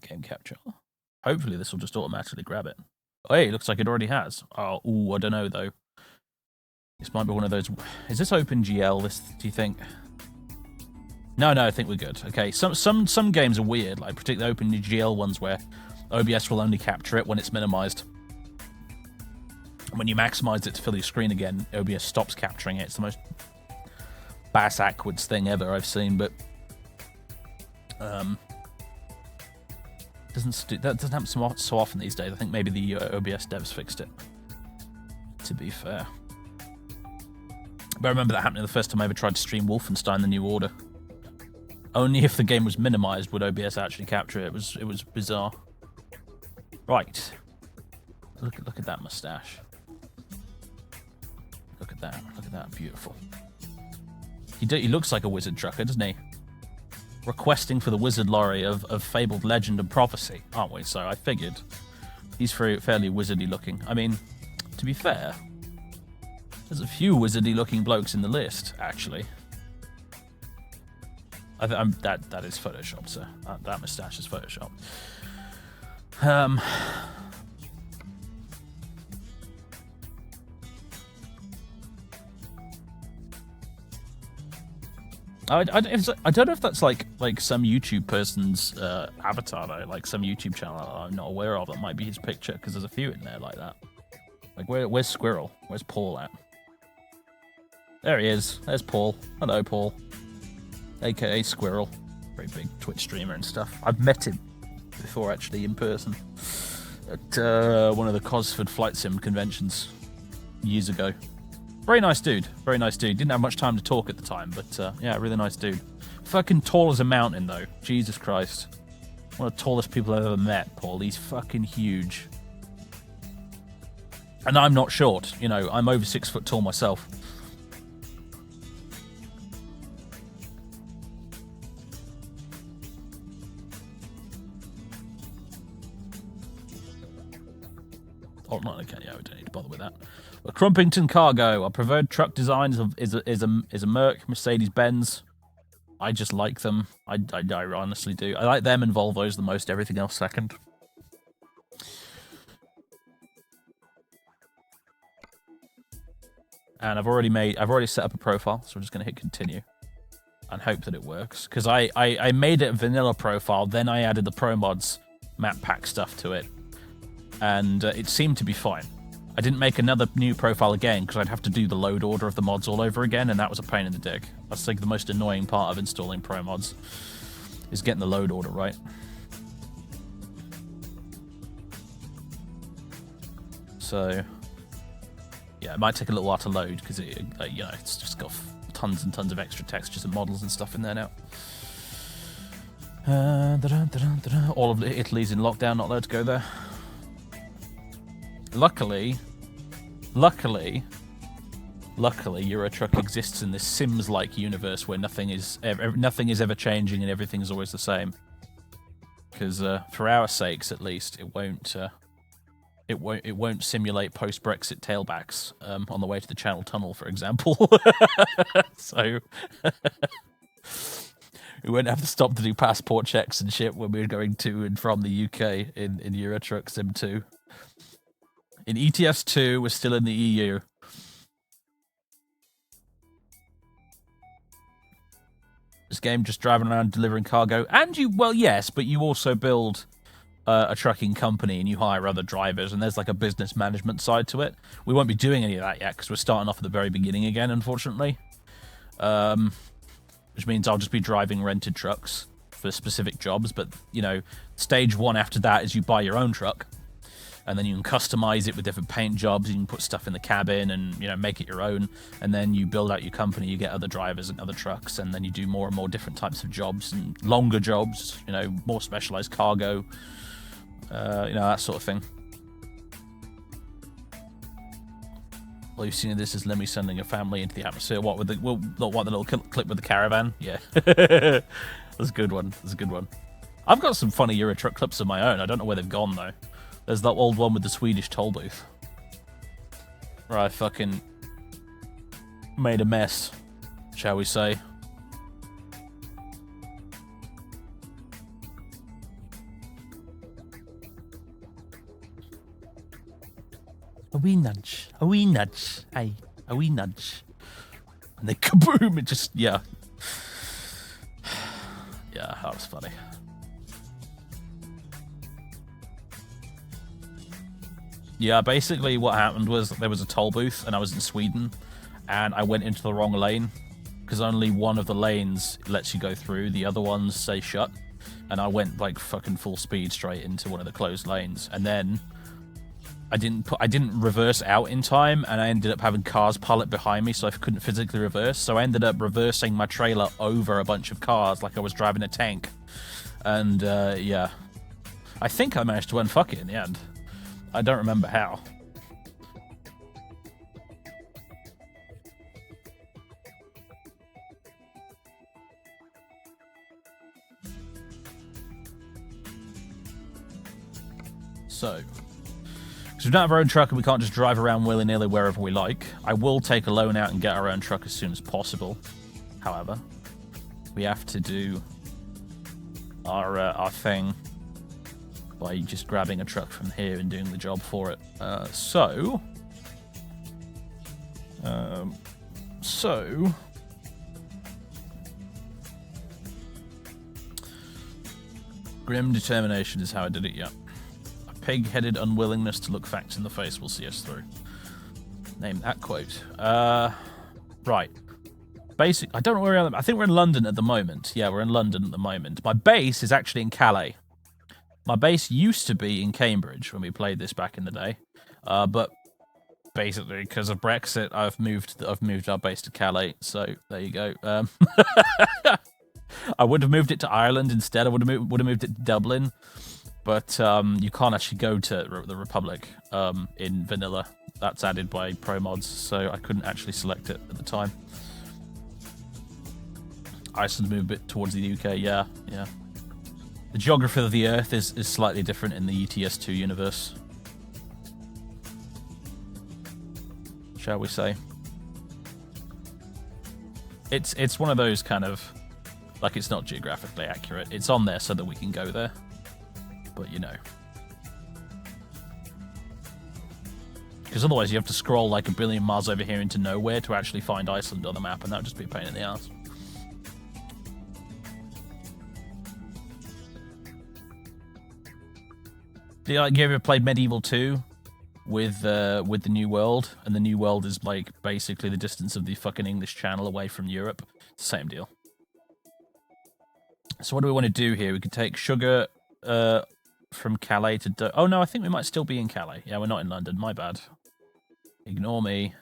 game capture. Hopefully this will just automatically grab it. Oh, hey, it looks like it already has. Oh, ooh, I don't know though. This might be one of those. Is this OpenGL? This, do you think? No, I think we're good. Okay, some games are weird, like particularly OpenGL ones where OBS will only capture it when it's minimized. When you maximize it to fill your screen again, OBS stops capturing it. It's the most bass-ackwards thing ever I've seen, but that doesn't happen so often these days. I think maybe the OBS devs fixed it, to be fair. But I remember that happening the first time I ever tried to stream Wolfenstein: The New Order. Only if the game was minimized would OBS actually capture it. It was bizarre. Right. Look at that mustache. Look at that. Look at that. Beautiful. He looks like a wizard trucker, doesn't he? Requesting for the wizard lorry of fabled legend and prophecy, aren't we? So I figured he's fairly wizardy looking. I mean, to be fair, there's a few wizardy looking blokes in the list, actually. That is Photoshop, sir. That moustache is Photoshop. I don't know if that's like some YouTube person's avatar though, like some YouTube channel I'm not aware of. That might be his picture because there's a few in there like that. Like where's Squirrel? Where's Paul at? There he is. There's Paul. Hello, Paul. AKA Squirrel. Very big Twitch streamer and stuff. I've met him before actually in person at one of the Cosford Flight Sim conventions years ago. Very nice dude. Very nice dude. Didn't have much time to talk at the time, but yeah, really nice dude. Fucking tall as a mountain, though. Jesus Christ. One of the tallest people I've ever met, Paul. He's fucking huge. And I'm not short. You know, I'm over 6 foot tall myself. Oh, not okay. Yeah, we don't need to bother with that. But Crumpington Cargo. Our preferred truck design is a Merc, Mercedes-Benz. I just like them. I honestly do. I like them and Volvos the most. Everything else second. And I've already set up a profile, so I'm just going to hit continue and hope that it works. Because I made it a vanilla profile, then I added the Pro Mods map pack stuff to it, and it seemed to be fine. I didn't make another new profile again because I'd have to do the load order of the mods all over again, and that was a pain in the dick. That's like the most annoying part of installing Pro Mods, is getting the load order right. So yeah, it might take a little while to load because you know, it's just got tons and tons of extra textures and models and stuff in there now. All of Italy's in lockdown, not allowed to go there. Luckily, Eurotruck exists in this Sims-like universe where nothing is ever changing and everything's always the same. Because for our sakes, at least, it won't simulate post-Brexit tailbacks on the way to the Channel Tunnel, for example. So we won't have to stop to do passport checks and shit when we're going to and from the UK in Eurotruck Sim 2. In ETS 2, we're still in the EU. This game just driving around delivering cargo. And well, yes, but you also build a trucking company and you hire other drivers, and there's like a business management side to it. We won't be doing any of that yet because we're starting off at the very beginning again, unfortunately. Which means I'll just be driving rented trucks for specific jobs. But, you know, stage 1 after that is you buy your own truck. And then you can customize it with different paint jobs. You can put stuff in the cabin and, you know, make it your own. And then you build out your company. You get other drivers and other trucks. And then you do more and more different types of jobs and longer jobs, you know, more specialized cargo, you know, that sort of thing. All you've seen of this is Lemmy sending a family into the atmosphere. What, the little clip with the caravan? Yeah. That's a good one. That's a good one. I've got some funny Eurotruck clips of my own. I don't know where they've gone, though. There's that old one with the Swedish toll booth, where I fucking made a mess, shall we say. wee nudge, hey, a wee nudge. And then kaboom, it just, yeah. Yeah, that was funny. Yeah, basically what happened was there was a toll booth and I was in Sweden and I went into the wrong lane because only one of the lanes lets you go through, the other ones say shut. And I went like fucking full speed straight into one of the closed lanes, and then I didn't reverse out in time, and I ended up having cars pile up behind me, so I couldn't physically reverse. So I ended up reversing my trailer over a bunch of cars like I was driving a tank. And yeah, I think I managed to unfuck it in the end. I don't remember how. So, because we don't have our own truck and we can't just drive around willy-nilly wherever we like, I will take a loan out and get our own truck as soon as possible. However, we have to do our thing by just grabbing a truck from here and doing the job for it. So, grim determination is how I did it, yeah. Pig-headed unwillingness to look facts in the face will see us through. Name that quote. Right. I don't know where I am. I think we're in London at the moment. Yeah, we're in London at the moment. My base is actually in Calais. My base used to be in Cambridge when we played this back in the day. But basically, because of Brexit, I've moved our base to Calais. So there you go. I would have moved it to Ireland instead. I would have moved it to Dublin. But you can't actually go to the Republic in vanilla. That's added by pro mods, so I couldn't actually select it at the time. Iceland moved a bit towards the UK, yeah. The geography of the Earth is slightly different in the ETS2 universe, shall we say. It's one of those kind of, like, it's not geographically accurate. It's on there so that we can go there. But, you know. Because otherwise you have to scroll like a billion miles over here into nowhere to actually find Iceland on the map, and that would just be a pain in the ass. Do you ever played Medieval 2 with the New World? And the New World is like basically the distance of the fucking English Channel away from Europe. Same deal. So what do we want to do here? We could take sugar... from Calais to... Oh, no, I think we might still be in Calais. Yeah, we're not in London. My bad. Ignore me.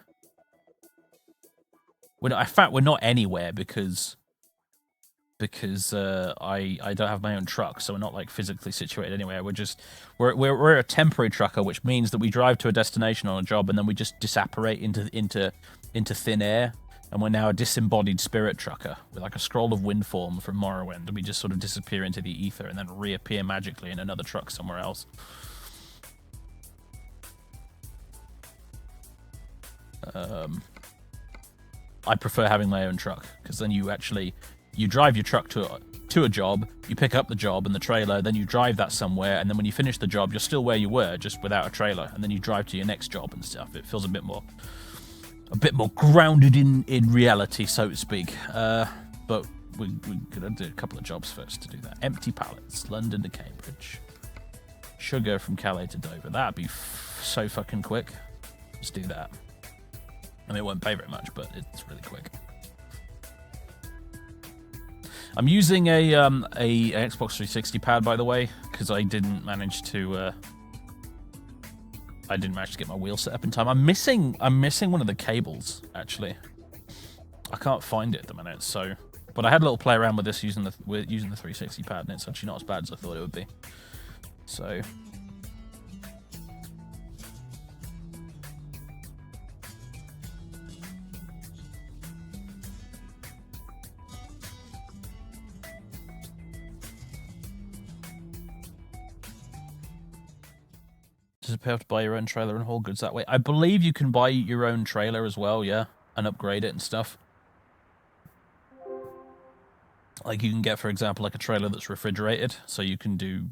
In fact, we're not anywhere because I don't have my own truck, so we're not, like, physically situated anywhere. We're a temporary trucker, which means that we drive to a destination on a job, and then we just disapparate into thin air. And we're now a disembodied spirit trucker with like a scroll of wind form from Morrowind, and we just sort of disappear into the ether and then reappear magically in another truck somewhere else. I prefer having my own truck because then you drive your truck to a job, you pick up the job and the trailer, then you drive that somewhere, and then when you finish the job, you're still where you were, just without a trailer, and then you drive to your next job and stuff. It feels a bit more grounded in reality, so to speak. But we're going to do a couple of jobs first to do that. Empty pallets, London to Cambridge. Sugar from Calais to Dover. That'd be so fucking quick. Let's do that. I mean, it won't pay very much, but it's really quick. I'm using a Xbox 360 pad, by the way, because I didn't manage to get my wheel set up in time. I'm missing one of the cables, actually. I can't find it at the minute, so... But I had a little play around with this using the 360 pad, and it's actually not as bad as I thought it would be. So... Does it pay off to buy your own trailer and haul goods that way? I believe you can buy your own trailer as well, yeah, and upgrade it and stuff. Like you can get, for example, like a trailer that's refrigerated, so you can do,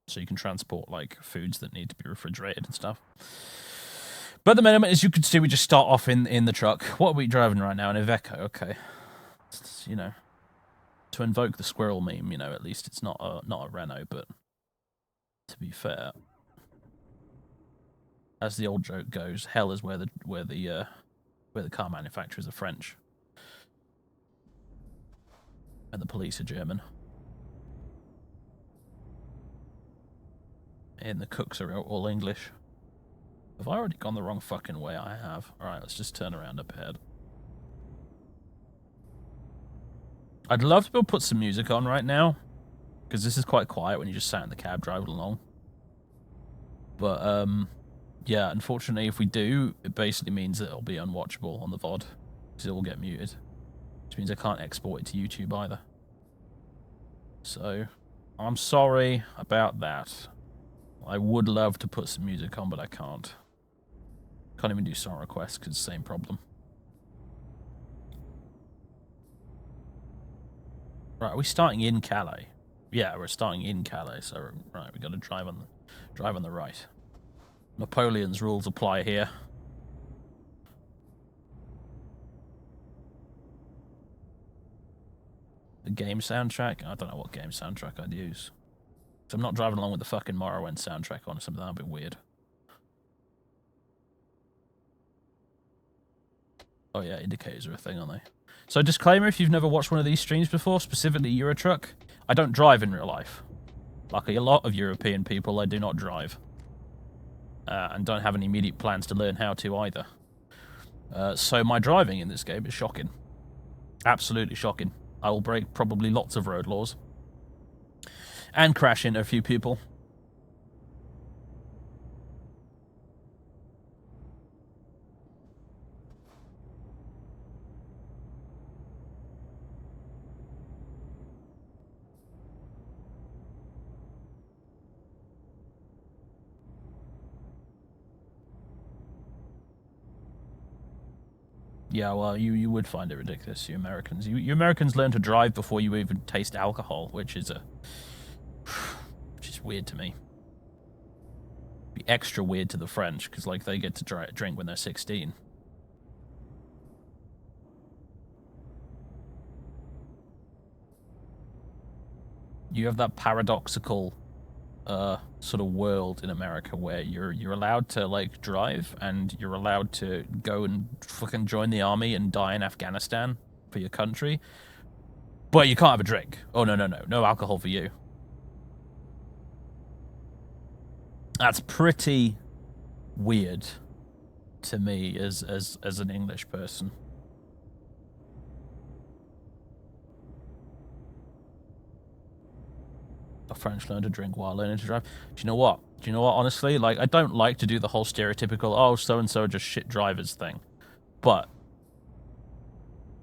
so you can transport like foods that need to be refrigerated and stuff. But at the minute, as you can see, we just start off in the truck. What are we driving right now? An Iveco, okay. It's, you know, to invoke the squirrel meme, you know, at least it's not a Renault, but to be fair, as the old joke goes, hell is where the car manufacturers are French. And the police are German. And the cooks are all English. Have I already gone the wrong fucking way? I have. Alright, let's just turn around up ahead. I'd love to be able to put some music on right now, because this is quite quiet when you just sat in the cab driving along. But, yeah, unfortunately, if we do, it basically means that it'll be unwatchable on the VOD, because it will get muted. Which means I can't export it to YouTube either. So, I'm sorry about that. I would love to put some music on, but I can't. Can't even do song requests because same problem. Right, are we starting in Calais? Yeah, we're starting in Calais. So right, we got to drive on the right. Napoleon's rules apply here. The game soundtrack? I don't know what game soundtrack I'd use. So I'm not driving along with the fucking Morrowind soundtrack on or something. That'd be weird. Oh yeah, indicators are a thing, aren't they? So disclaimer, if you've never watched one of these streams before, specifically Eurotruck, I don't drive in real life. Like a lot of European people, I do not drive. And don't have any immediate plans to learn how to either. So my driving in this game is shocking. Absolutely shocking. I will break probably lots of road laws. And crash into a few people. Yeah, well, you would find it ridiculous, you Americans. You Americans learn to drive before you even taste alcohol, which is weird to me. Be extra weird to the French, because like they get to drink when they're 16. You have that paradoxical sort of world in America where you're allowed to like drive and you're allowed to go and fucking join the army and die in Afghanistan for your country, but you can't have a drink. Oh no alcohol for you. That's pretty weird to me as an English person. A French learn to drink while learning to drive. Do you know what? Honestly, like, I don't like to do the whole stereotypical, oh, so-and-so are just shit drivers thing. But,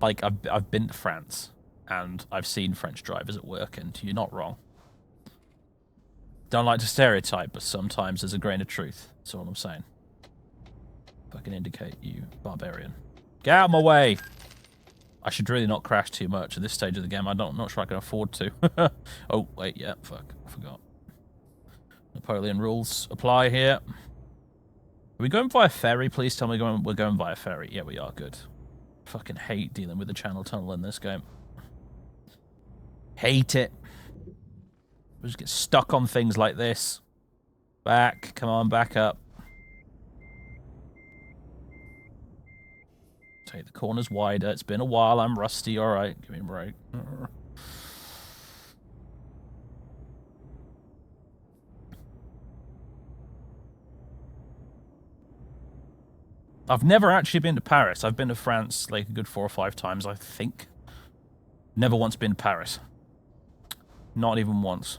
like, I've been to France, and I've seen French drivers at work, and you're not wrong. Don't like to stereotype, but sometimes there's a grain of truth. That's all I'm saying. If I can indicate you, barbarian. Get out of my way! I should really not crash too much at this stage of the game. I'm not sure I can afford to. Oh, wait, yeah, fuck. I forgot. Napoleon rules apply here. Are we going via ferry? Please tell me we're going via ferry. Yeah, we are. Good. Fucking hate dealing with the channel tunnel in this game. Hate it. We just get stuck on things like this. Back. Come on, back up. Take the corners wider. It's been a while. I'm rusty. All right. Give me a break. I've never actually been to Paris. I've been to France like a good 4 or 5 times, I think. Never once been to Paris. Not even once.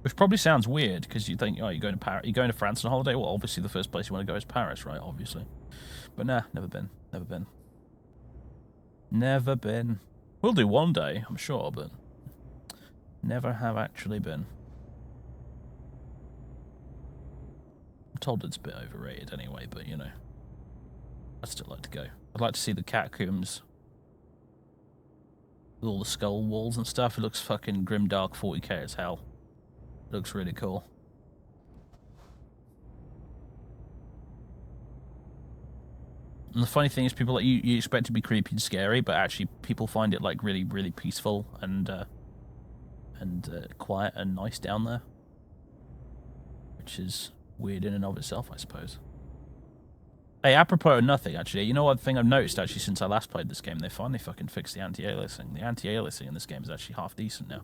Which probably sounds weird, because you think, oh, you're going to France on holiday? Well, obviously the first place you want to go is Paris, right? Obviously. But nah, never been. Never been. Never been. We'll do one day, I'm sure, but never have actually been. I'm told it's a bit overrated anyway, but you know, I'd still like to go. I'd like to see the catacombs With all the skull walls and stuff. It looks fucking grimdark 40k as hell. It looks really cool. And the funny thing is, people like you expect it to be creepy and scary, but actually people find it like really, really peaceful and quiet and nice down there, which is weird in and of itself, I suppose. Hey, apropos of nothing, actually, you know one thing I've noticed actually since I last played this game? They finally fucking fixed the anti-aliasing. The anti-aliasing in this game is actually half decent now.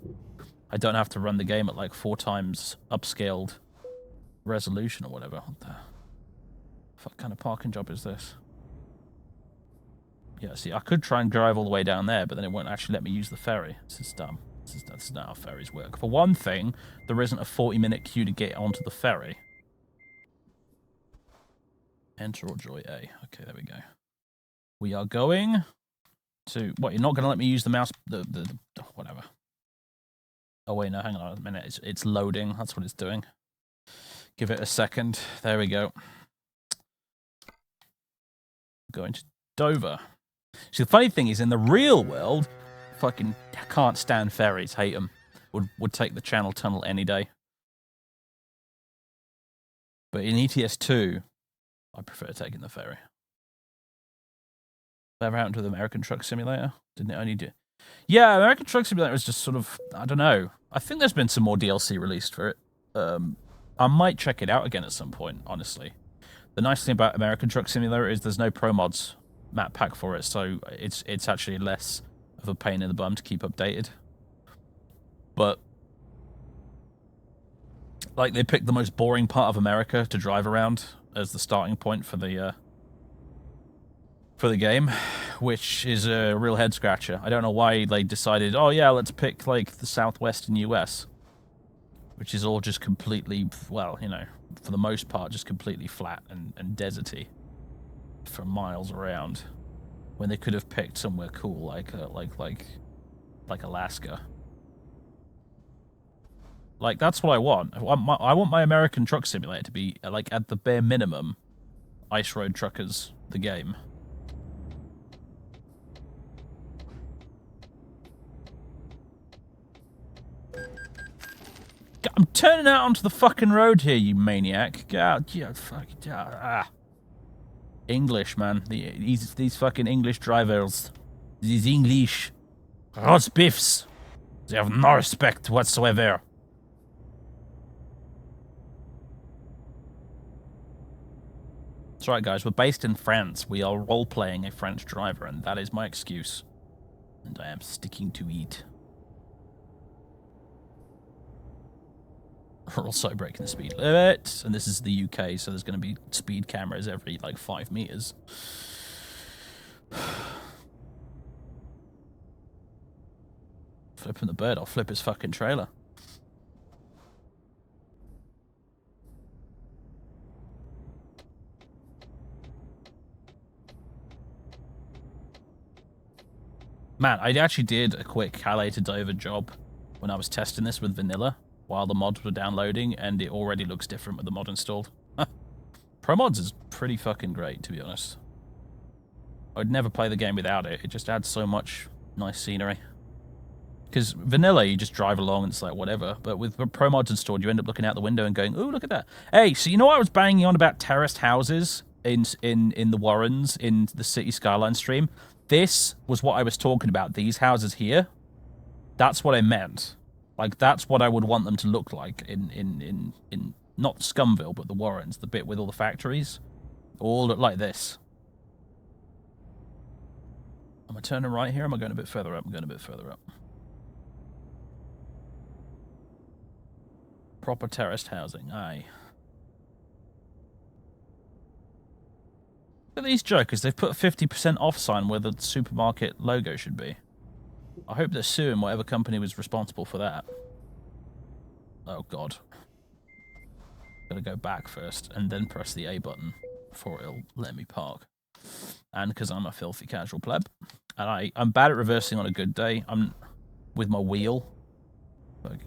I don't have to run the game at like 4 times upscaled resolution or whatever. What the fuck kind of parking job is this? Yeah, see, I could try and drive all the way down there, but then it won't actually let me use the ferry. This is dumb. That's not how ferries work. For one thing, there isn't a 40-minute queue to get onto the ferry. Enter or joy A. Okay, there we go. We are going to... What, you're not going to let me use the mouse... Whatever. Oh, wait, no, hang on a minute. It's loading. That's what it's doing. Give it a second. There we go. Going to Dover. See, the funny thing is, in the real world, fucking can't stand ferries. Hate them. Would take the Channel Tunnel any day. But in ETS 2, I prefer taking the ferry. Ever happened with American Truck Simulator? Didn't it only do... Yeah, American Truck Simulator was just sort of... I don't know. I think there's been some more DLC released for it. I might check it out again at some point, honestly. The nice thing about American Truck Simulator is there's no pro mods map pack for it, so it's actually less of a pain in the bum to keep updated. But like, they picked the most boring part of America to drive around as the starting point for the game, which is a real head scratcher. I don't know why they decided, oh yeah, let's pick like the southwestern US, which is all just completely, well, you know, for the most part, just completely flat and deserty for miles around, when they could have picked somewhere cool like Alaska. Like, that's what I want. I want my American Truck Simulator to be like, at the bare minimum, Ice Road Truckers, the game. I'm turning out onto the fucking road here, you maniac. Get out, yeah, fuck, yeah. English, man. These fucking English drivers. These English roast beefs. They have no respect whatsoever. That's right, guys. We're based in France. We are role-playing a French driver, and that is my excuse. And I am sticking to it. We're also breaking the speed limit, and this is the UK, so there's going to be speed cameras every, like, 5 meters. Flipping the bird, I'll flip his fucking trailer. Man, I actually did a quick Calais to Dover job when I was testing this with vanilla while the mods were downloading, and it already looks different with the mod installed. Pro mods is pretty fucking great, to be honest. I'd never play the game without it. It just adds so much nice scenery. Because vanilla, you just drive along and it's like whatever. But with pro mods installed, you end up looking out the window and going, "Ooh, look at that!" Hey, so you know what I was banging on about terraced houses in the Warrens in the City Skyline stream? This was what I was talking about. These houses here. That's what I meant. Like, that's what I would want them to look like in not Scumville, but the Warrens, the bit with all the factories. All look like this. Am I turning right here? Am I going a bit further up? I'm going a bit further up. Proper terraced housing, aye. Look at these jokers. They've put a 50% off sign where the supermarket logo should be. I hope they're suing whatever company was responsible for that. Oh, God. Gotta go back first and then press the A button before it'll let me park. And because I'm a filthy casual pleb. And I'm bad at reversing on a good day. I'm with my wheel.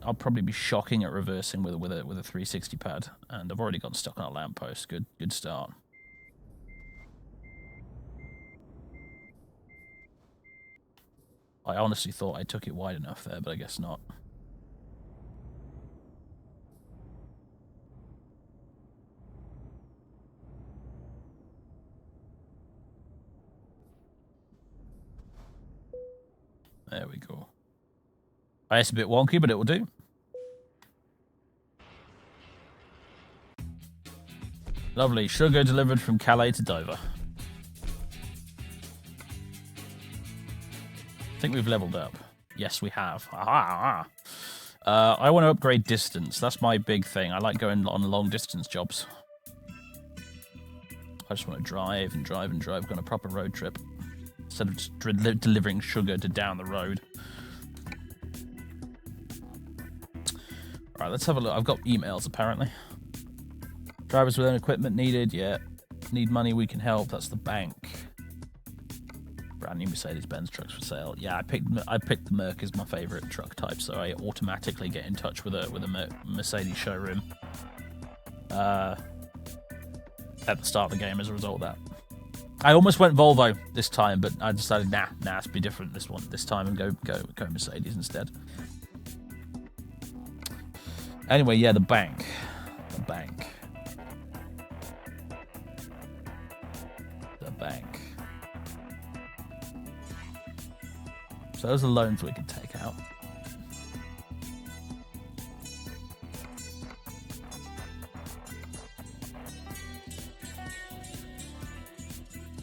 I'll probably be shocking at reversing with a 360 pad. And I've already gotten stuck on a lamppost. Good start. I honestly thought I took it wide enough there, but I guess not. There we go. It's a bit wonky, but it will do. Lovely. Sugar delivered from Calais to Dover. I think we've leveled up. Yes, we have. I want to upgrade distance. That's my big thing. I like going on long distance jobs. I just want to drive and drive and drive, go on a proper road trip. Instead of just delivering sugar to down the road. Alright, let's have a look. I've got emails, apparently. Drivers with own equipment needed, yeah. Need money, we can help. That's the bank. Brand new Mercedes-Benz trucks for sale. Yeah, I picked the Merc as my favourite truck type, so I automatically get in touch with a Mercedes showroom at the start of the game as a result of that. I almost went Volvo this time, but I decided nah, it's be different this time and go Mercedes instead. Anyway, yeah, the bank. The bank. So those are loans we can take out.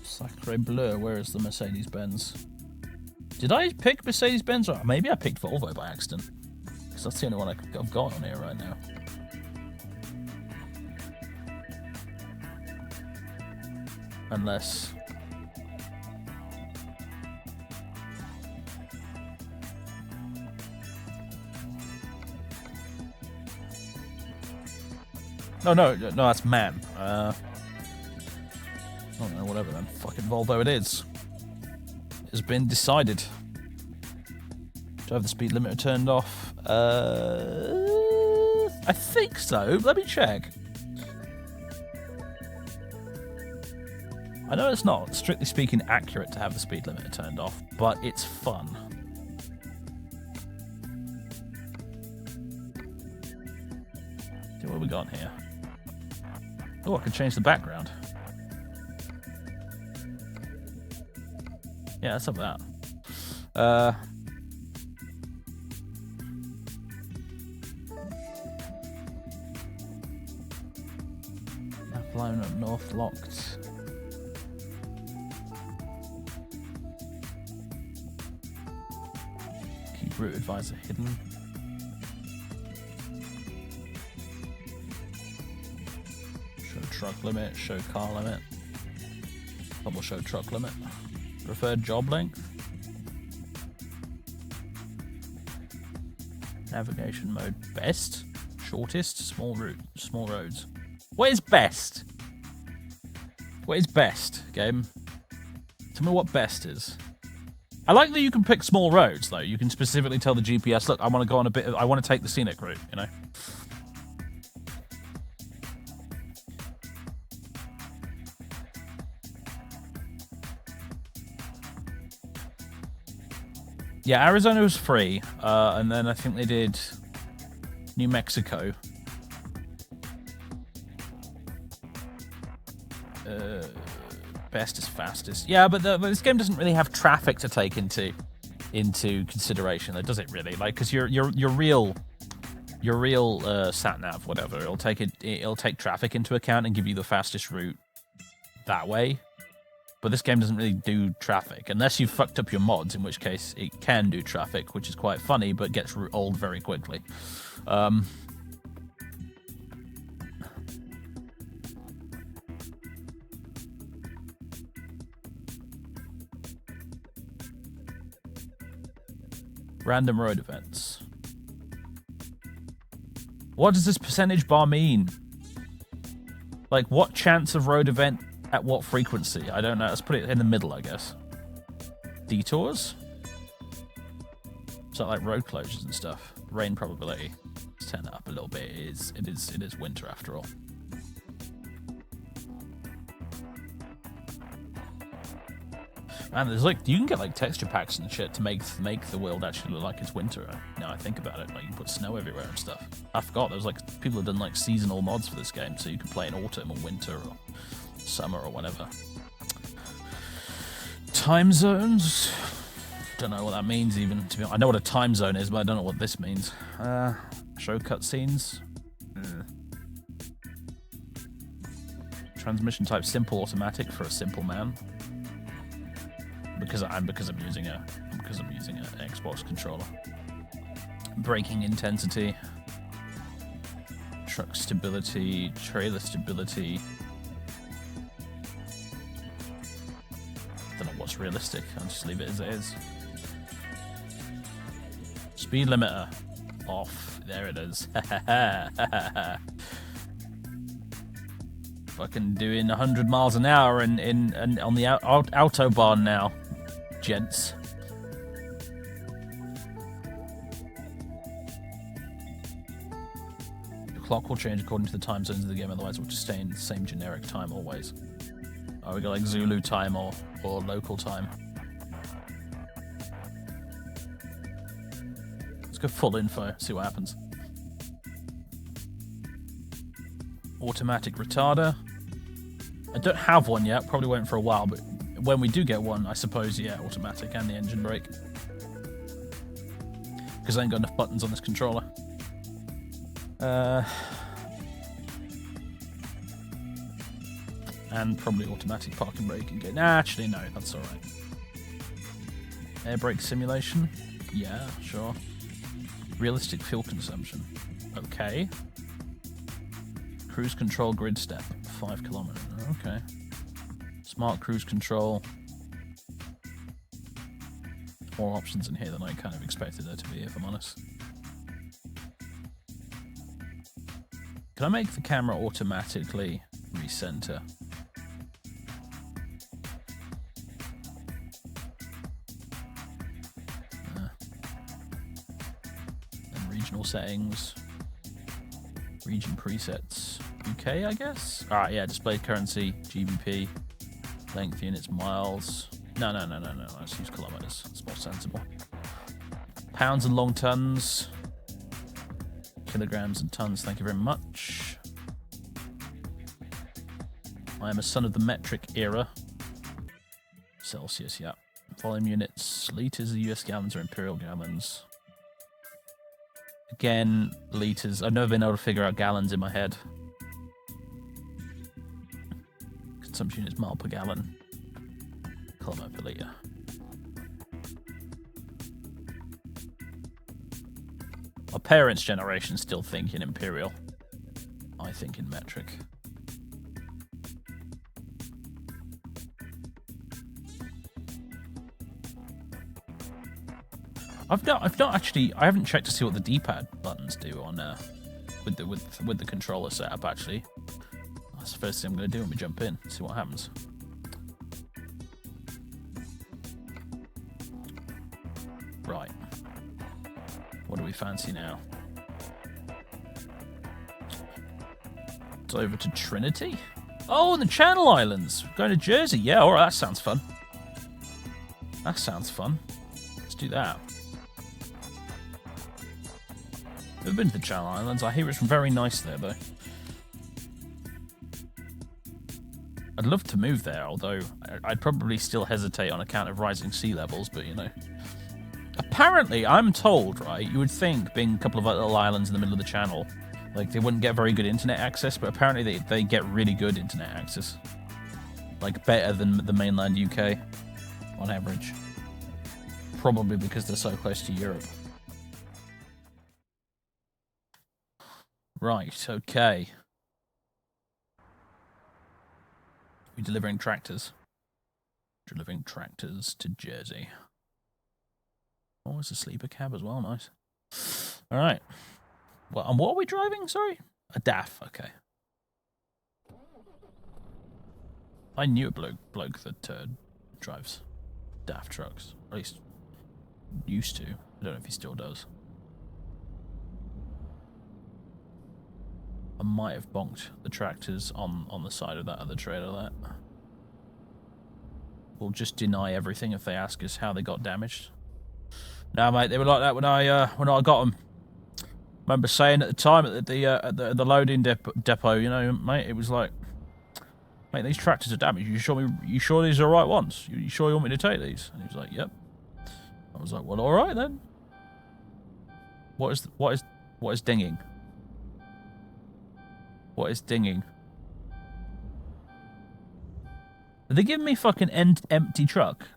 Sacre bleu, where is the Mercedes-Benz? Did I pick Mercedes-Benz? Or maybe I picked Volvo by accident. Because that's the only one I've got on here right now. Unless... No, that's man. I don't know, whatever then. Fucking Volvo it is. It has been decided. Do I have the speed limiter turned off? I think so. Let me check. I know it's not, strictly speaking, accurate to have the speed limiter turned off, but it's fun. See what we got here. Oh, I can change the background. Yeah, that's up that. Map line up north locked. Keep route advisor hidden. Truck limit, show car limit. Double show truck limit. Preferred job length. Navigation mode best. Shortest, small route, small roads. What is best? What is best, game? Tell me what best is. I like that you can pick small roads though. You can specifically tell the GPS, look, I want to go on I want to take the scenic route, you know? Yeah, Arizona was free, and then I think they did New Mexico. Best is fastest. Yeah, but this game doesn't really have traffic to take into consideration, though, does it really? Like, because your real sat nav, whatever, it'll take traffic into account and give you the fastest route that way. But this game doesn't really do traffic, unless you've fucked up your mods, in which case it can do traffic, which is quite funny, but gets old very quickly. Random road events. What does this percentage bar mean? Like, what chance of road event at what frequency? I don't know. Let's put it in the middle, I guess. Detours? Is that like road closures and stuff? Rain probability. Let's turn it up a little bit. It is winter after all. Man, there's like, you can get like texture packs and shit to make the world actually look like it's winter. Now I think about it, like you can put snow everywhere and stuff. I forgot there's like people have done like seasonal mods for this game, so you can play in autumn or winter or summer or whatever. Time zones. Don't know what that means even. To be honest, I know what a time zone is, but I don't know what this means. Show cutscenes. Transmission type simple automatic for a simple man. Because I'm using an Xbox controller. Braking intensity, truck stability, trailer stability. Don't know what's realistic. I'll just leave it as it is. Speed limiter off. There it is. Fucking doing 100 miles an hour on the autobahn now. Gents. The clock will change according to the time zones of the game, otherwise it will just stay in the same generic time always. Oh, we got like Zulu time or local time. Let's go full info, see what happens. Automatic retarder. I don't have one yet, probably won't for a while, but when we do get one, I suppose, yeah, automatic and the engine brake. Because I ain't got enough buttons on this controller. And probably automatic parking brake and get. Nah, actually, no, that's alright. Air brake simulation? Yeah, sure. Realistic fuel consumption. Okay. Cruise control grid step, 5 kilometers. Okay. Smart cruise control. More options in here than I kind of expected there to be, if I'm honest. Can I make the camera automatically recenter? And regional settings. Region presets. UK, I guess? Alright, yeah, display currency, GBP, length units, miles. No. Let's use kilometers. It's more sensible. Pounds and long tons. Kilograms and tons, thank you very much. I am a son of the metric era. Celsius, yeah. Volume units, liters, US gallons or imperial gallons. Again, liters. I've never been able to figure out gallons in my head. Consumption is mile per gallon. Kilometer per litre. My parents' generation still think in imperial. I think in metric. I've not actually. I haven't checked to see what the D-pad buttons do on with the controller setup. Actually, that's the first thing I'm going to do when we jump in. See what happens. Right. What do we fancy now? It's over to Trinity. Oh, and the Channel Islands. Going to Jersey. Yeah, all right. That sounds fun. That sounds fun. Let's do that. Never been to the Channel Islands. I hear it's very nice there, though. I'd love to move there, although I'd probably still hesitate on account of rising sea levels, but, you know. Apparently, I'm told, right, you would think, being a couple of little islands in the middle of the channel, like, they wouldn't get very good internet access, but apparently they get really good internet access. Like, better than the mainland UK, on average. Probably because they're so close to Europe. Right, okay. We're delivering tractors. Delivering tractors to Jersey. Oh, it's a sleeper cab as well, nice. Alright. Well, and what are we driving, sorry? A DAF, okay. I knew a bloke that drives DAF trucks. At least, used to. I don't know if he still does. I might have bonked the tractors on the side of that other trailer there. we'll just deny everything if they ask us how they got damaged. No, mate, they were like that when I got them. Remember saying at the time at the loading depot, you know, mate, it was like, mate, these tractors are damaged. You sure these are the right ones? You sure you want me to take these? And he was like, yep. I was like, well, all right then. What is dinging? What is dinging? Are they giving me fucking empty truck?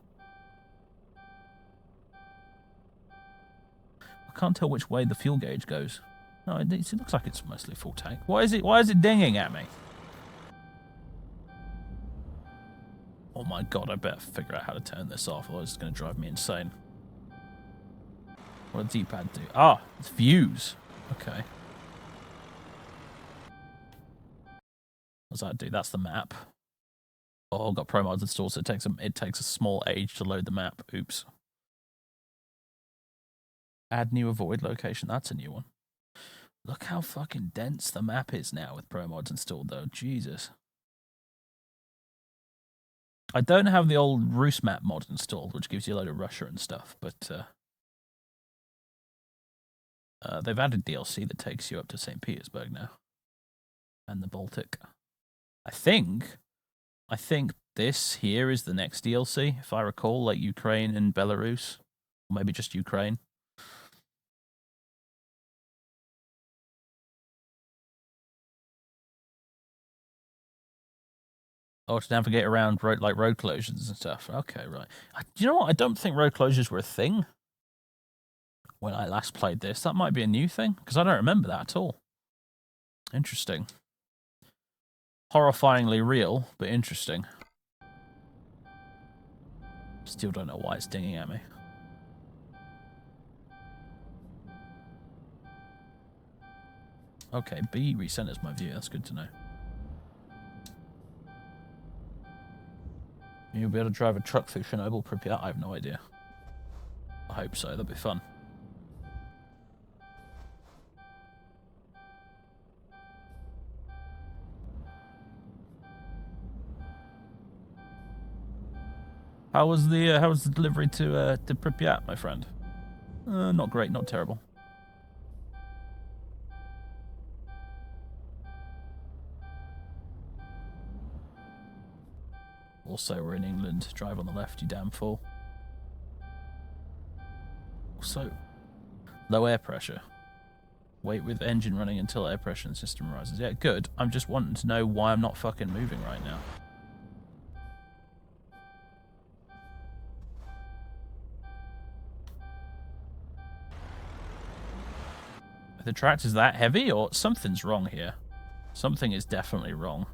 I can't tell which way the fuel gauge goes. No, it looks like it's mostly full tank. Why is it dinging at me? Oh my god, I better figure out how to turn this off, or it's going to drive me insane. What does the D-pad do? Ah, it's views. Okay. What does that do? That's the map. Oh, I've got Pro Mods installed, so it takes a small age to load the map. Oops. Add new avoid location. That's a new one. Look how fucking dense the map is now with Pro Mods installed, though. Jesus. I don't have the old Roost map mod installed, which gives you a load of Russia and stuff, but they've added DLC that takes you up to St. Petersburg now. And the Baltic. I think this here is the next DLC, if I recall, like Ukraine and Belarus. Or maybe just Ukraine. Oh, to navigate around road closures and stuff. Okay, right. You know what? I don't think road closures were a thing when I last played this. That might be a new thing, because I don't remember that at all. Interesting. Horrifyingly real, but interesting. Still don't know why it's dinging at me. Okay, B recenters my view. That's good to know. You'll be able to drive a truck through Chernobyl, Pripyat? I have no idea. I hope so. That'd be fun. How was the delivery to Pripyat, my friend? Not great, not terrible. Also, we're in England. Drive on the left, you damn fool. Also, low air pressure. Wait with engine running until air pressure in the system rises. Yeah, good. I'm just wanting to know why I'm not fucking moving right now. Are the tractor's that heavy, or something's wrong here? Something is definitely wrong.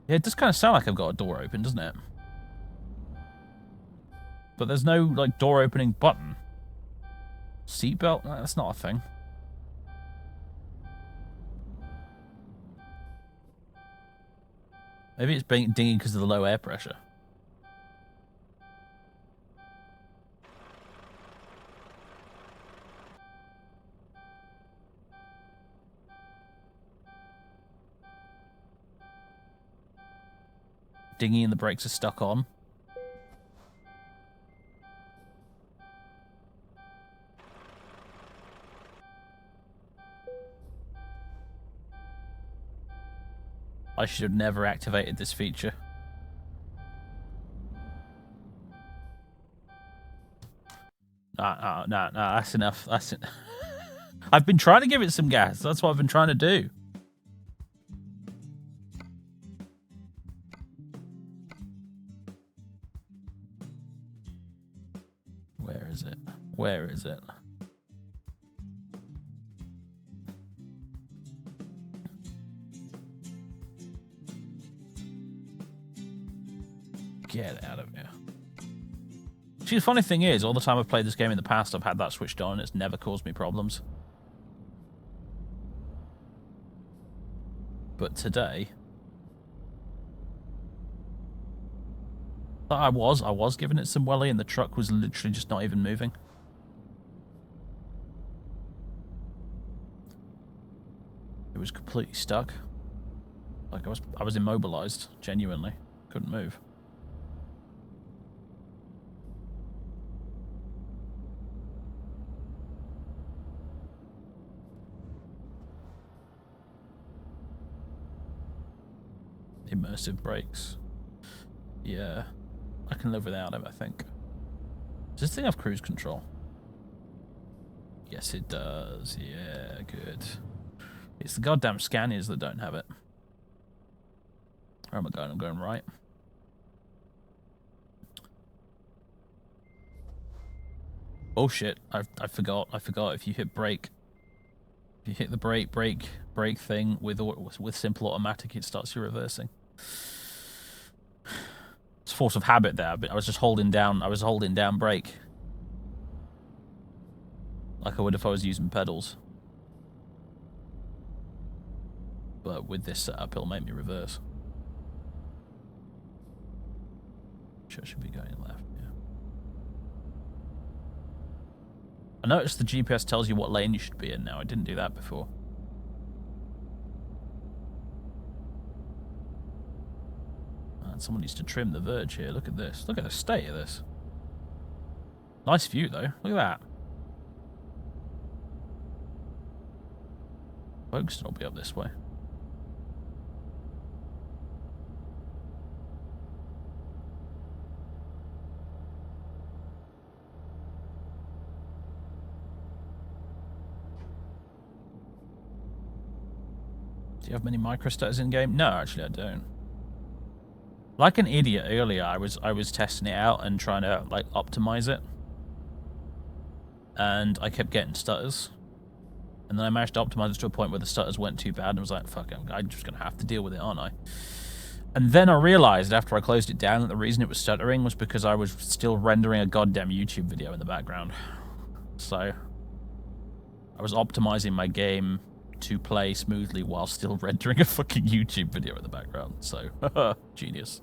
Yeah, it does kind of sound like I've got a door open, doesn't it? But there's no, like, door opening button. Seatbelt? No, that's not a thing. Maybe it's dinging because of the low air pressure. Dinghy and the brakes are stuck on. I should have never activated this feature. Nah, that's enough. That's it. I've been trying to give it some gas. That's what I've been trying to do. Where is it? Where is it? Get out of here. See, the funny thing is, all the time I've played this game in the past, I've had that switched on and it's never caused me problems. But today... I was giving it some welly and the truck was literally just not even moving. It was completely stuck. Like I was immobilized, genuinely. Couldn't move. Immersive brakes. Yeah. I can live without it, I think. Does this thing have cruise control? Yes, it does. Yeah, good. It's the goddamn Scanias that don't have it. Where am I going? I'm going right. Oh shit! I forgot. I forgot. If you hit brake, if you hit the brake thing with simple automatic, it starts you reversing. It's force of habit there, but I was just holding down. I was holding down brake, like I would if I was using pedals. But with this setup, it'll make me reverse. Should be going left. Yeah. I noticed the GPS tells you what lane you should be in now. I didn't do that before. And someone needs to trim the verge here. Look at this. Look at the state of this. Nice view though. Look at that. Folkestone will be up this way. Do you have many microstats in game? No, actually I don't. Like an idiot earlier, I was testing it out and trying to like optimize it. And I kept getting stutters. And then I managed to optimize it to a point where the stutters weren't too bad and I was like, fuck it, I'm just gonna have to deal with it, aren't I? And then I realized after I closed it down that the reason it was stuttering was because I was still rendering a goddamn YouTube video in the background. So I was optimizing my game to play smoothly while still rendering a fucking YouTube video in the background. So, genius.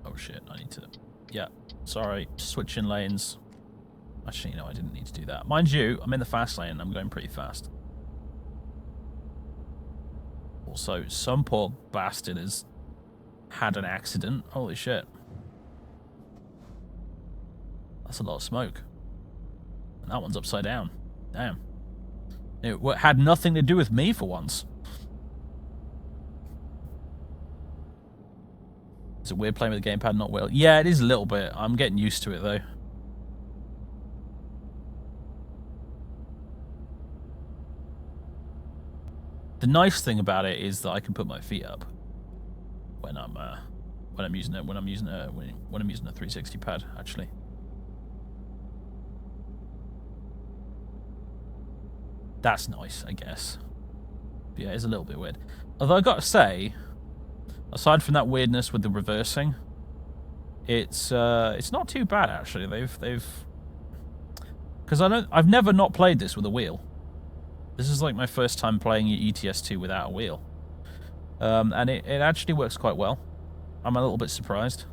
Oh shit, I need to... Yeah, sorry, switching lanes. Actually, no, I didn't need to do that. Mind you, I'm in the fast lane and I'm going pretty fast. Also, some poor bastard has had an accident. Holy shit. That's a lot of smoke. And that one's upside down. Damn. It had nothing to do with me for once. Is it weird playing with the gamepad not well? Yeah, it is a little bit. I'm getting used to it, though. The nice thing about it is that I can put my feet up when I'm using a 360 pad, actually. That's nice, I guess. But yeah, it's a little bit weird. Although I gotta say, aside from that weirdness with the reversing, it's not too bad actually. Because I've never not played this with a wheel. This is like my first time playing ETS2 without a wheel, and it actually works quite well. I'm a little bit surprised.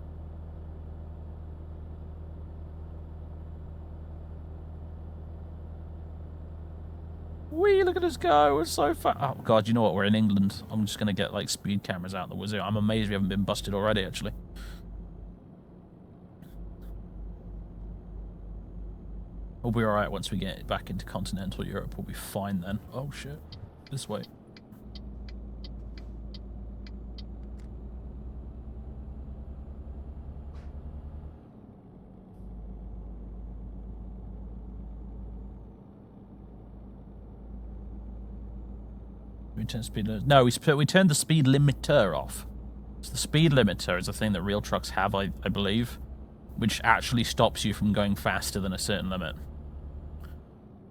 Wee, look at us go, we're so fast. Oh god, you know what, we're in England. I'm just going to get like speed cameras out the wizard. I'm amazed we haven't been busted already, actually. We'll be alright once we get back into continental Europe. We'll be fine then. Oh shit, this way. We turned speed limiter. No, we turned the speed limiter off. So the speed limiter is a thing that real trucks have, I believe, which actually stops you from going faster than a certain limit.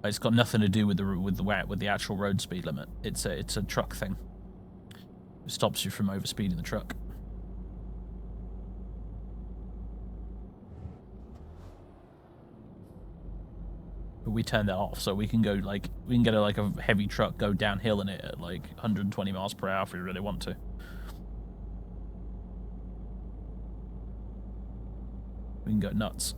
It's got nothing to do with the actual road speed limit. It's a truck thing. It stops you from overspeeding the truck. But we turned that off, so we can go like we can get a heavy truck go downhill in it at like 120 miles per hour if we really want to. We can go nuts.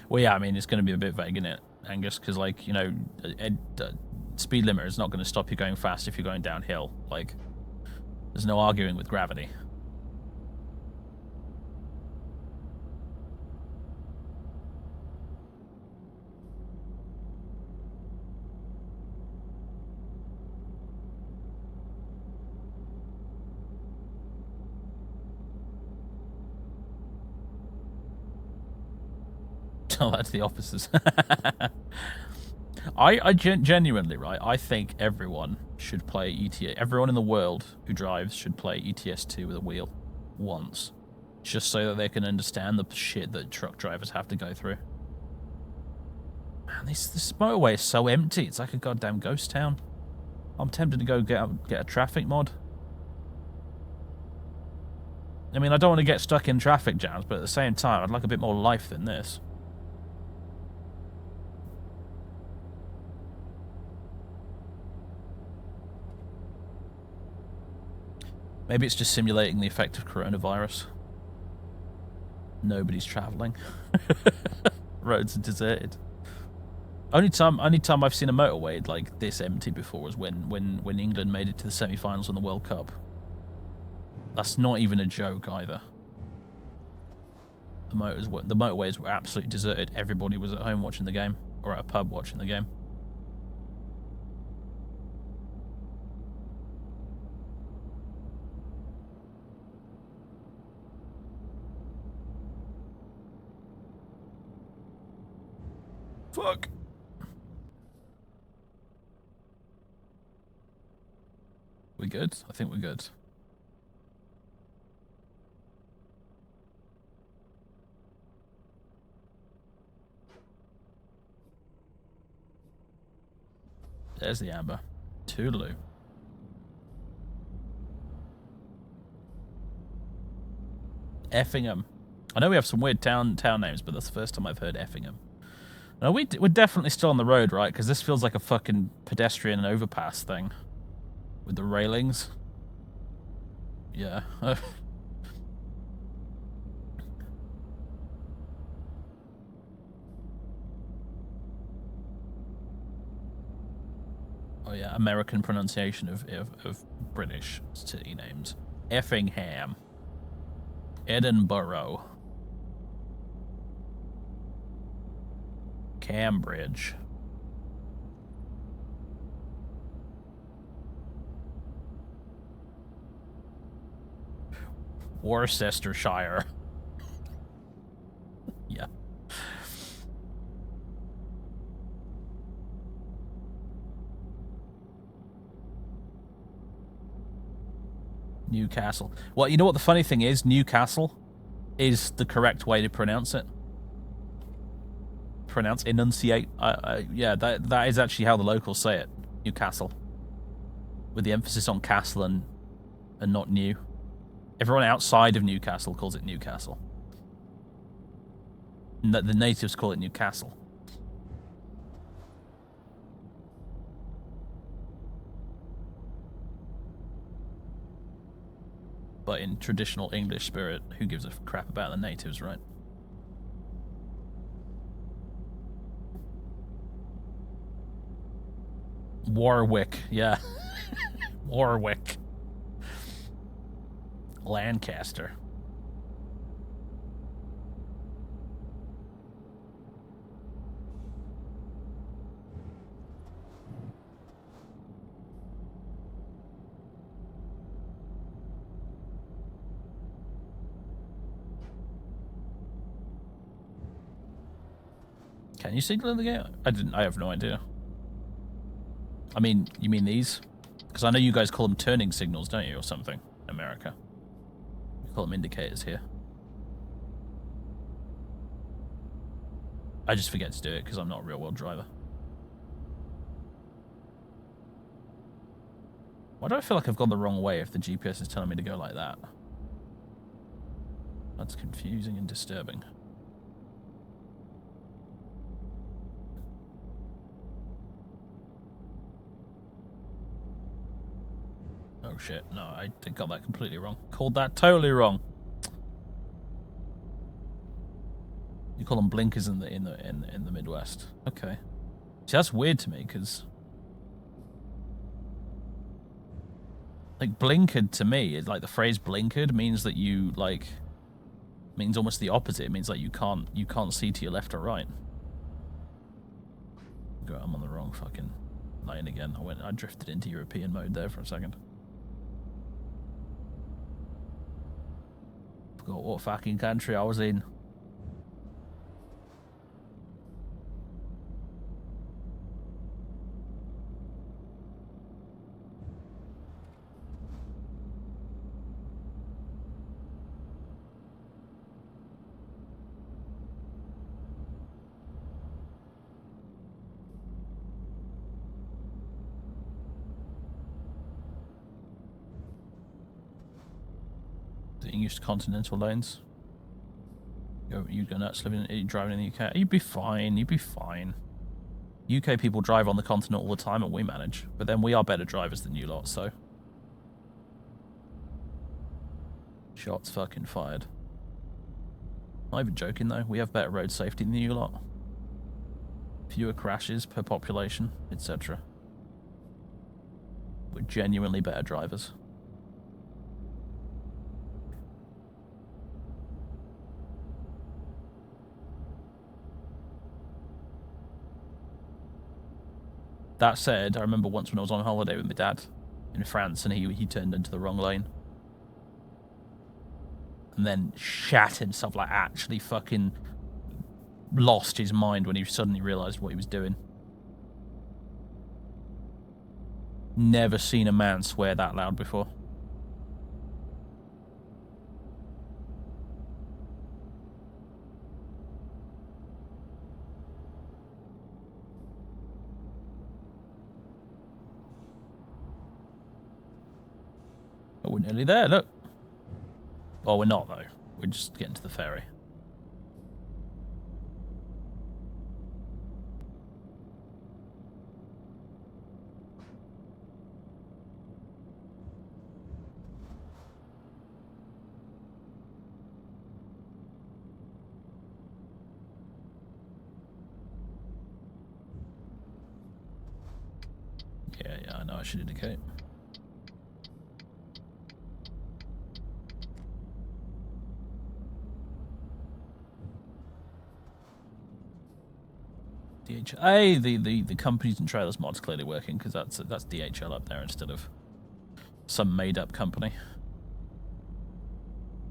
Well, yeah, I mean, it's going to be a bit vague, isn't it, Angus? Because, like, you know, speed limiter is not going to stop you going fast if you're going downhill. Like, there's no arguing with gravity. Tell that to the officers. I genuinely, right, I think everyone should play ETS. Everyone in the world who drives should play ETS2 with a wheel once. Just so that they can understand the shit that truck drivers have to go through. Man, this motorway is so empty. It's like a goddamn ghost town. I'm tempted to go get a traffic mod. I mean, I don't want to get stuck in traffic jams, but at the same time, I'd like a bit more life than this. Maybe it's just simulating the effect of coronavirus. Nobody's traveling. Roads are deserted. Only time I've seen a motorway like this empty before was when England made it to the semi-finals in the World Cup. That's not even a joke either. The motorways were absolutely deserted. Everybody was at home watching the game, or at a pub watching the game. Fuck. We good? I think we're good. There's the amber. Toodaloo. Effingham. I know we have some weird town names, but that's the first time I've heard Effingham. No, we're definitely still on the road, right? Because this feels like a fucking pedestrian overpass thing. With the railings. Yeah. Oh yeah, American pronunciation of British city names. Effingham. Edinburgh. Cambridge. Worcestershire. Yeah. Newcastle. Well, you know what the funny thing is? Newcastle is the correct way to pronounce it. Enunciate. Yeah, that is actually how the locals say it. Newcastle. With the emphasis on castle and not new. Everyone outside of Newcastle calls it Newcastle. The natives call it Newcastle. But in traditional English spirit, who gives a crap about the natives, right? Warwick, yeah. Warwick. Lancaster. Can you signal in the game? I have no idea. I mean, you mean these? Because I know you guys call them turning signals, don't you, or something, in America? We call them indicators here. I just forget to do it because I'm not a real-world driver. Why do I feel like I've gone the wrong way if the GPS is telling me to go like that? That's confusing and disturbing. Oh shit, no, I got that completely wrong. Called that totally wrong. call them blinkers in the Midwest. Okay. See, that's weird to me because like blinkered to me, like the phrase blinkered means that you like means almost the opposite. It means like you can't see to your left or right. God, I'm on the wrong fucking lane again. I drifted into European mode there for a second. Forgot what fucking country I was in. Getting used to continental lanes. You go nuts driving in the UK. You'd be fine. You'd be fine. UK people drive on the continent all the time, and we manage. But then we are better drivers than you lot, so. Shots fucking fired. Not even joking though. We have better road safety than you lot. Fewer crashes per population, etc. We're genuinely better drivers. That said, I remember once when I was on holiday with my dad in France, and he turned into the wrong lane. And then shat himself, like actually fucking lost his mind when he suddenly realised what he was doing. Never seen a man swear that loud before. Oh, we're nearly there, look. Well, we're not, though. We're just getting to the ferry. Yeah, I know I should indicate. DHL. The companies and trailers mod's clearly working because that's DHL up there instead of some made-up company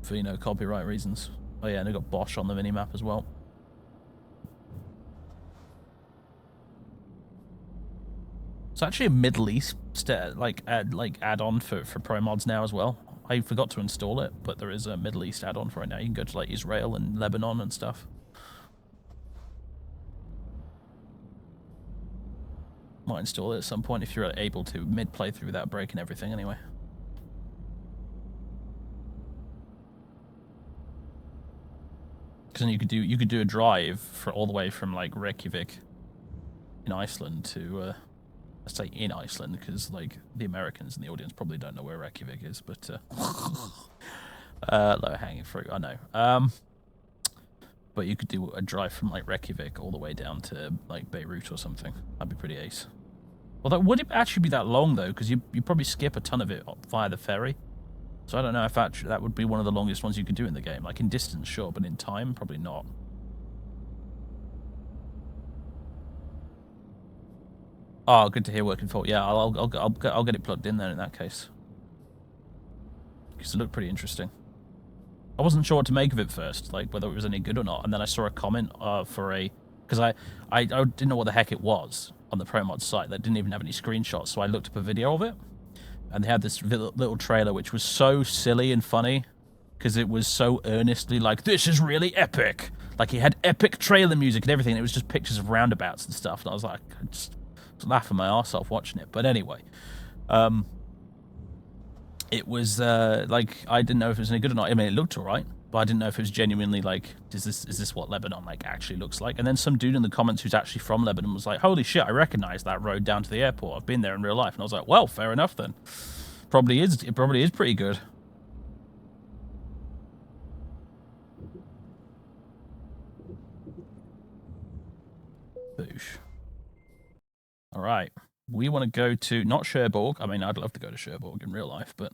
for copyright reasons. Oh yeah, and they got Bosch on the minimap as well. It's actually a Middle East add-on for pro mods now as well. I forgot to install it, but there is a Middle East add-on for it now. You can go to like Israel and Lebanon and stuff. Might install it at some point if you're able to mid-playthrough without breaking everything anyway. Because then you could do a drive for all the way from like Reykjavik in Iceland to let's say in Iceland, because like the Americans in the audience probably don't know where Reykjavik is, but low hanging fruit, I know. But you could do a drive from like Reykjavik all the way down to like Beirut or something. That'd be pretty ace. Although, would it actually be that long though? Because you probably skip a ton of it via the ferry. So I don't know if actually that would be one of the longest ones you could do in the game. Like in distance, sure, but in time, probably not. Oh, good to hear working for. Yeah, I'll get it plugged in then in that case. Because it looked pretty interesting. I wasn't sure what to make of it first, like whether it was any good or not, and then I saw a comment for a... Because I didn't know what the heck it was on the ProMod site. That didn't even have any screenshots, so I looked up a video of it, and they had this little trailer which was so silly and funny, because it was so earnestly like, this is really epic! Like, he had epic trailer music and everything, and it was just pictures of roundabouts and stuff, and I was like, I just was laughing my arse off watching it. But anyway, it was like, I didn't know if it was any good or not. I mean, it looked alright, but I didn't know if it was genuinely like, is this what Lebanon like actually looks like? And then some dude in the comments who's actually from Lebanon was like, holy shit, I recognize that road down to the airport. I've been there in real life. And I was like, well, fair enough then. It probably is pretty good. Boosh. All right. We want to go to, not Cherbourg. I mean, I'd love to go to Cherbourg in real life, but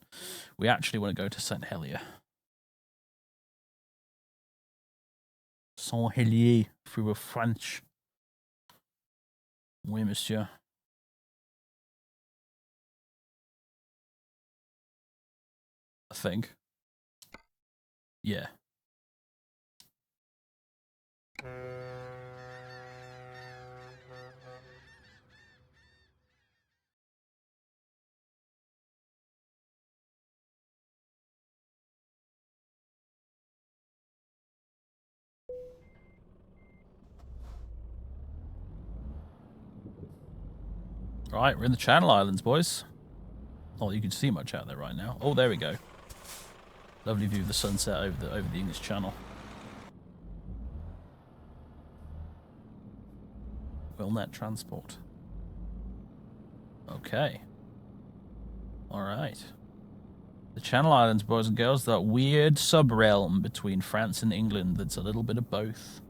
we actually want to go to Saint Helier. Saint Helier, if we were French. Oui, monsieur. I think. Yeah. Right, we're in the Channel Islands, boys. Oh, you can see much out there right now. Oh, there we go. Lovely view of the sunset over the English Channel. Willnet transport. Okay. All right. The Channel Islands, boys and girls, that weird sub-realm between France and England that's a little bit of both.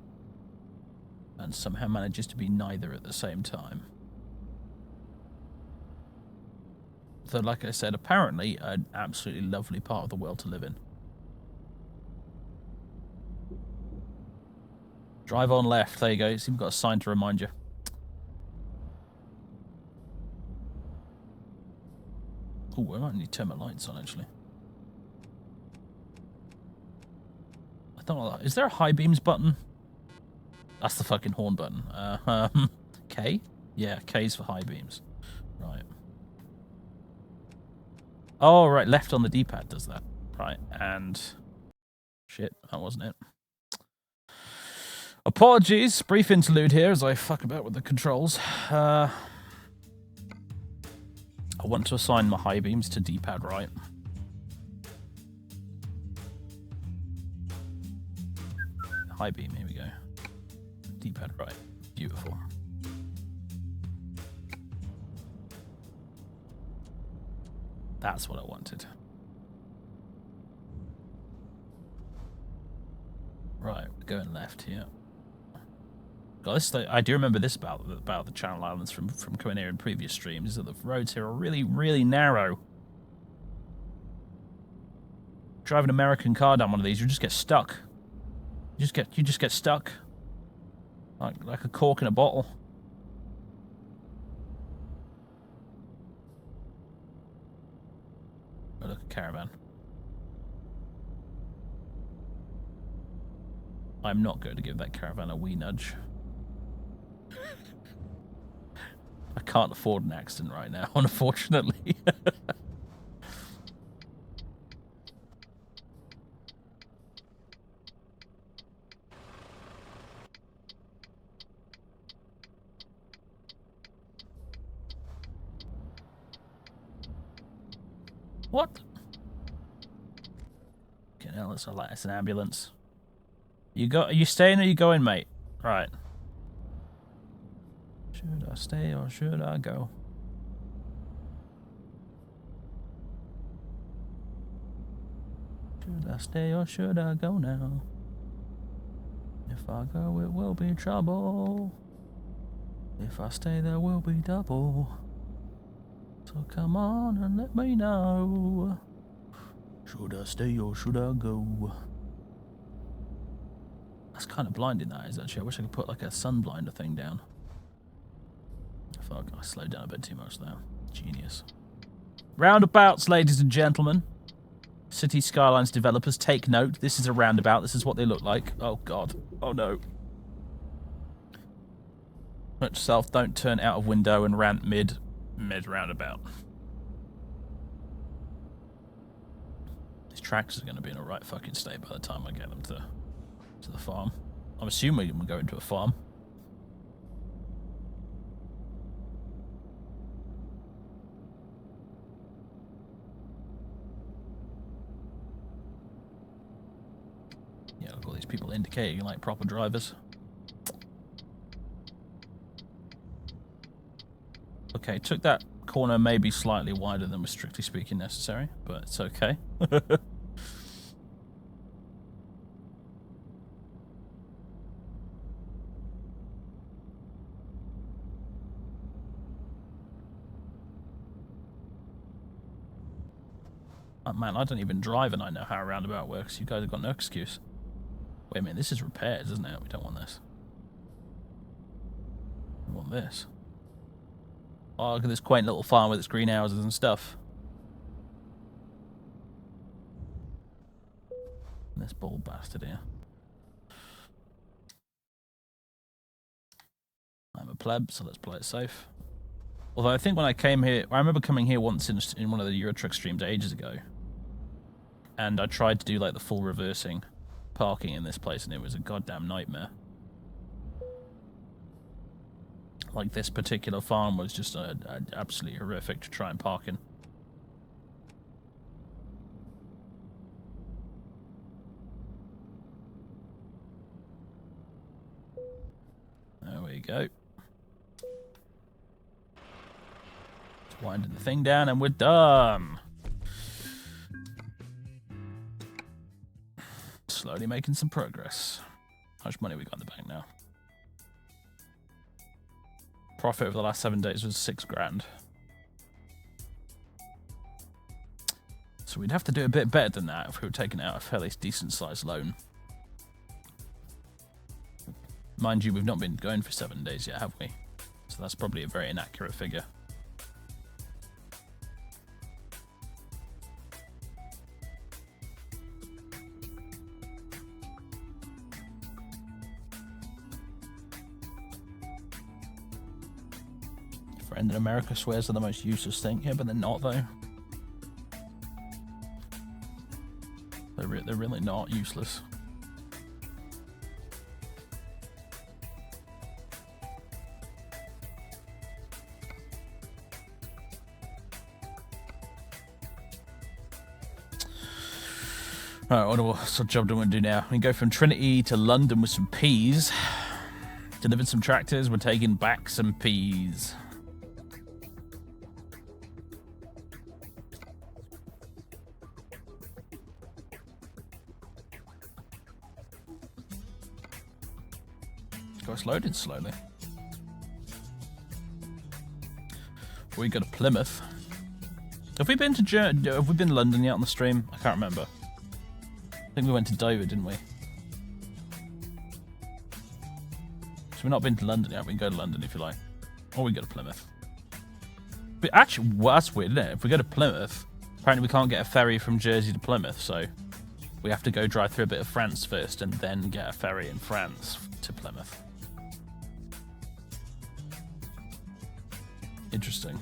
And somehow manages to be neither at the same time. Though, like I said, apparently an absolutely lovely part of the world to live in. Drive on left. There you go. See, we've got a sign to remind you. Oh, I might need to turn my lights on, actually. I don't know. Is there a high beams button? That's the fucking horn button. K? Yeah, K's for high beams. Right. Oh, right. Left on the D-pad does that. Right. And... shit, that wasn't it. Apologies. Brief interlude here as I fuck about with the controls. I want to assign my high beams to D-pad right. High beam, here we go. D-pad right. Beautiful. That's what I wanted. Right, we're going left here. God, this, I do remember this about the Channel Islands from coming here in previous streams, is that the roads here are really, really narrow. Drive an American car down one of these, you just get stuck. You just get stuck. Like a cork in a bottle. Oh, look, a caravan. I'm not going to give that caravan a wee nudge. I can't afford an accident right now, unfortunately. What? Okay, now it's an ambulance. Are you staying or are you going, mate? Right. Should I stay or should I go? Should I stay or should I go now? If I go, it will be trouble. If I stay, there will be double. So come on and let me know. Should I stay or should I go? That's kind of blinding, that is, actually. I wish I could put like a sun blinder thing down. Fuck, I slowed down a bit too much there. Genius. Roundabouts, ladies and gentlemen. City Skylines developers, take note. This is a roundabout. This is what they look like. Oh, God. Oh, no. Note to self, don't turn out of window and rant mid roundabout. These tracks are going to be in a right fucking state by the time I get them to the farm. I'm assuming we're going to a farm. Yeah, look at all these people indicating like proper drivers. Okay, took that corner maybe slightly wider than was strictly speaking necessary, but it's okay. Oh, man, I don't even drive and I know how a roundabout works. You guys have got no excuse. Wait a minute, this is repairs, isn't it? We don't want this. We want this. Oh, look at this quaint little farm with its greenhouses and stuff. And this bald bastard here. I'm a pleb, so let's play it safe. Although I think when I came here, I remember coming here once in one of the Eurotruck streams ages ago. And I tried to do like the full reversing parking in this place, and it was a goddamn nightmare. Like, this particular farm was just absolutely horrific to try and park in. There we go. Just winding the thing down and we're done. Slowly making some progress. How much money we got in the bank now? Profit over the last 7 days was 6 grand. So we'd have to do a bit better than that if we were taking out a fairly decent sized loan. Mind you, we've not been going for 7 days yet, have we? So that's probably a very inaccurate figure. Friend in America swears they're the most useless thing. Yeah, but they're not, though. They're really not useless. Right, what sort of job do we want to do now? We go from Trinity to London with some peas. Delivered some tractors, we're taking back some peas. It's loaded slowly. We go to Plymouth. Have we been to London yet on the stream? I can't remember. I think we went to Dover, didn't we? So we've not been to London yet. We can go to London if you like. Or we can go to Plymouth. But actually, well, that's weird, isn't it? If we go to Plymouth, apparently we can't get a ferry from Jersey to Plymouth, so we have to go drive through a bit of France first and then get a ferry in France to Plymouth. Interesting.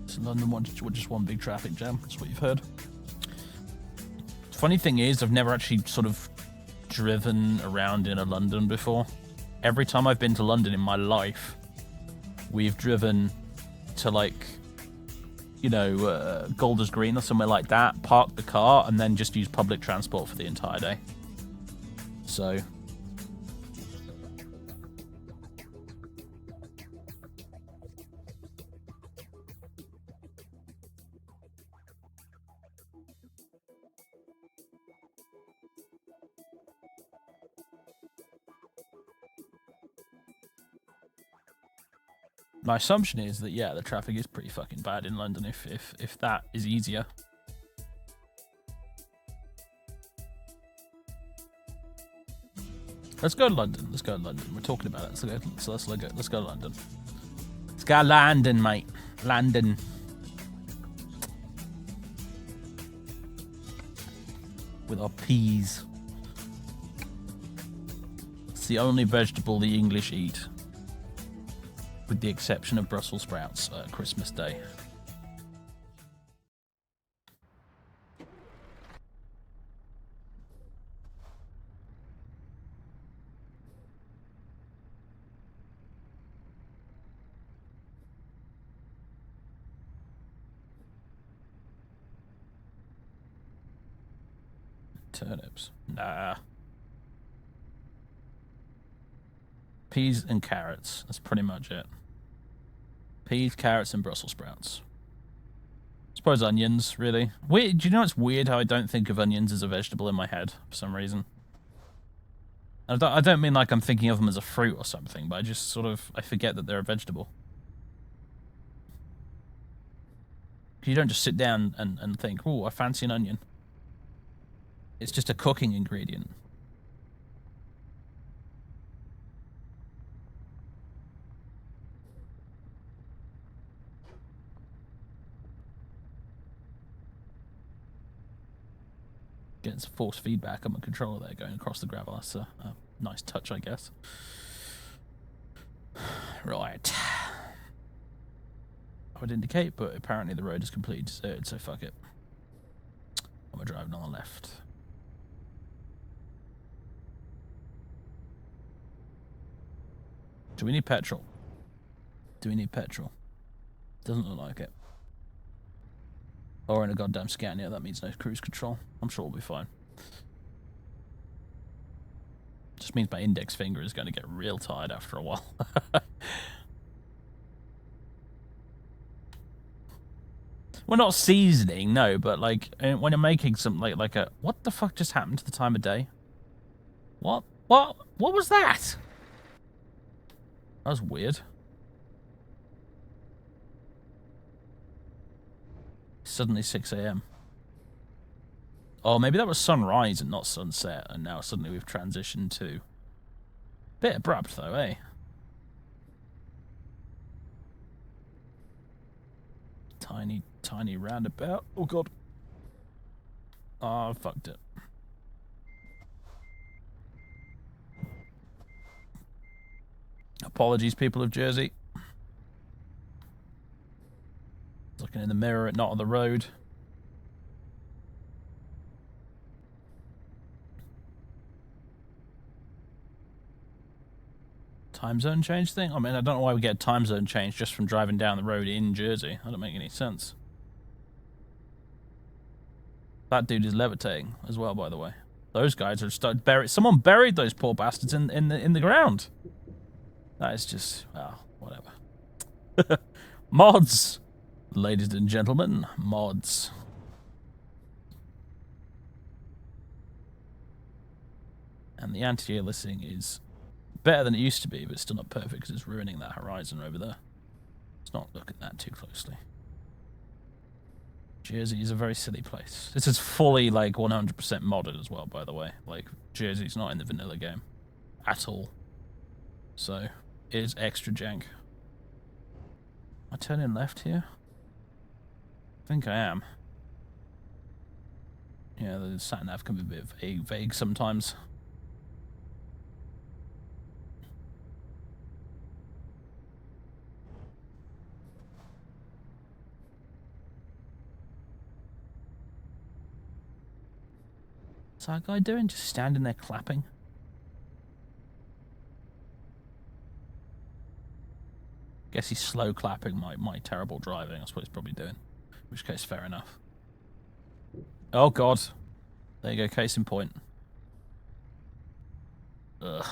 So London just one big traffic jam. That's what you've heard. Funny thing is, I've never actually sort of driven around in a London before. Every time I've been to London in my life, we've driven to, like, you know, Golders Green or somewhere like that, parked the car, and then just used public transport for the entire day. So my assumption is that, yeah, the traffic is pretty fucking bad in London if that is easier. Let's go to London. Let's go to London. We're talking about it. Let's go to London. Let's go to London, mate. London. With our peas. It's the only vegetable the English eat. With the exception of Brussels sprouts at Christmas Day. Turnips? Nah. Peas and carrots. That's pretty much it. Peas, carrots, and Brussels sprouts. I suppose onions, really. Weird. Do you know it's weird how I don't think of onions as a vegetable in my head for some reason? I don't mean like I'm thinking of them as a fruit or something, but I just sort of, I forget that they're a vegetable. You don't just sit down and think, oh, I fancy an onion. It's just a cooking ingredient. Getting some force feedback on my controller there going across the gravel. That's a nice touch, I guess. Right. I would indicate, but apparently the road is completely deserted, so fuck it. And we're driving on the left. Do we need petrol? Do we need petrol? Doesn't look like it. Or in a goddamn Scania, that means no cruise control. I'm sure we'll be fine. Just means my index finger is going to get real tired after a while. We're not seasoning, no, but like when you're making something like a what the fuck just happened to the time of day? What was that? That was weird. Suddenly 6 AM. Oh, maybe that was sunrise and not sunset, and now suddenly we've transitioned to... Bit abrupt, though, eh? Tiny roundabout. Oh, God. Oh, I fucked it. Apologies, people of Jersey. Looking in the mirror, not on the road. Time zone change thing? I mean, I don't know why we get a time zone change just from driving down the road in Jersey. That don't make any sense. That dude is levitating as well, by the way. Those guys are started buried. Someone buried those poor bastards in the ground. That is just, well, whatever. Mods, ladies and gentlemen, mods. And the anti-aliasing is better than it used to be, but it's still not perfect because it's ruining that horizon over there. Let's not look at that too closely. Jersey is a very silly place. This is fully, like, 100% modded as well, by the way. Like, Jersey's not in the vanilla game at all. So, it is extra jank. Am I turning left here? I think I am. Yeah, the sat-nav can be a bit vague sometimes. What's that guy doing? Just standing there clapping? Guess he's slow clapping my terrible driving. That's what he's probably doing. In which case, fair enough. Oh, God. There you go, case in point. Ugh.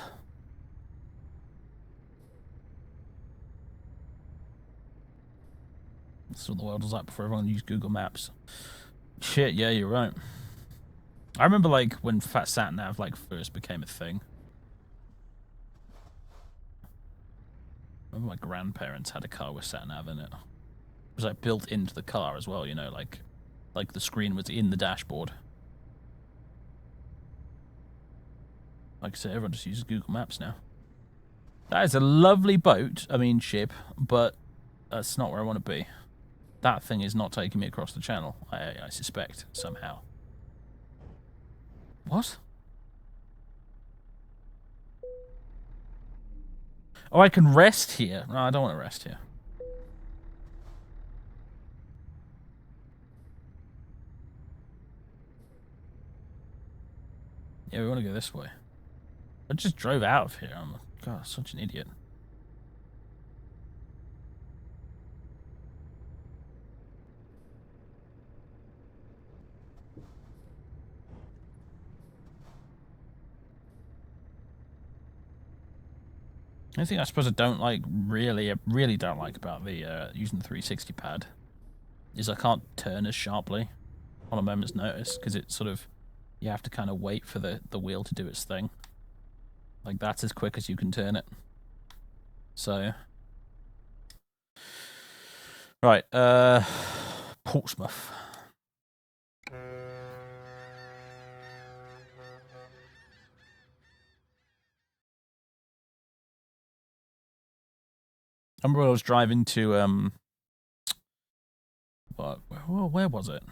That's what the world was like before everyone used Google Maps. Shit, yeah, you're right. I remember, like, when Fat Sat Nav, like, first became a thing. I remember my grandparents had a car with Sat Nav in it. It was, like, built into the car as well, you know, like the screen was in the dashboard. Like I said, everyone just uses Google Maps now. That is a lovely boat, I mean ship, but that's not where I want to be. That thing is not taking me across the channel, I suspect, somehow. What? Oh, I can rest here. No, I don't want to rest here. Yeah, we want to go this way. I just drove out of here. I'm God, such an idiot. The only thing I suppose I don't like, really don't like about the using the 360 pad is I can't turn as sharply on a moment's notice, because it's sort of, you have to kind of wait for the wheel to do its thing. Like, that's as quick as you can turn it. So, right, Portsmouth. I remember when I was driving to, where was it?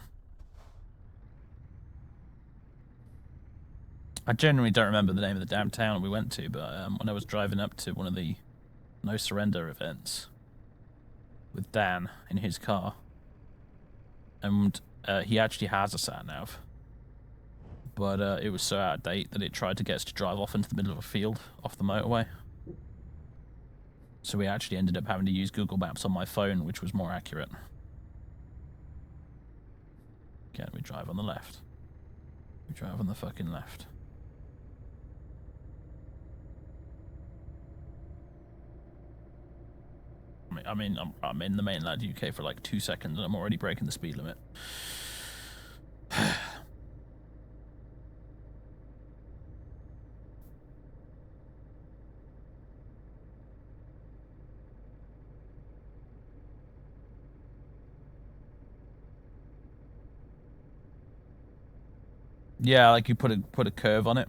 I genuinely don't remember the name of the damn town we went to, but when I was driving up to one of the No Surrender events with Dan in his car, and he actually has a sat-nav, but it was so out of date that it tried to get us to drive off into the middle of a field off the motorway. So we actually ended up having to use Google Maps on my phone, which was more accurate. Again, we drive on the left. We drive on the fucking left. I mean, I'm in the mainland UK for like 2 seconds and I'm already breaking the speed limit. Yeah, like you put a curve on it,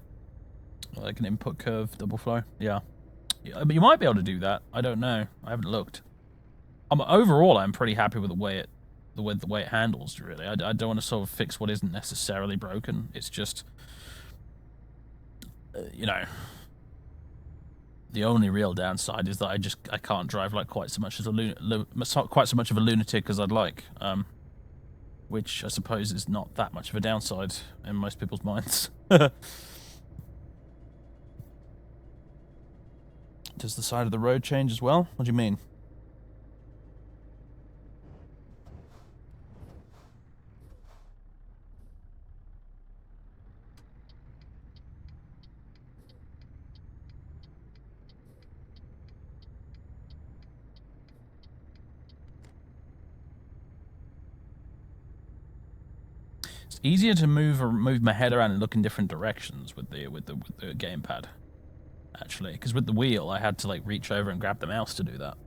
like an input curve, double flow. Yeah, but you might be able to do that. I don't know. I haven't looked. Overall, I'm pretty happy with the way it handles. Really, I don't want to sort of fix what isn't necessarily broken. It's just, you know, the only real downside is that I can't drive like quite so much of a lunatic as I'd like. Which I suppose is not that much of a downside in most people's minds. Does the side of the road change as well? What do you mean? It's easier to move my head around and look in different directions with the gamepad, actually, because with the wheel I had to like reach over and grab the mouse to do that.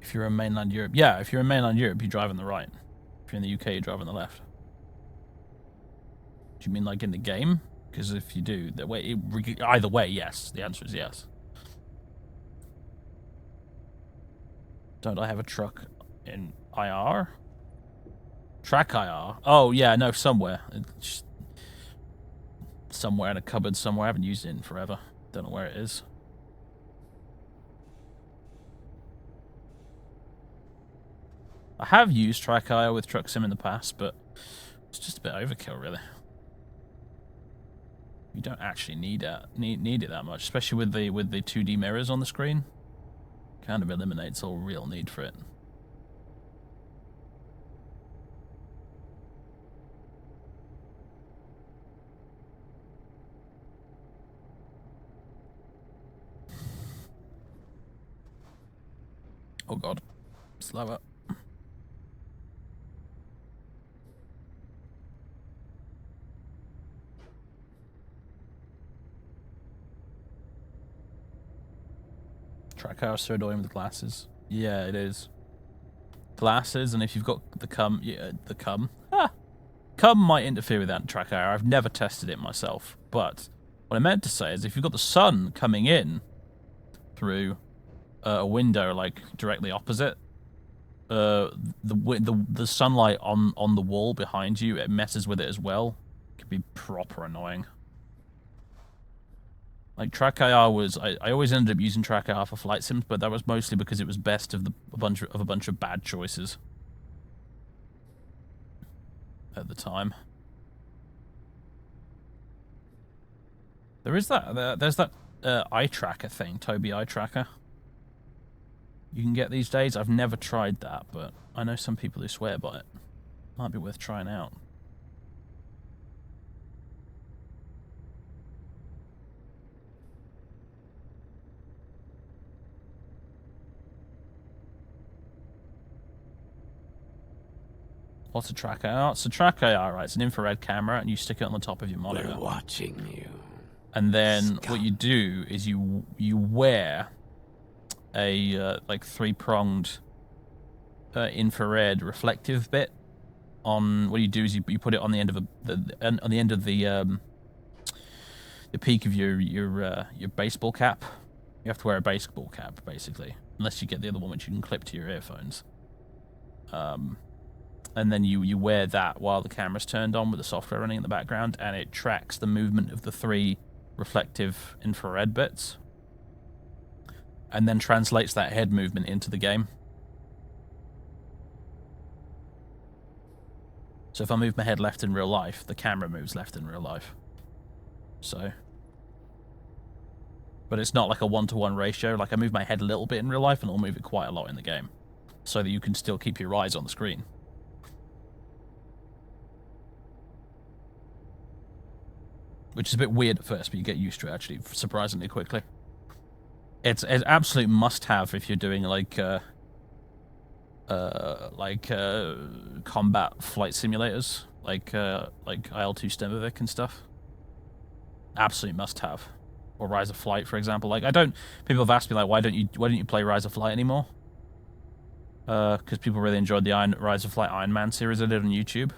If you're in mainland Europe, yeah, if you're in mainland Europe, you drive on the right. If you're in the UK, you drive on the left. Do you mean like in the game? Because if you do, either way, yes. The answer is yes. Don't I have a truck in IR? Track IR? Oh, yeah, no, somewhere. It's somewhere in a cupboard somewhere. I haven't used it in forever. Don't know where it is. I have used Track IR with Truck Sim in the past, but it's just a bit overkill, really. You don't actually need it that much, especially with the 2D mirrors on the screen. Kind of eliminates all real need for it. Oh god. Slower. Track IR is so annoying with glasses. Yeah, it is. Glasses, and if you've got the cum, cum might interfere with that Track IR. I've never tested it myself, but what I meant to say is if you've got the sun coming in through a window like directly opposite, the sunlight on the wall behind you, it messes with it as well. It can be proper annoying. Like Track IR was, I always ended up using Track IR for flight sims, but that was mostly because it was best of a bunch of bad choices at the time. There's that eye tracker thing, Tobii eye tracker. You can get these days. I've never tried that, but I know some people who swear by it. Might be worth trying out. What's a track AR? It's a track AR, right? It's an infrared camera, and you stick it on the top of your monitor. We're watching you. And then what you do is you wear a like 3-pronged infrared reflective bit on. What you do is you put it on the end of the peak of your baseball cap. You have to wear a baseball cap basically, unless you get the other one which you can clip to your earphones. And then you wear that while the camera's turned on with the software running in the background, and it tracks the movement of the 3 reflective infrared bits, and then translates that head movement into the game. So if I move my head left in real life, the camera moves left in real life. So, but it's not like a 1-to-1 ratio. Like I move my head a little bit in real life, and I'll move it quite a lot in the game, so that you can still keep your eyes on the screen. Which is a bit weird at first, but you get used to it actually surprisingly quickly. It's an absolute must-have if you're doing like combat flight simulators, like IL-2 Stemovic and stuff. Absolute must-have. Or Rise of Flight, for example. Like people have asked me like, why don't you play Rise of Flight anymore? Because people really enjoyed the Rise of Flight Iron Man series I did on YouTube.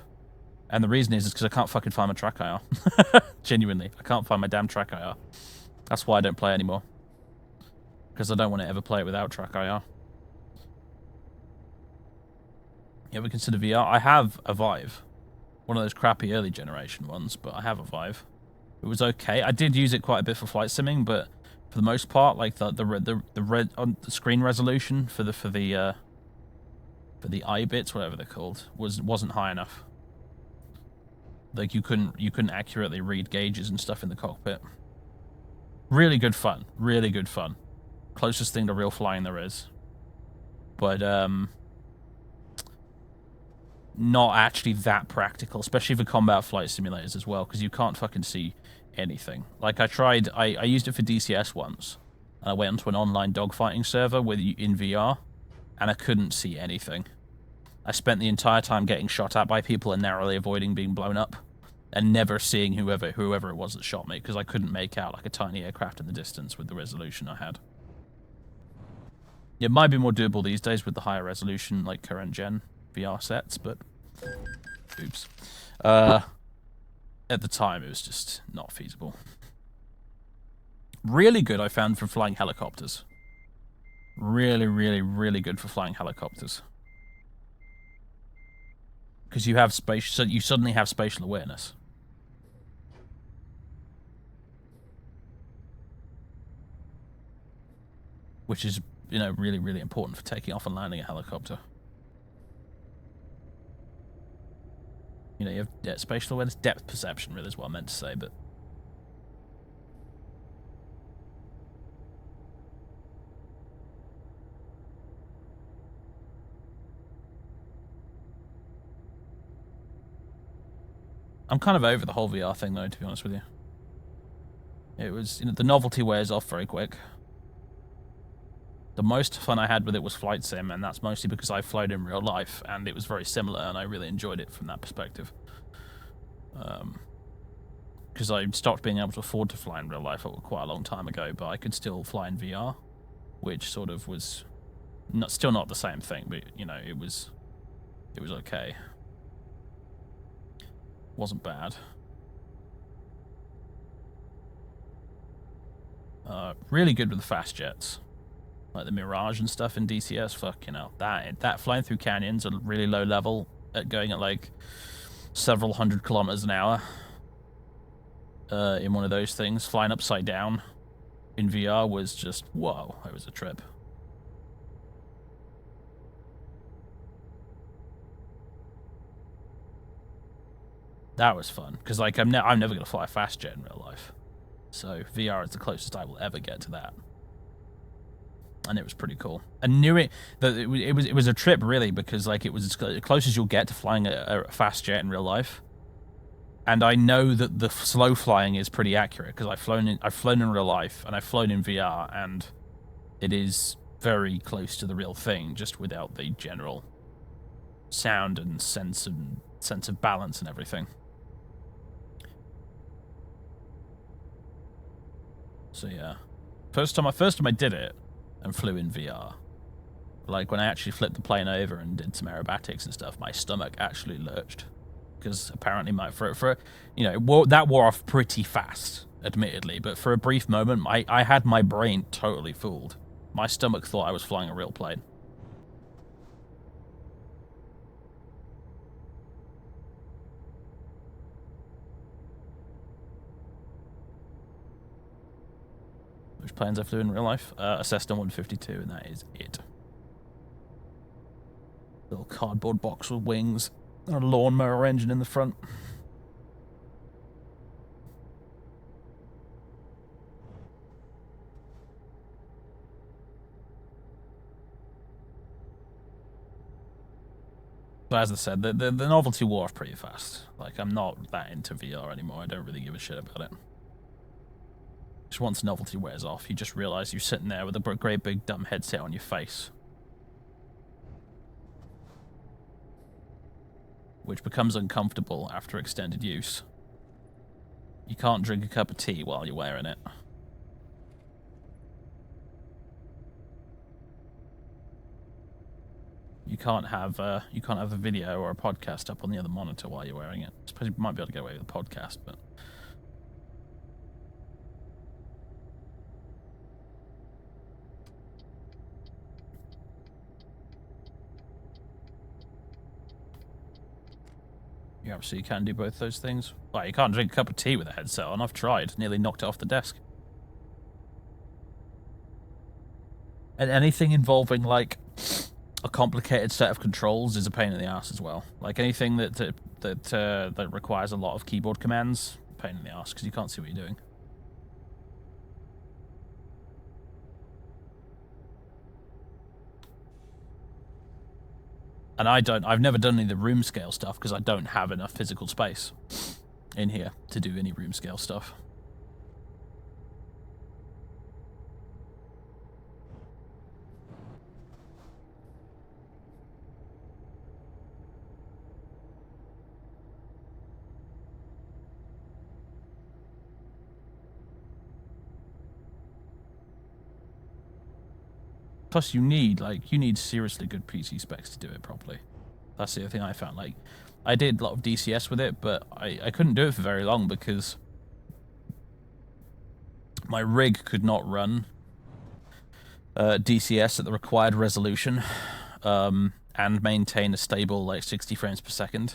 And the reason is because I can't fucking find my track IR. Genuinely, I can't find my damn track IR. That's why I don't play anymore. Because I don't want to ever play it without track IR. You ever consider VR? I have a Vive. One of those crappy early generation ones, but I have a Vive. It was okay. I did use it quite a bit for flight simming, but for the most part, like the red on the screen resolution for the eye bits, whatever they're called, wasn't high enough. Like you couldn't accurately read gauges and stuff in the cockpit. Really good fun. Really good fun. Closest thing to real flying there is. But not actually that practical, especially for combat flight simulators as well, because you can't fucking see anything. Like I used it for DCS once, and I went onto an online dogfighting server in VR, and I couldn't see anything. I spent the entire time getting shot at by people and narrowly avoiding being blown up, and never seeing whoever it was that shot me, because I couldn't make out like a tiny aircraft in the distance with the resolution I had. It might be more doable these days with the higher resolution, like current gen VR sets, but oops. At the time, it was just not feasible. Really good, I found, for flying helicopters. Really, really, really good for flying helicopters. Because you have so you suddenly have spatial awareness. Which is, really, really important for taking off and landing a helicopter. You have spatial awareness, depth perception, really, is what I meant to say, but... I'm kind of over the whole VR thing, though, to be honest with you. It was, the novelty wears off very quick. The most fun I had with it was flight sim, and that's mostly because I flown in real life, and it was very similar, and I really enjoyed it from that perspective. Because I stopped being able to afford to fly in real life quite a long time ago, but I could still fly in VR, which sort of was still not the same thing, but it was okay. Wasn't bad. Really good with the fast jets. Like the Mirage and stuff in DCS, fucking hell. That flying through canyons at really low level, going at like several hundred kilometers an hour in one of those things, flying upside down in VR was just, whoa, it was a trip. That was fun, because like I'm never going to fly a fast jet in real life. So VR is the closest I will ever get to that. And it was pretty cool. I knew it was a trip, really, because like it was as close as you'll get to flying a fast jet in real life. And I know that the slow flying is pretty accurate, because I've flown in real life, and I've flown in VR, and it is very close to the real thing, just without the general sound and sense of balance and everything. So yeah, first time I did it and flew in VR, like when I actually flipped the plane over and did some aerobatics and stuff, my stomach actually lurched, because apparently that wore off pretty fast, admittedly, but for a brief moment I had my brain totally fooled. My stomach thought I was flying a real plane. Which planes I flew in real life? A Cessna 152, and that is it. Little cardboard box with wings and a lawnmower engine in the front. But as I said, the novelty wore off pretty fast. Like, I'm not that into VR anymore. I don't really give a shit about it. Just once novelty wears off, you just realize you're sitting there with a great big dumb headset on your face, which becomes uncomfortable after extended use. You can't drink a cup of tea while you're wearing it. You can't have a video or a podcast up on the other monitor while you're wearing it. I suppose you might be able to get away with a podcast, but you absolutely can do both those things. Well, you can't drink a cup of tea with a headset on. I've tried. Nearly knocked it off the desk. And anything involving, like, a complicated set of controls is a pain in the ass as well. Like, anything that requires a lot of keyboard commands, pain in the ass, because you can't see what you're doing. And I've never done any of the room scale stuff because I don't have enough physical space in here to do any room scale stuff. Plus, you need seriously good PC specs to do it properly. That's the other thing I found. Like, I did a lot of DCS with it, but I couldn't do it for very long because my rig could not run DCS at the required resolution and maintain a stable, like, 60 frames per second.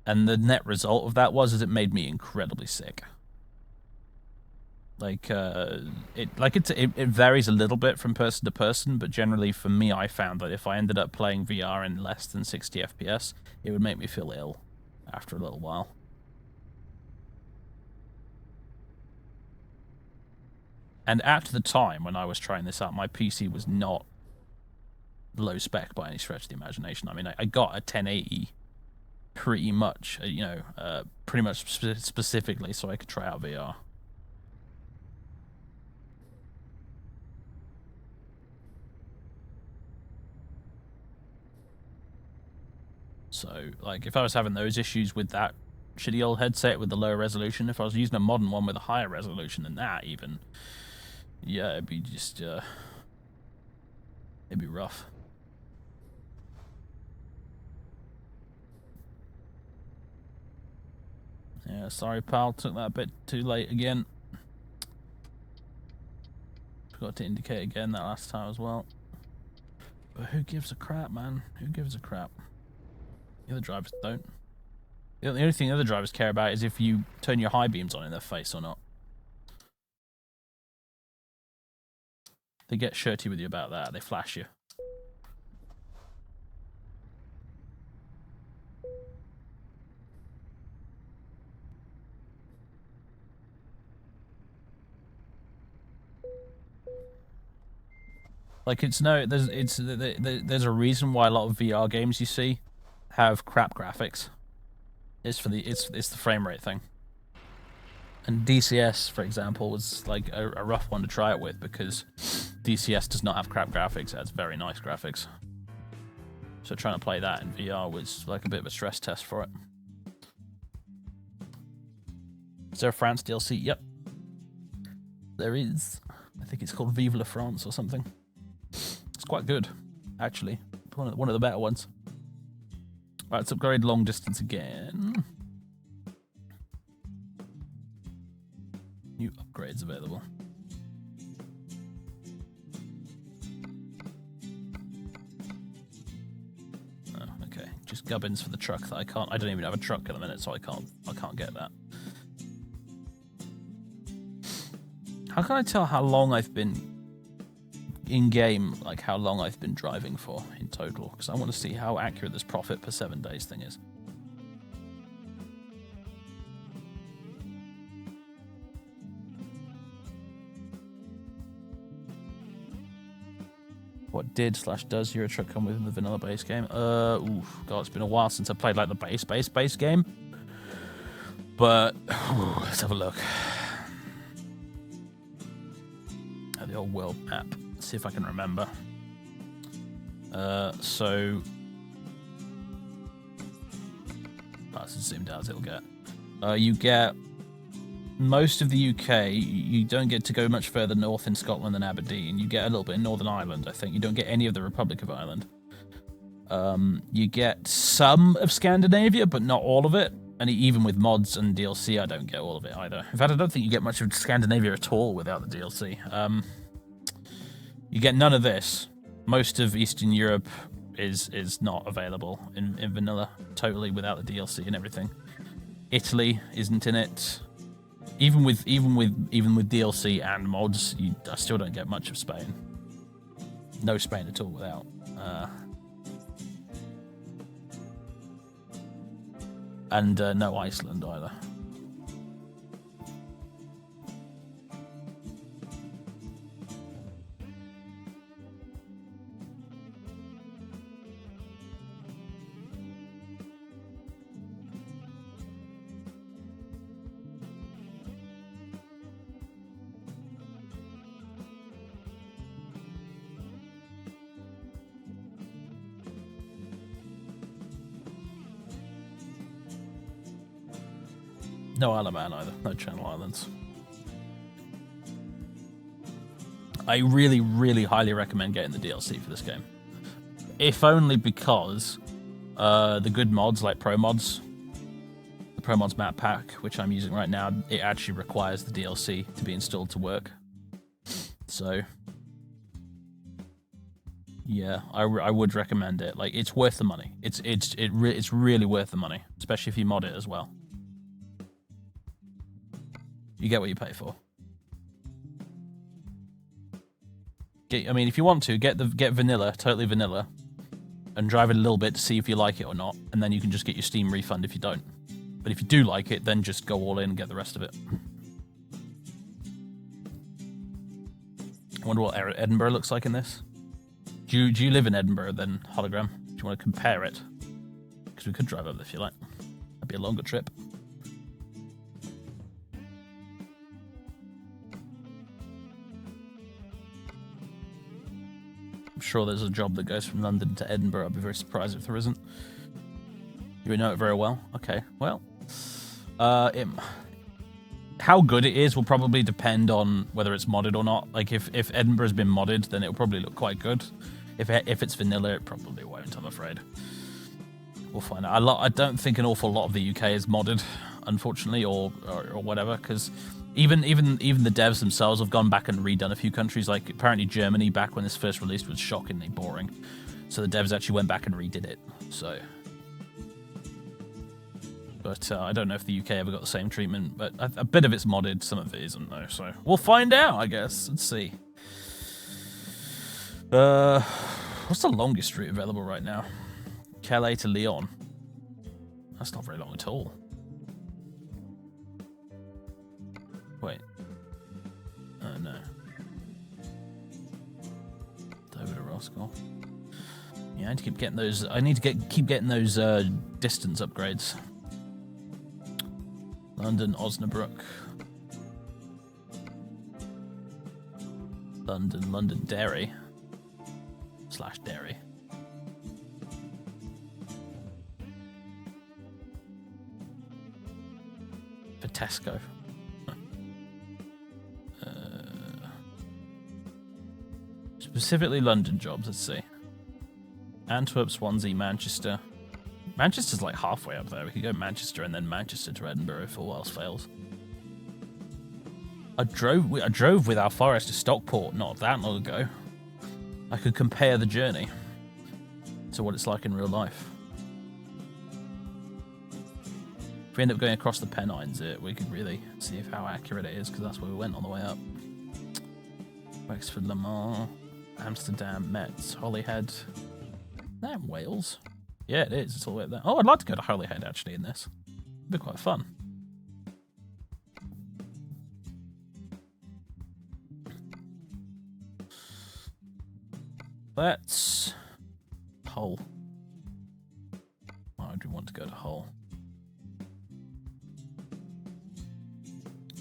And the net result of that is it made me incredibly sick. Like, it varies a little bit from person to person, but generally for me, I found that if I ended up playing VR in less than 60 FPS, it would make me feel ill after a little while. And at the time when I was trying this out, my PC was not low spec by any stretch of the imagination. I mean, I got a 1080 pretty much, specifically so I could try out VR. So, like, if I was having those issues with that shitty old headset with the lower resolution, if I was using a modern one with a higher resolution than that, even, yeah, it'd be just, it'd be rough. Yeah, sorry, pal, took that a bit too late again. Forgot to indicate again that last time as well. But who gives a crap, man? Who gives a crap? The other drivers don't. The only thing the other drivers care about is if you turn your high beams on in their face or not. They get shirty with you about that. They flash you. Like, there's a reason why a lot of VR games you see have crap graphics. It's the frame rate thing. And DCS, for example, was like a rough one to try it with because DCS does not have crap graphics. It has very nice graphics. So trying to play that in VR was like a bit of a stress test for it. Is there a France DLC? Yep. There is. I think it's called Vive la France or something. It's quite good, actually. One of the better ones. Right, let's upgrade long distance again. New upgrades available. Oh, okay. Just gubbins for the truck that I can't. I don't even have a truck at the minute, so I can't get that. How can I tell how long I've been in game, like how long I've been driving for in total? Because I want to see how accurate this profit per 7 days thing is. What did/does Eurotruck come with in the vanilla base game? Oof, God, it's been a while since I played like the base game. But let's have a look. At the old world map. Let's see if I can remember. So that's as zoomed out as it'll get. You get most of the UK. You don't get to go much further north in Scotland than Aberdeen. You get a little bit in Northern Ireland, I think. You don't get any of the Republic of Ireland. You get some of Scandinavia, but not all of it. And even with mods and DLC, I don't get all of it either. In fact, I don't think you get much of Scandinavia at all without the DLC. You get none of this. Most of Eastern Europe is not available in vanilla, totally without the DLC and everything. Italy isn't in it. Even with DLC and mods, I still don't get much of Spain. No Spain at all without. And no Iceland either. No Isle of Man either. No Channel Islands. I really, really highly recommend getting the DLC for this game. If only because the good mods like Pro Mods, the Pro Mods map pack, which I'm using right now, it actually requires the DLC to be installed to work. So, yeah, I would recommend it. Like, it's worth the money. It's really worth the money, especially if you mod it as well. You get what you pay for. I mean, if you want to, get vanilla, totally vanilla, and drive it a little bit to see if you like it or not, and then you can just get your Steam refund if you don't. But if you do like it, then just go all in and get the rest of it. I wonder what Edinburgh looks like in this. Do you live in Edinburgh then, Hologram? Do you want to compare it? Because we could drive over if you like. That'd be a longer trip. I'm sure there's a job that goes from London to Edinburgh. I'd be very surprised if there isn't. You know it very well. Okay, well. How good it is will probably depend on whether it's modded or not. Like, if Edinburgh's been modded, then it'll probably look quite good. If it's vanilla, it probably won't, I'm afraid. We'll find out. I don't think an awful lot of the UK is modded, unfortunately, or whatever, because even the devs themselves have gone back and redone a few countries. Like, apparently Germany, back when this first released, was shockingly boring. So the devs actually went back and redid it. So, but I don't know if the UK ever got the same treatment. But a bit of it's modded, some of it isn't, though. So we'll find out, I guess. Let's see. What's the longest route available right now? Calais to Lyon. That's not very long at all. Wait. Oh, no. Dover to Roscoe. Yeah, I need to keep getting those. I need to keep getting those distance upgrades. London, Osnabrück. London, Derry. /Derry. Tesco. Specifically London jobs, let's see. Antwerp, Swansea, Manchester. Manchester's like halfway up there. We could go Manchester and then Manchester to Edinburgh if all else fails. I drove with our forest to Stockport not that long ago. I could compare the journey to what it's like in real life. If we end up going across the Pennines, we could really see how accurate it is, because that's where we went on the way up. Wexford, Le Mans, Amsterdam, Metz, Holyhead. Is that in Wales? Yeah, it is. It's all the way up there. Oh, I'd like to go to Holyhead, actually, in this. It'd be quite fun. Let's... Hull. Why would we want to go to Hull?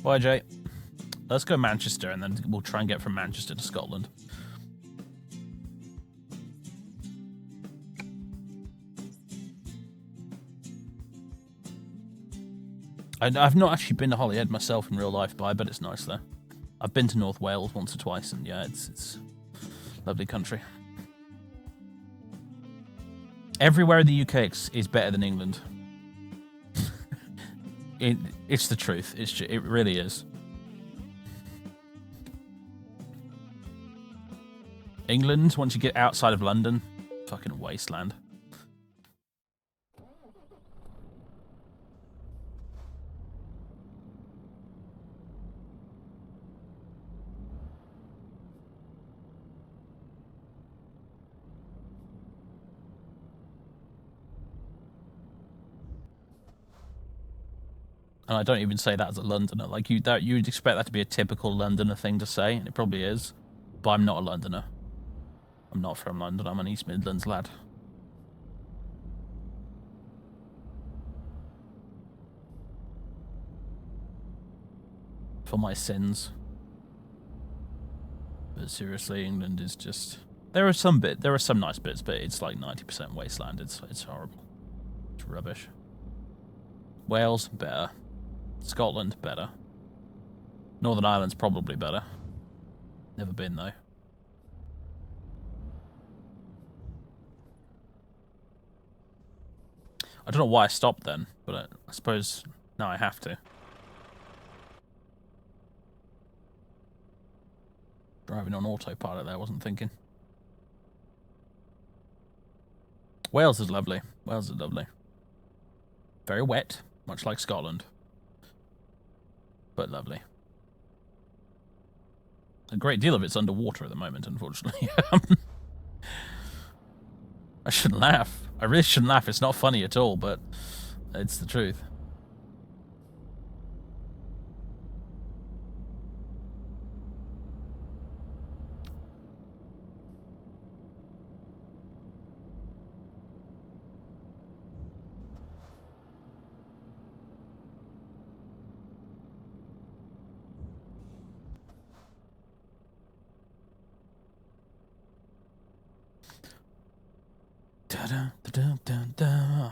Bye, Jay. Let's go Manchester, and then we'll try and get from Manchester to Scotland. I've not actually been to Holyhead myself in real life, but I bet it's nice there. I've been to North Wales once or twice, and yeah, it's a lovely country. Everywhere in the UK is better than England. It's the truth. It really is. England, once you get outside of London, fucking wasteland. And I don't even say that as a Londoner. Like you'd expect that to be a typical Londoner thing to say, and it probably is. But I'm not a Londoner. I'm not from London. I'm an East Midlands lad. For my sins. But seriously, England is just... There are some nice bits, but it's like 90% wasteland. It's horrible. It's rubbish. Wales, better. Scotland, better. Northern Ireland's probably better. Never been, though. I don't know why I stopped then, but I suppose now I have to. Driving on autopilot there, wasn't thinking. Wales is lovely. Wales is lovely. Very wet, much like Scotland. But lovely. A great deal of it's underwater at the moment, unfortunately. I shouldn't laugh. I really shouldn't laugh. It's not funny at all, but it's the truth.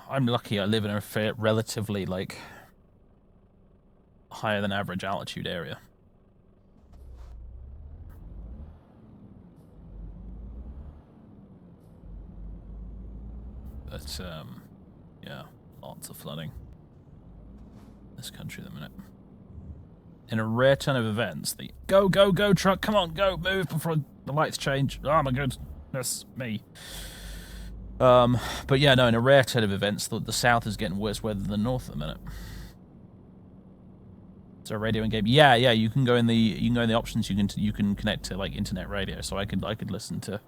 I'm lucky I live in a relatively, like, higher than average altitude area. But, yeah, lots of flooding in this country at the minute. In a rare turn of events, the go, truck, come on, go, move before the lights change. Oh my goodness, me. But yeah, no, in a rare turn of events, the south is getting worse weather than the north at the minute. So radio and game, yeah, you can go in the options. You can connect to like internet radio. So I could listen to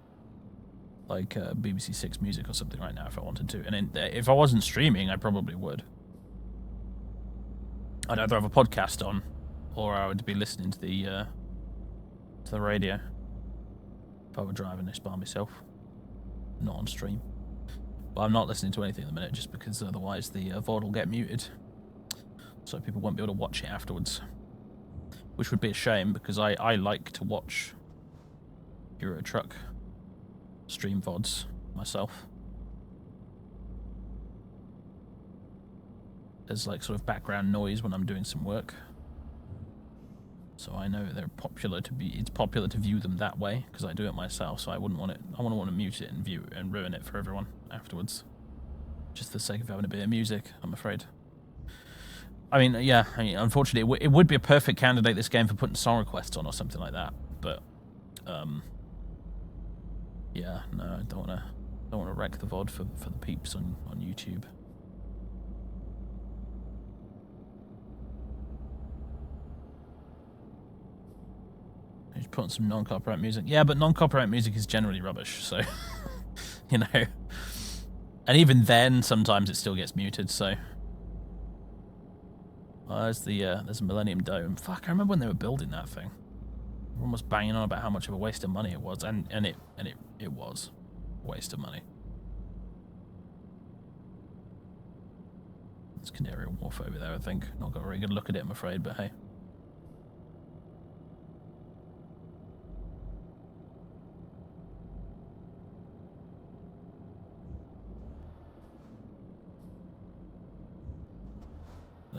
like BBC Six Music or something right now if I wanted to. And if I wasn't streaming, I probably would. I'd either have a podcast on, or I would be listening to the radio if I were driving this by myself, not on stream. But I'm not listening to anything at the minute, just because otherwise the VOD will get muted, so people won't be able to watch it afterwards. Which would be a shame, because I like to watch Eurotruck stream VODs myself. as like sort of background noise when I'm doing some work. So I know they're popular to be. It's popular to view them that way because I do it myself. So I wouldn't want it. I wouldn't want to mute it and view and ruin it for everyone afterwards. Just for the sake of having a bit of music, I'm afraid. I mean, yeah. I mean, unfortunately, it would be a perfect candidate, this game, for putting song requests on or something like that. But, yeah, no, I don't want to wreck the VOD for the peeps on YouTube. He's putting some non-copyright music. Yeah, but non-copyright music is generally rubbish, so you know. And even then, sometimes it still gets muted. So, there's a Millennium Dome. Fuck, I remember when they were building that thing. We're almost banging on about how much of a waste of money it was, and it was a waste of money. It's Canary Wharf over there, I think. Not got a very good look at it, I'm afraid, but hey.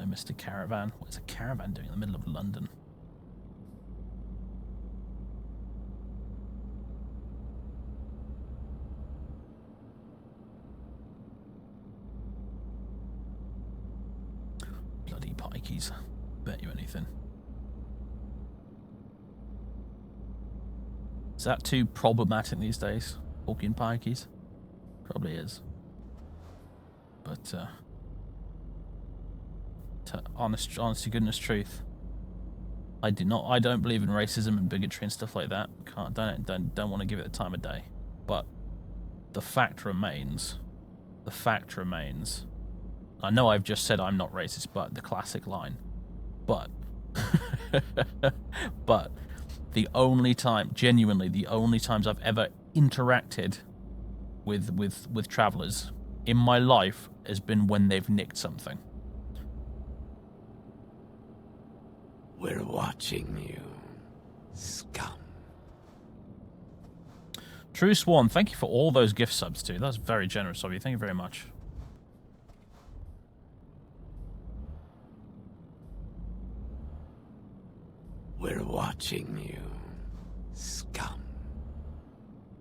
Mr. Caravan. What's a caravan doing in the middle of London? Bloody pikeys. Bet you anything. Is that too problematic these days? Hawking pikeys? Probably is. But, honest to goodness truth, I don't believe in racism and bigotry and stuff like that. Don't want to give it the time of day. But the fact remains. I know I've just said I'm not racist, but the classic line. But but genuinely the only times I've ever interacted with travelers in my life has been when they've nicked something. We're watching you, scum. True Swan, thank you for all those gift subs too. That's very generous of you. Thank you very much. We're watching you, scum.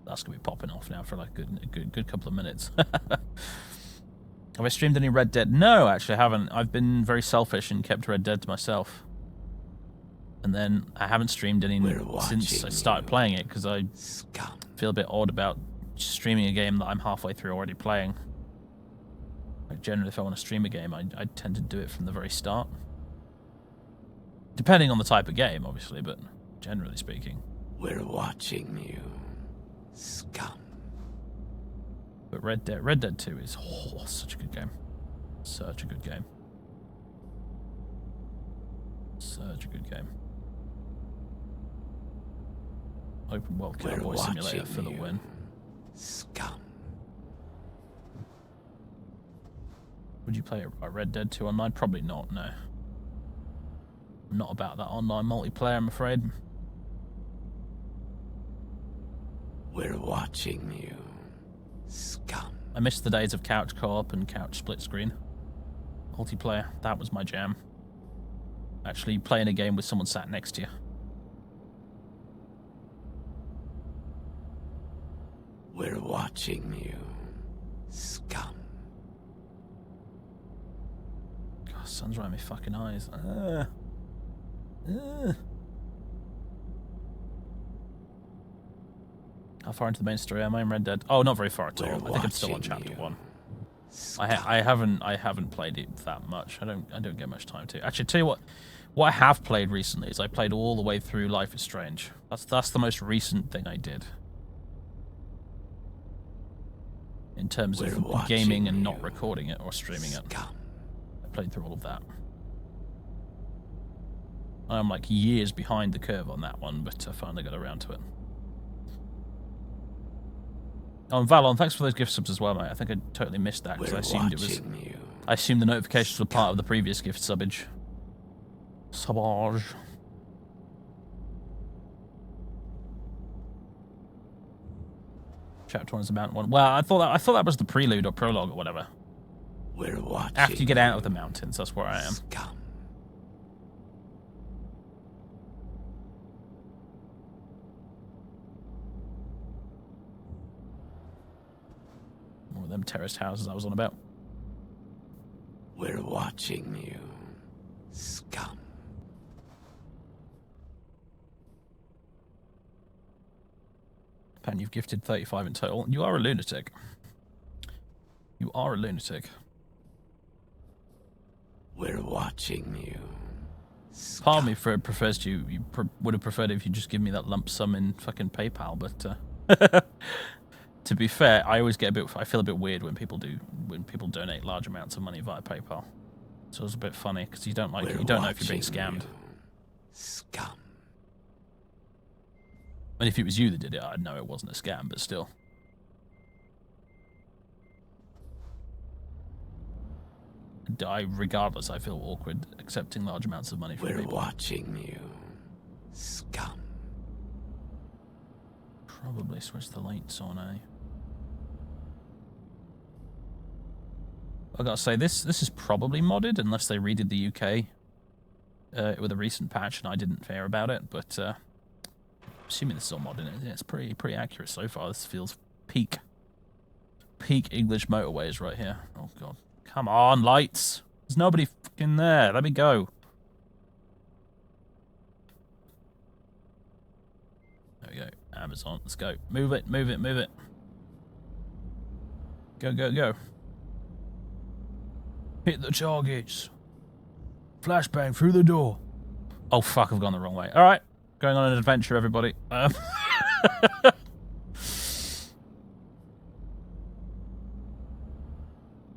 That's gonna be popping off now for like a good couple of minutes. Have I streamed any Red Dead? No, actually I haven't. I've been very selfish and kept Red Dead to myself. And then I haven't streamed any since I started playing it because I feel a bit odd about streaming a game that I'm halfway through already playing. Like generally, if I want to stream a game, I tend to do it from the very start. Depending on the type of game, obviously, but generally speaking. We're watching you, scum. But Red Dead 2 is such a good game. Such a good game. Such a good game. Open world cowboy simulator for the win. Scum. Would you play a Red Dead 2 online? Probably not, no. I'm not about that online multiplayer, I'm afraid. We're watching you, scum. I miss the days of couch co-op and couch split screen. Multiplayer, that was my jam. Actually playing a game with someone sat next to you. We're watching you, scum. God, sun's right in my fucking eyes. How far into the main story am I in Red Dead? Oh, not very far at all. I think I'm still on chapter 1. I haven't played it that much. I don't get much time to. Actually, tell you what I have played recently is I played all the way through Life is Strange. That's the most recent thing I did. In terms of gaming and not recording it or streaming it. I played through all of that. I'm like years behind the curve on that one, but I finally got around to it. Oh, and Valon, thanks for those gift subs as well, mate. I think I totally missed that because I assumed the notifications were part of the previous gift subbage. Subbage. Chapter 1 is the mountain one. Well, I thought that was the prelude or prologue or whatever. We're watching. After you get out of the mountains, that's where I am. Scum. More of them terraced houses I was on about. We're watching you. Scum. Pan, you've gifted 35 in total. You are a lunatic. You are a lunatic. We're watching you. Scum. Part of me prefers would have preferred if you just give me that lump sum in fucking PayPal, but to be fair, I feel a bit weird when people donate large amounts of money via PayPal. So it's a bit funny because you don't know if you're being scammed. You. Scum. And if it was you that did it, I'd know it wasn't a scam, but still. Regardless, I feel awkward accepting large amounts of money from We're people. watching you. Scum. Probably switch the lights on, eh? I gotta say, this is probably modded, unless they redid the UK with a recent patch and I didn't care about it, but assuming this is all modded, it's pretty accurate so far. This feels peak English motorways right here. Oh god. Come on, lights! There's nobody fucking there. Let me go. There we go. Amazon. Let's go. Move it, move it, move it. Go, go, go. Hit the targets. Flashbang through the door. Oh, fuck, I've gone the wrong way. All right. Going on an adventure, everybody.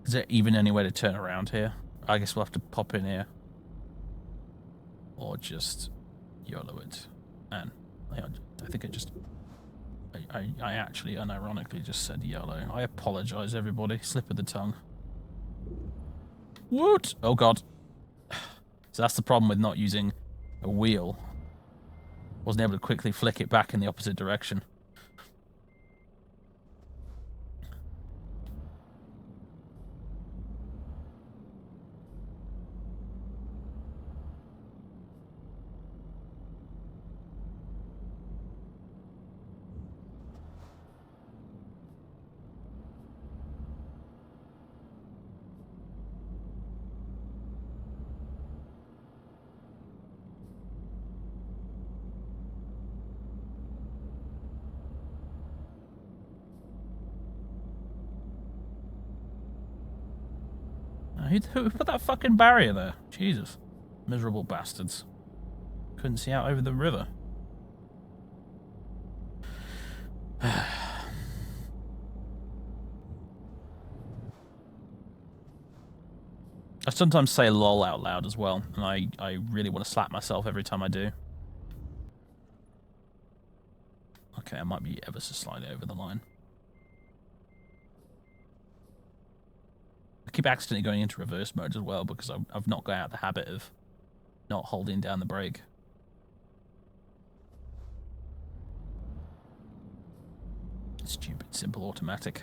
Is there even any way to turn around here? I guess we'll have to pop in here. Or just YOLO it. And I think I actually unironically just said YOLO. I apologize, everybody. Slip of the tongue. What? Oh, God. So that's the problem with not using a wheel. Wasn't able to quickly flick it back in the opposite direction. Who put that fucking barrier there? Jesus. Miserable bastards. Couldn't see out over the river. I sometimes say lol out loud as well, and I really want to slap myself every time I do. Okay, I might be ever so slightly over the line. I keep accidentally going into reverse mode as well because I've not got out the habit of not holding down the brake. Stupid simple automatic.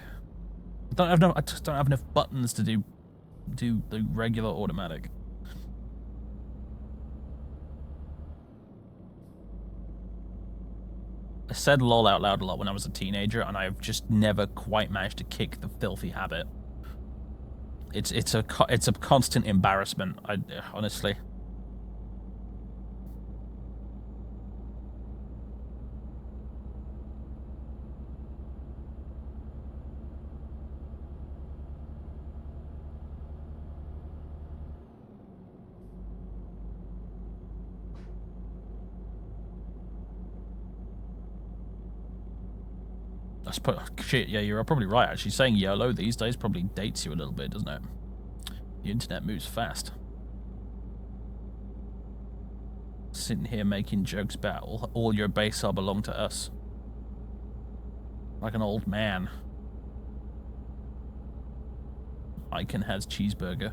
I just don't have enough buttons to do the regular automatic. I said lol out loud a lot when I was a teenager, and I've just never quite managed to kick the filthy habit. It's a constant embarrassment. Honestly. Shit, yeah, you're probably right, actually. Saying YOLO these days probably dates you a little bit, doesn't it? The internet moves fast. Sitting here making jokes about all your base are belong to us. Like an old man. Icon has cheeseburger.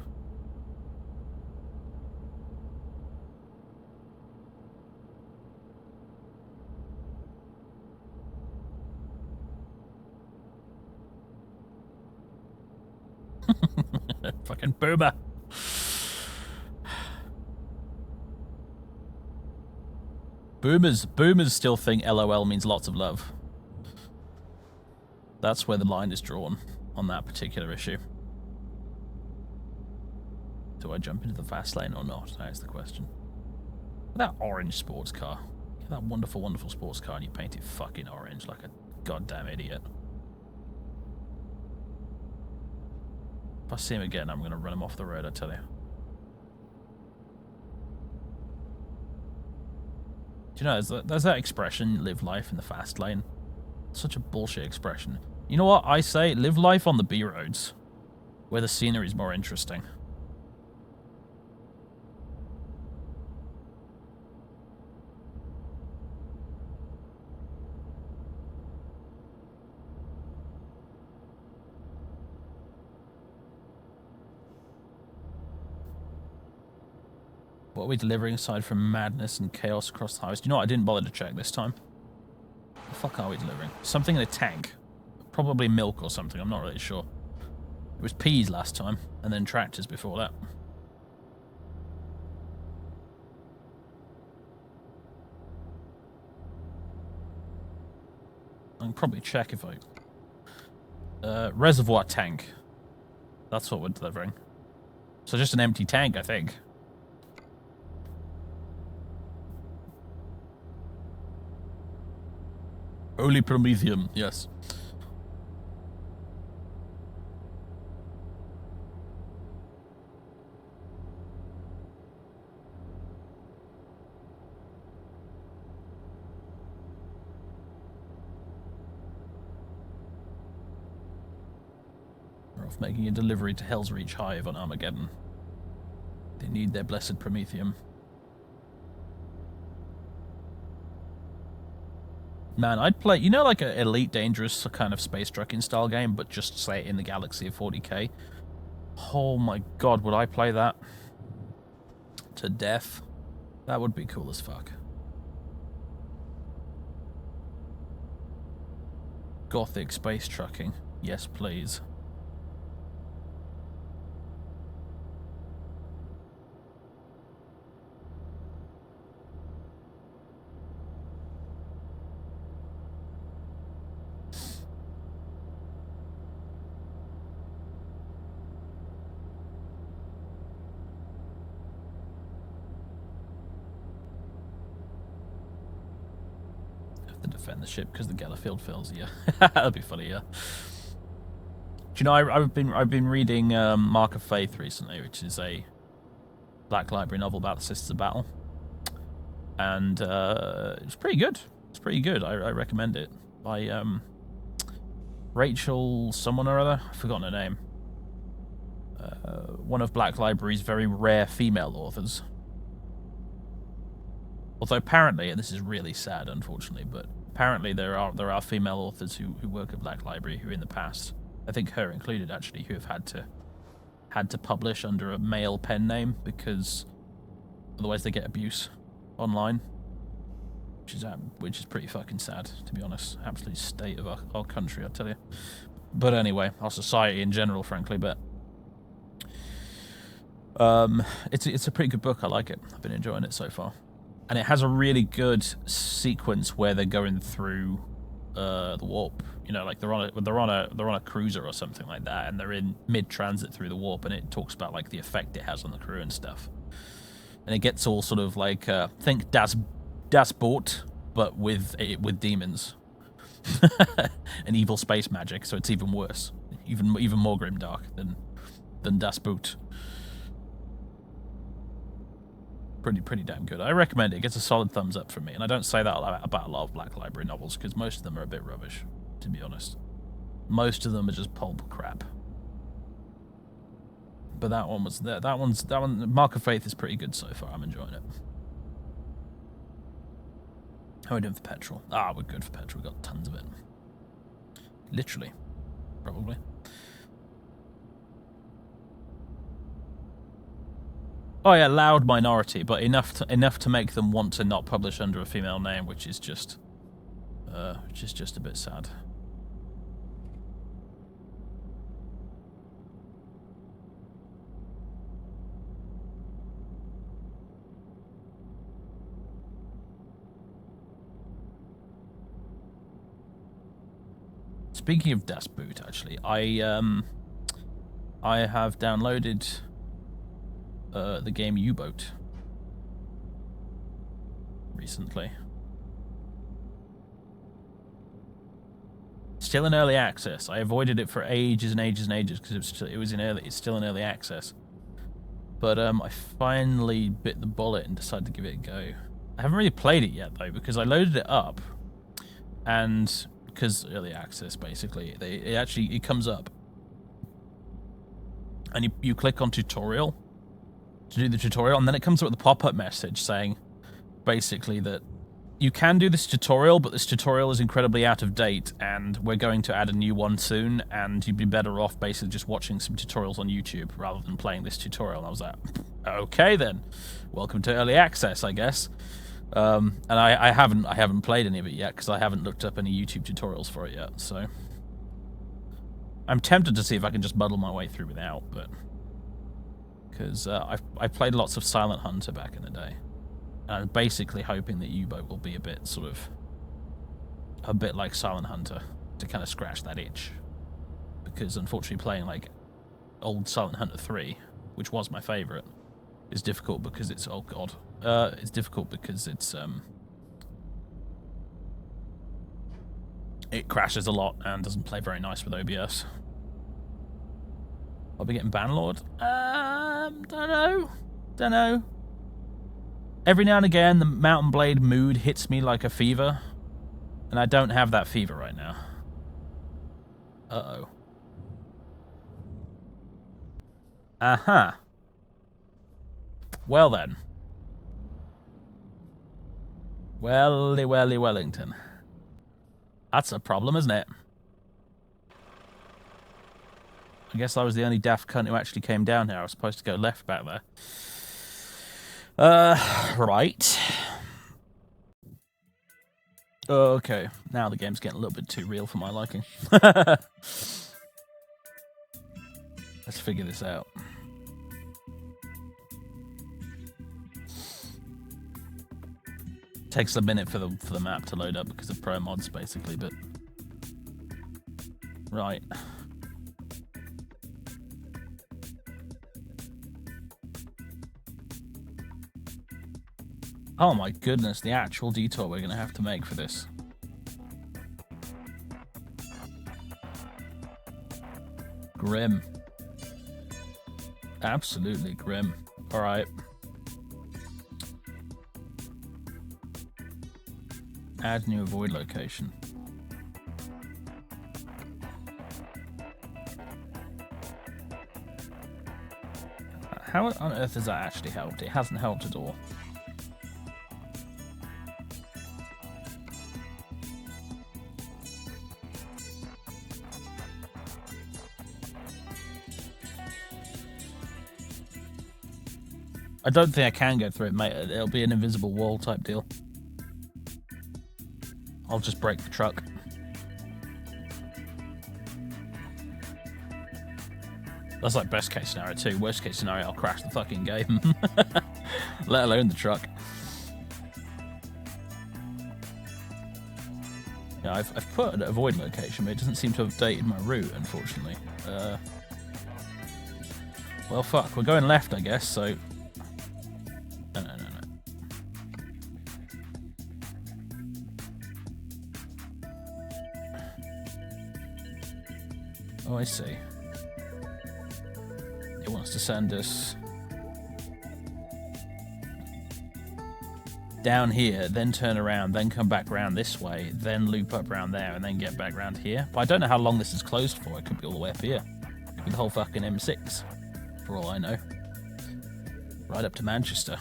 Fucking boomer. Boomers still think LOL means lots of love. That's where the line is drawn on that particular issue. Do I jump into the fast lane or not? That is the question. That orange sports car. That wonderful, wonderful sports car, and you paint it fucking orange like a goddamn idiot. If I see him again, I'm going to run him off the road, I tell you. Do you know, there's that expression, live life in the fast lane. Such a bullshit expression. You know what I say? Live life on the B roads, where the scenery is more interesting. What are we delivering aside from madness and chaos across the highways? Do you know what? I didn't bother to check this time. What the fuck are we delivering? Something in a tank. Probably milk or something. I'm not really sure. It was peas last time, and then tractors before that. I can probably check if I... reservoir tank. That's what we're delivering. So just an empty tank, I think. Only Promethium, yes. We're off making a delivery to Hell's Reach Hive on Armageddon. They need their blessed Promethium. Man, I'd play, you know, like an Elite Dangerous kind of space trucking style game, but just say in the galaxy of 40k. Oh my god, would I play that to death? That would be cool as fuck. Gothic space trucking. Yes, please. Defend the ship because the Gellerfield fills. Yeah, that'd be funny. Yeah. Do you know I've been reading Mark of Faith recently, which is a Black Library novel about the Sisters of Battle, and it's pretty good. It's pretty good. I recommend it by Rachel someone or other. I've forgotten her name. One of Black Library's very rare female authors. Although apparently, and this is really sad, unfortunately, but apparently there are female authors who work at Black Library who, in the past, I think her included actually, who have had to publish under a male pen name because otherwise they get abuse online, which is pretty fucking sad, to be honest. Absolute state of our country, I tell you. But anyway, our society in general, frankly. But it's a pretty good book. I like it. I've been enjoying it so far. And it has a really good sequence where they're going through the warp. You know, like they're on a cruiser or something like that, and they're in mid-transit through the warp, and it talks about like the effect it has on the crew and stuff. And it gets all sort of like think Das Boot, but with demons and evil space magic. So it's even worse, even more grimdark than Das Boot. Pretty damn good. I recommend it. It gets a solid thumbs up from me. And I don't say that about a lot of Black Library novels, because most of them are a bit rubbish, to be honest. Most of them are just pulp crap. But that one, Mark of Faith is pretty good so far. I'm enjoying it. How are we doing for petrol? Ah, we're good for petrol. We've got tons of it. Literally. Probably. Oh yeah, loud minority, but enough to make them want to not publish under a female name, which is just a bit sad. speaking of Das Boot, actually, I have downloaded the game U-Boat recently. Still in early access. I avoided it for ages and ages and ages because it's still in early access. But I finally bit the bullet and decided to give it a go. I haven't really played it yet though because I loaded it up, and because early access basically, it comes up, and you click on tutorial to do the tutorial, and then it comes up with a pop-up message saying basically that you can do this tutorial, but this tutorial is incredibly out of date, and we're going to add a new one soon, and you'd be better off basically just watching some tutorials on YouTube rather than playing this tutorial. And I was like, okay then, welcome to early access, I guess. And I haven't played any of it yet because I haven't looked up any YouTube tutorials for it yet. So I'm tempted to see if I can just muddle my way through without, but because I've played lots of Silent Hunter back in the day. I'm basically hoping that U-Boat will be a bit like Silent Hunter to kind of scratch that itch. Because unfortunately playing like old Silent Hunter 3, which was my favourite, is difficult because it's, oh god. It's difficult because it's, it crashes a lot and doesn't play very nice with OBS. I'll be getting Banlord? Don't know. Every now and again, the Mountain Blade mood hits me like a fever, and I don't have that fever right now. Uh-oh. Uh-huh. Well then. Welly, welly, Wellington. That's a problem, isn't it? I guess I was the only daft cunt who actually came down here. I was supposed to go left back there. Right. Okay, now the game's getting a little bit too real for my liking. Let's figure this out. Takes a minute for the map to load up because of pro mods, basically, but right. Oh my goodness, the actual detour we're going to have to make for this. Grim. Absolutely grim. Alright. Add new avoid location. How on earth has that actually helped? It hasn't helped at all. I don't think I can go through it, mate. It'll be an invisible wall type deal. I'll just break the truck. That's like best case scenario too. Worst case scenario, I'll crash the fucking game. Let alone the truck. Yeah, I've put an avoid location, but it doesn't seem to have updated my route, unfortunately. Well, fuck. We're going left, I guess, so... No. Oh, I see. It wants to send us down here, then turn around, then come back around this way, then loop up around there, and then get back around here. But I don't know how long this is closed for. It could be all the way up here. It could be the whole fucking M6, for all I know. Right up to Manchester.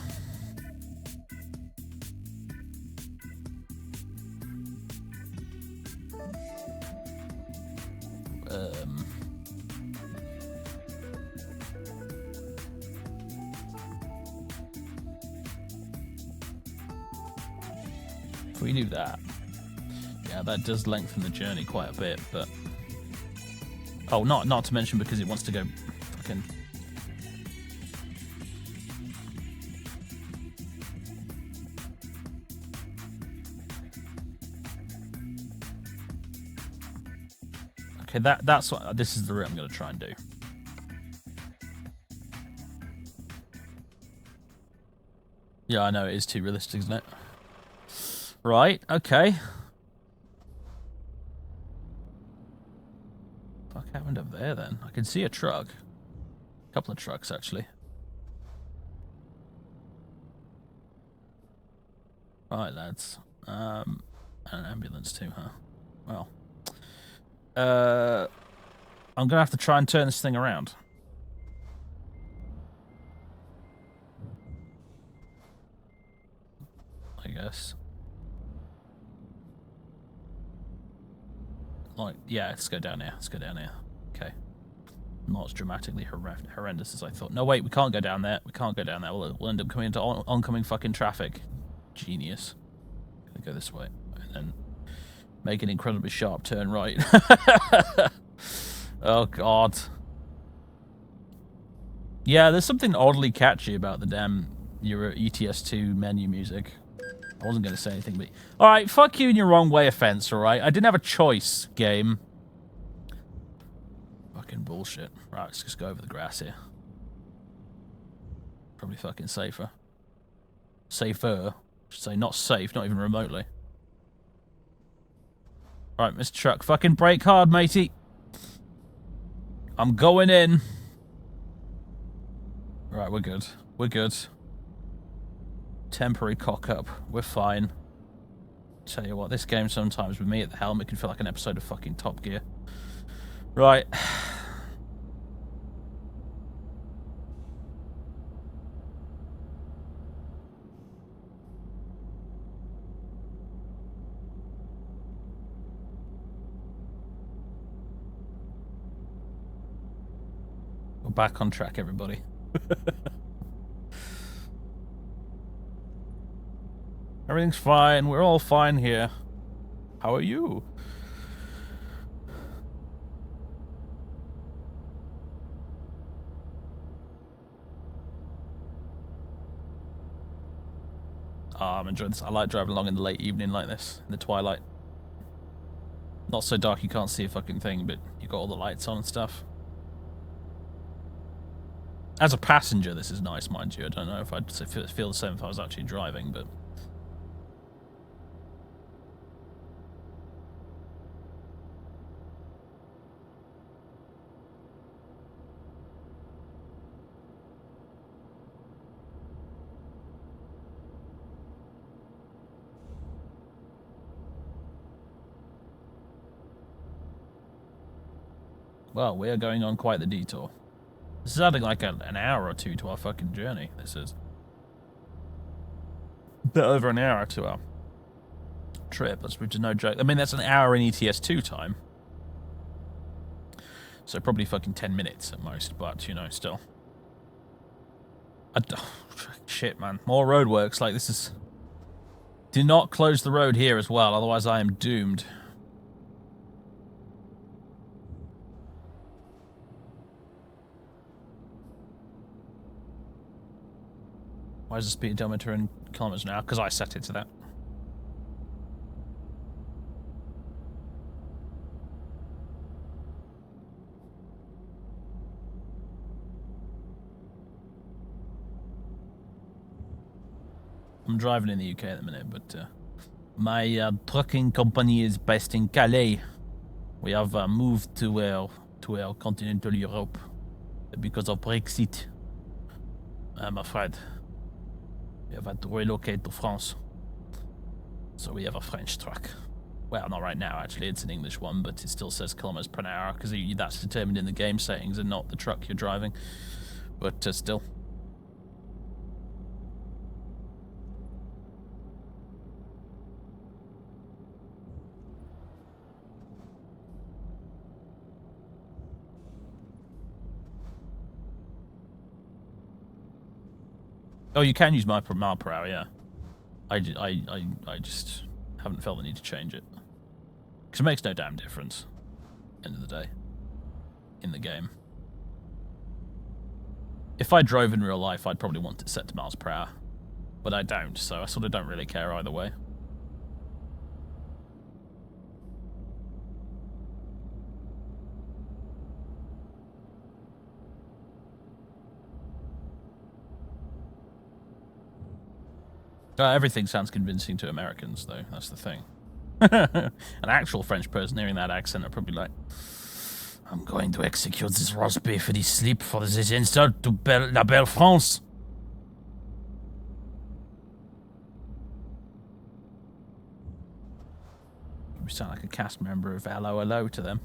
If we do that, yeah, that does lengthen the journey quite a bit, but oh, not to mention because it wants to go fucking. Okay, that's what this is the route I'm going to try and do. Yeah, I know it is too realistic, isn't it? Right. Okay. Fuck happened up there then? I can see a truck. A couple of trucks actually. Right, lads. And an ambulance too, huh? Well. I'm gonna have to try and turn this thing around. I guess. Like, yeah, let's go down here. Let's go down here. Okay. Not as dramatically horrendous as I thought. No, wait, we can't go down there. We can't go down there. We'll end up coming into oncoming fucking traffic. Genius. Gonna go this way. And then make an incredibly sharp turn right. Oh, God. Yeah, there's something oddly catchy about the damn Euro ETS2 menu music. I wasn't going to say anything, but... Alright, fuck you in your wrong way offense, alright? I didn't have a choice, game. Fucking bullshit. Right, let's just go over the grass here. Probably fucking safer. Safer. I should say not safe, not even remotely. Alright, Mr. Truck, fucking brake hard, matey. I'm going in. Right, we're good. We're good. Temporary cock up. We're fine. Tell you what, this game sometimes with me at the helm, it can feel like an episode of fucking Top Gear. Right. We're back on track, everybody. Everything's fine. We're all fine here. How are you? I'm enjoying this. I like driving along in the late evening like this, in the twilight. Not so dark you can't see a fucking thing, but you got all the lights on and stuff. As a passenger, this is nice, mind you. I don't know if I'd feel the same if I was actually driving, but... Well, we are going on quite the detour. This is adding like an hour or two to our fucking journey. This is a bit over an hour to our trip, which is no joke. I mean, that's an hour in ETS2 time. So probably fucking 10 minutes at most, but, you know, still. Shit, man. More roadworks. Like, this is... Do not close the road here as well, otherwise I am doomed. Why is the speed odometer in kilometers an hour? Because I set it to that. I'm driving in the UK at the minute, but my trucking company is based in Calais. We have moved to our continental Europe because of Brexit. I'm afraid. We have had to relocate to France. So we have a French truck. Well, not right now, actually. It's an English one, but it still says kilometers per hour because that's determined in the game settings and not the truck you're driving. But still. Oh, you can use mile per hour, yeah. I just haven't felt the need to change it. Because it makes no damn difference. End of the day. In the game. If I drove in real life, I'd probably want it set to miles per hour. But I don't, so I sort of don't really care either way. Everything sounds convincing to Americans, though. That's the thing. An actual French person hearing that accent are probably like, I'm going to execute this roast beef for this sleep for this insult to La Belle France. We sound like a cast member of Hello Hello to them.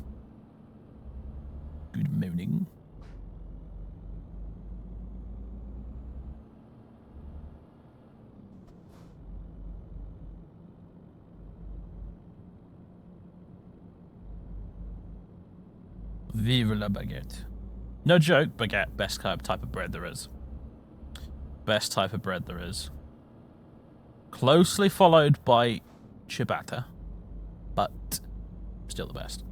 Good morning. Vive la baguette. No joke, baguette, best type of bread there is. Best type of bread there is. Closely followed by ciabatta, but still the best.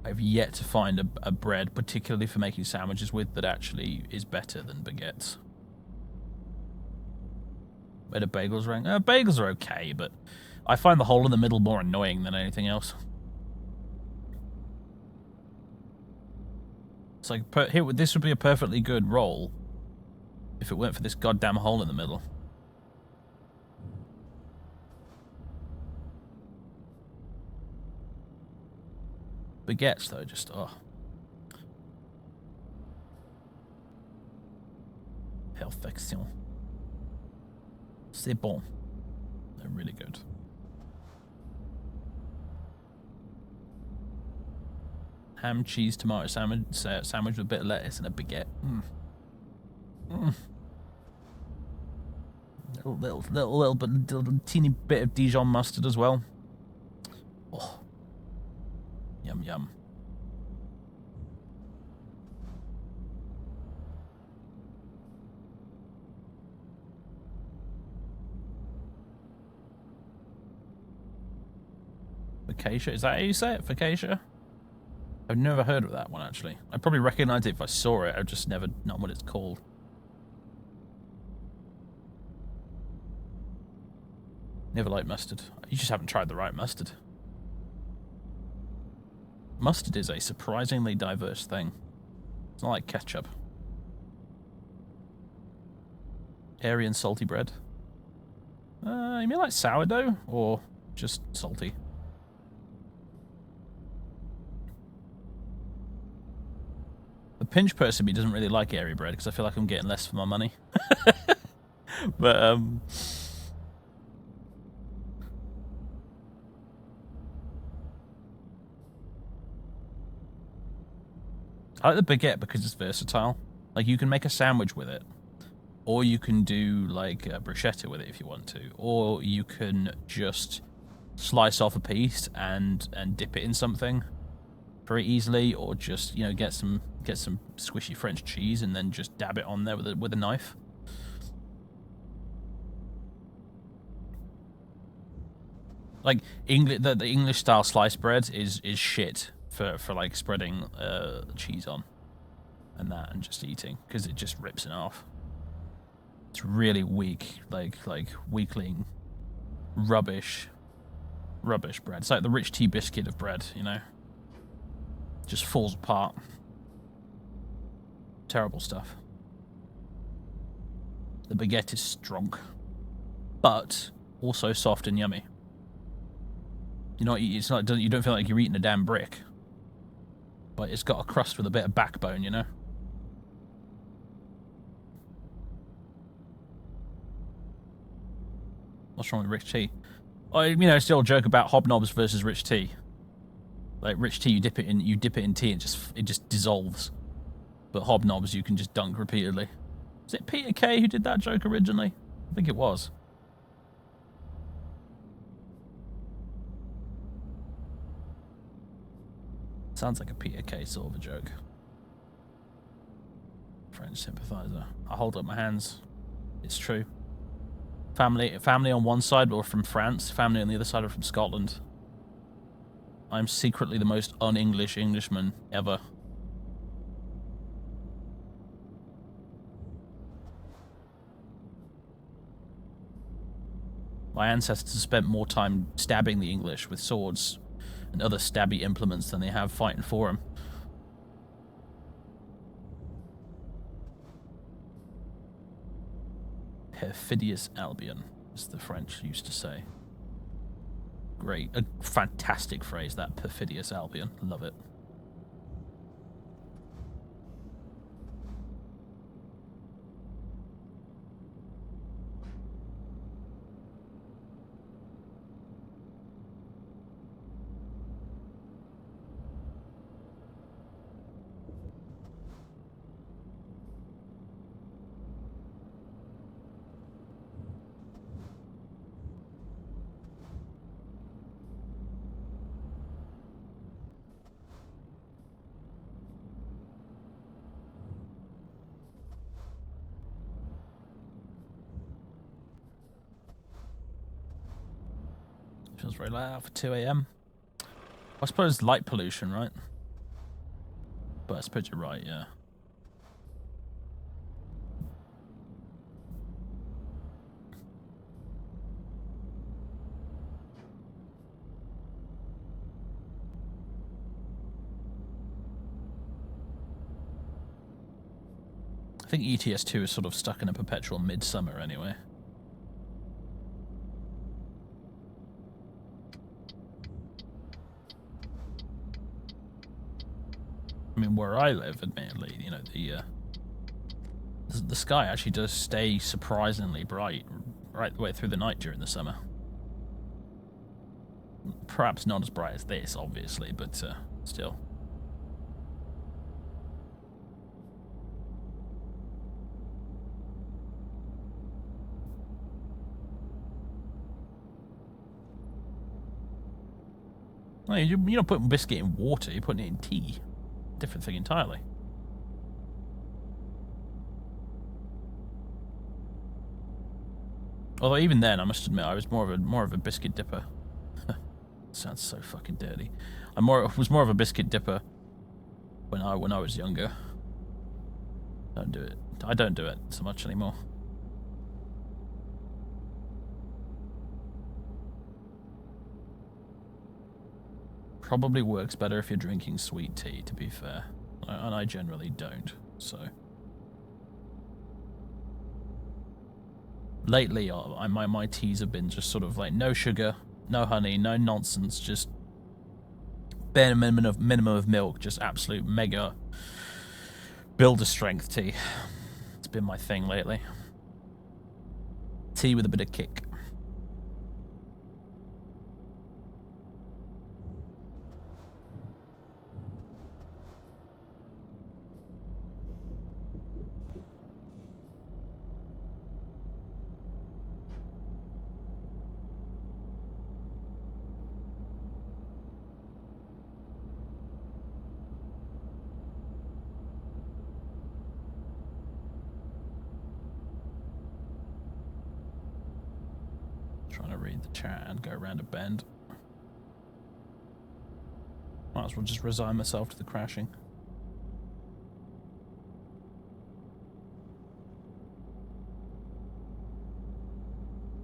I've yet to find a bread, particularly for making sandwiches with, that actually is better than baguettes. Where do bagels rank? Bagels are okay, but I find the hole in the middle more annoying than anything else. It's like, this would be a perfectly good roll if it weren't for this goddamn hole in the middle. Baguettes, though, just, oh. Perfection. C'est bon. They're really good. Ham, cheese, tomato sandwich with a bit of lettuce and a baguette. Little teeny bit of Dijon mustard as well. Oh. Yum, yum. Focaccia? Is that how you say it? Focaccia? I've never heard of that one, actually. I'd probably recognize it if I saw it. I've just never known what it's called. Never liked mustard. You just haven't tried the right mustard. Mustard is a surprisingly diverse thing. It's not like ketchup. Airy and salty bread. You mean like sourdough? Or just salty? The pinch person me doesn't really like airy bread because I feel like I'm getting less for my money. But, I like the baguette because it's versatile. Like, you can make a sandwich with it. Or you can do, like, a bruschetta with it if you want to. Or you can just slice off a piece and dip it in something very easily. Or just, you know, get some squishy French cheese and then just dab it on there with a knife. Like, the English style sliced bread is shit for like spreading cheese on and that and just eating, because it just rips it off. It's really weak, like weakling rubbish bread. It's like the rich tea biscuit of bread, you know. Just falls apart. Terrible stuff. The baguette is strong, but also soft and yummy. You know, it's not. You don't feel like you're eating a damn brick. But it's got a crust with a bit of backbone, you know? What's wrong with rich tea? You know, it's the old joke about hobnobs versus rich tea. Like, rich tea, you dip it in tea and it just dissolves. But hobnobs, you can just dunk repeatedly. Was it Peter Kay who did that joke originally? I think it was. Sounds like a Peter Kay sort of a joke. French sympathizer. I hold up my hands. It's true. Family on one side were from France. Family on the other side are from Scotland. I'm secretly the most un-English Englishman ever. My ancestors spent more time stabbing the English with swords and other stabby implements than they have fighting for them. Perfidious Albion, as the French used to say. Great. A fantastic phrase, that, Perfidious Albion. Love it. Feels very late out for 2 a.m. I suppose light pollution, right? But I suppose you're right, yeah. I think ETS2 is sort of stuck in a perpetual midsummer anyway. I mean, where I live, admittedly, you know, the sky actually does stay surprisingly bright right the way through the night during the summer. Perhaps not as bright as this, obviously, but still. No, you're not putting biscuit in water, you're putting it in tea. Different thing entirely. Although even then, I must admit, I was more of a biscuit dipper. Sounds so fucking dirty. I was more of a biscuit dipper when I was younger. Don't do it. I don't do it so much anymore. Probably works better if you're drinking sweet tea, to be fair. And I generally don't, so. Lately, my teas have been just sort of like no sugar, no honey, no nonsense, just bare minimum of milk, just absolute mega builder strength tea. It's been my thing lately. Tea with a bit of kick. Trying to read the chat and go around a bend. Might as well just resign myself to the crashing.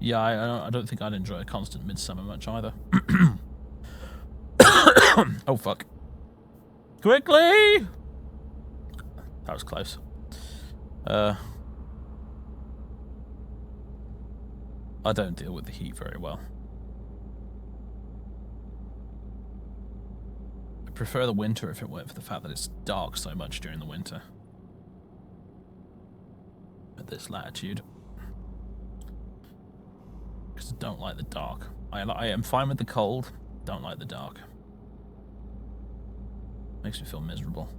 Yeah, I don't think I'd enjoy a constant midsummer much either. Oh, fuck. Quickly! That was close. I don't deal with the heat very well. I prefer the winter if it weren't for the fact that it's dark so much during the winter. At this latitude. Because I don't like the dark. I am fine with the cold, don't like the dark. Makes me feel miserable.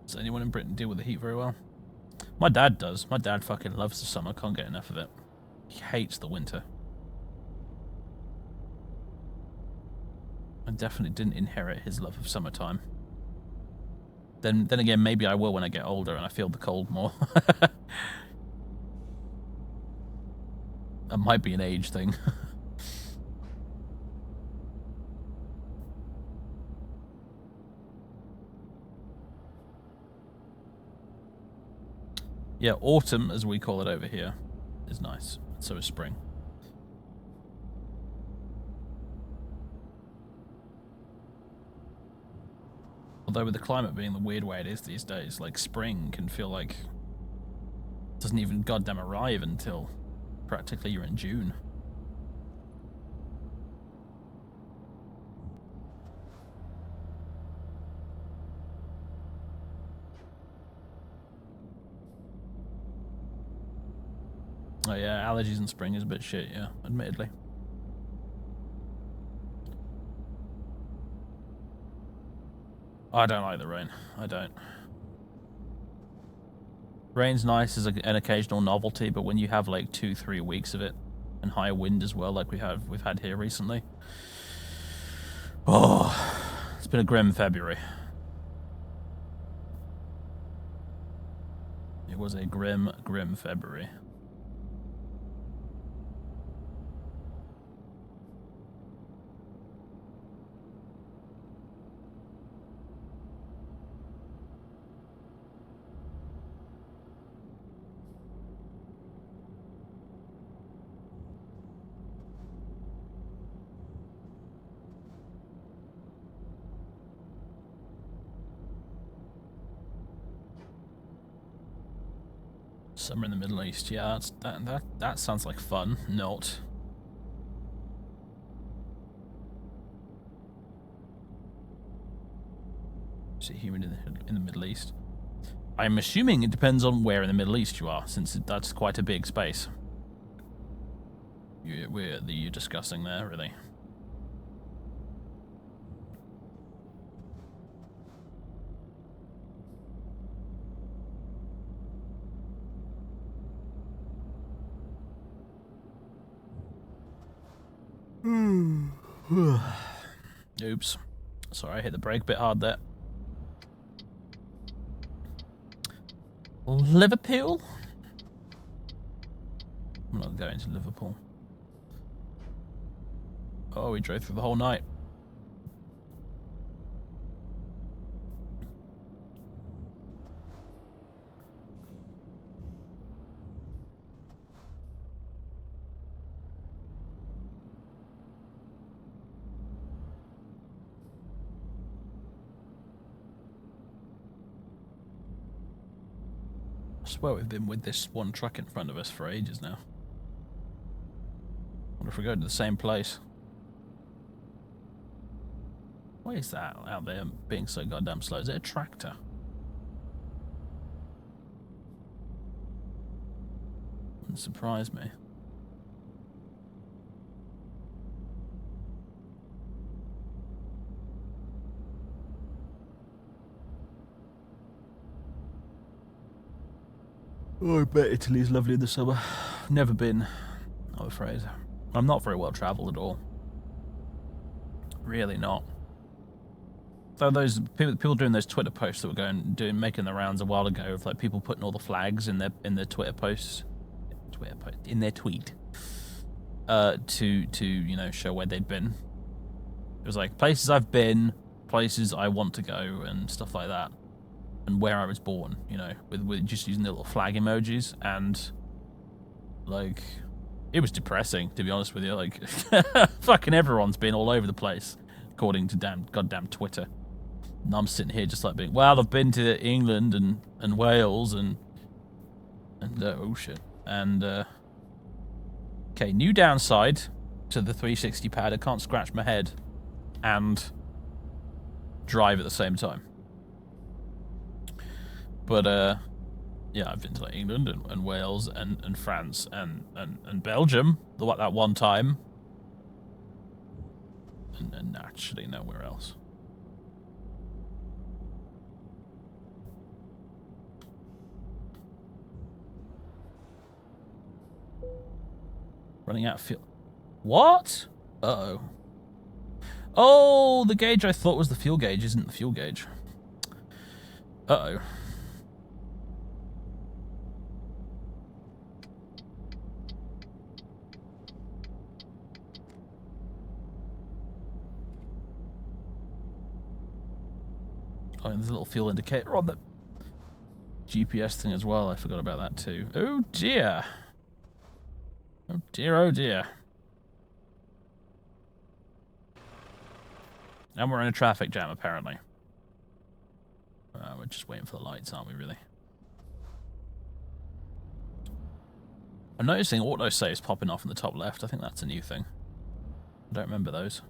Does anyone in Britain deal with the heat very well? My dad does. My dad fucking loves the summer, can't get enough of it. He hates the winter. I definitely didn't inherit his love of summertime. Then again, maybe I will when I get older and I feel the cold more. That might be an age thing. Yeah, autumn, as we call it over here, is nice. So is spring. Although with the climate being the weird way it is these days, like spring can feel like it doesn't even goddamn arrive until practically you're in June. Oh yeah, allergies in spring is a bit shit, yeah, admittedly. I don't like the rain. I don't. Rain's nice as an occasional novelty, but when you have like 2-3 weeks of it and high wind as well, like we've had here recently. Oh, it's been a grim February. It was a grim February. Summer in the Middle East, yeah, that sounds like fun. Not. Is it humid in the Middle East? I'm assuming it depends on where in the Middle East you are, since that's quite a big space. You're discussing there, really. Oops. Sorry, I hit the brake a bit hard there. Liverpool? I'm not going to Liverpool. Oh, we drove through the whole night. I swear we've been with this one truck in front of us for ages now. What if we go to the same place? Why is that out there being so goddamn slow? Is it a tractor? Wouldn't surprise me. Oh, I bet Italy's lovely in the summer. Never been, I'm afraid. I'm not very well travelled at all. Really not. So those people doing those Twitter posts that were making the rounds a while ago of like people putting all the flags in their Twitter posts, in their tweet, to you know show where they'd been. It was like places I've been, places I want to go, and stuff like that. And where I was born, you know, with just using the little flag emojis, and like, it was depressing, to be honest with you. Like, fucking everyone's been all over the place, according to goddamn Twitter. And I'm sitting here just like being, well, I've been to England and Wales and oh shit. And okay, new downside to the 360 pad: I can't scratch my head and drive at the same time. But yeah, I've been to like England and Wales and France and Belgium that one time, and actually nowhere else. Running out of fuel. What? Uh-oh. Oh, the gauge I thought was the fuel gauge isn't the fuel gauge. Uh-oh. Oh, and there's a little fuel indicator on the GPS thing as well. I forgot about that too. Oh dear. Oh dear, oh dear. And we're in a traffic jam, apparently. We're just waiting for the lights, aren't we, really? I'm noticing autosaves popping off in the top left. I think that's a new thing. I don't remember those.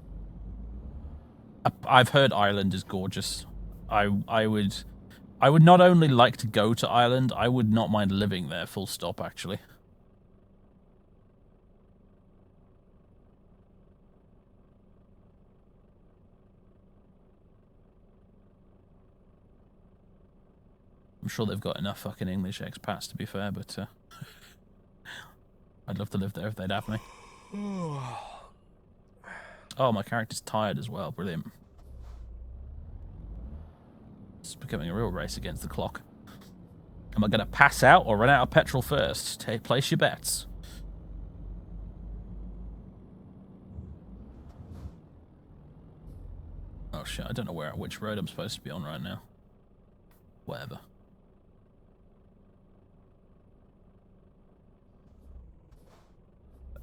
I've heard Ireland is gorgeous. I would not only like to go to Ireland, I would not mind living there, full stop, actually. I'm sure they've got enough fucking English expats, to be fair, but I'd love to live there if they'd have me. Oh, my character's tired as well. Brilliant. It's becoming a real race against the clock. Am I going to pass out or run out of petrol first? Place your bets. Oh shit, I don't know which road I'm supposed to be on right now. Whatever.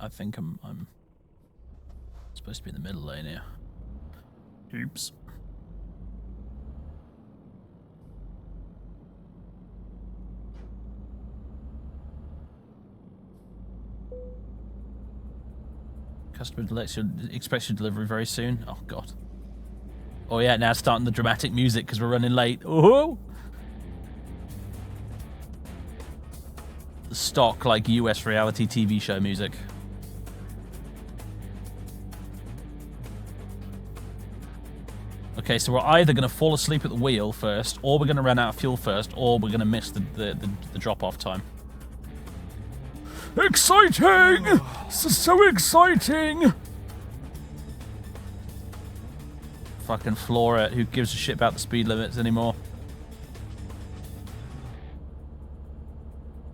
I think I'm supposed to be in the middle lane here. Oops. Customer expects your delivery very soon. Oh god. Oh yeah, now starting the dramatic music because we're running late. Oh. The stock like US reality TV show music. Okay, so we're either going to fall asleep at the wheel first, or we're going to run out of fuel first, or we're going to miss the drop-off time. Exciting! This is so exciting! Fucking floor it. Who gives a shit about the speed limits anymore?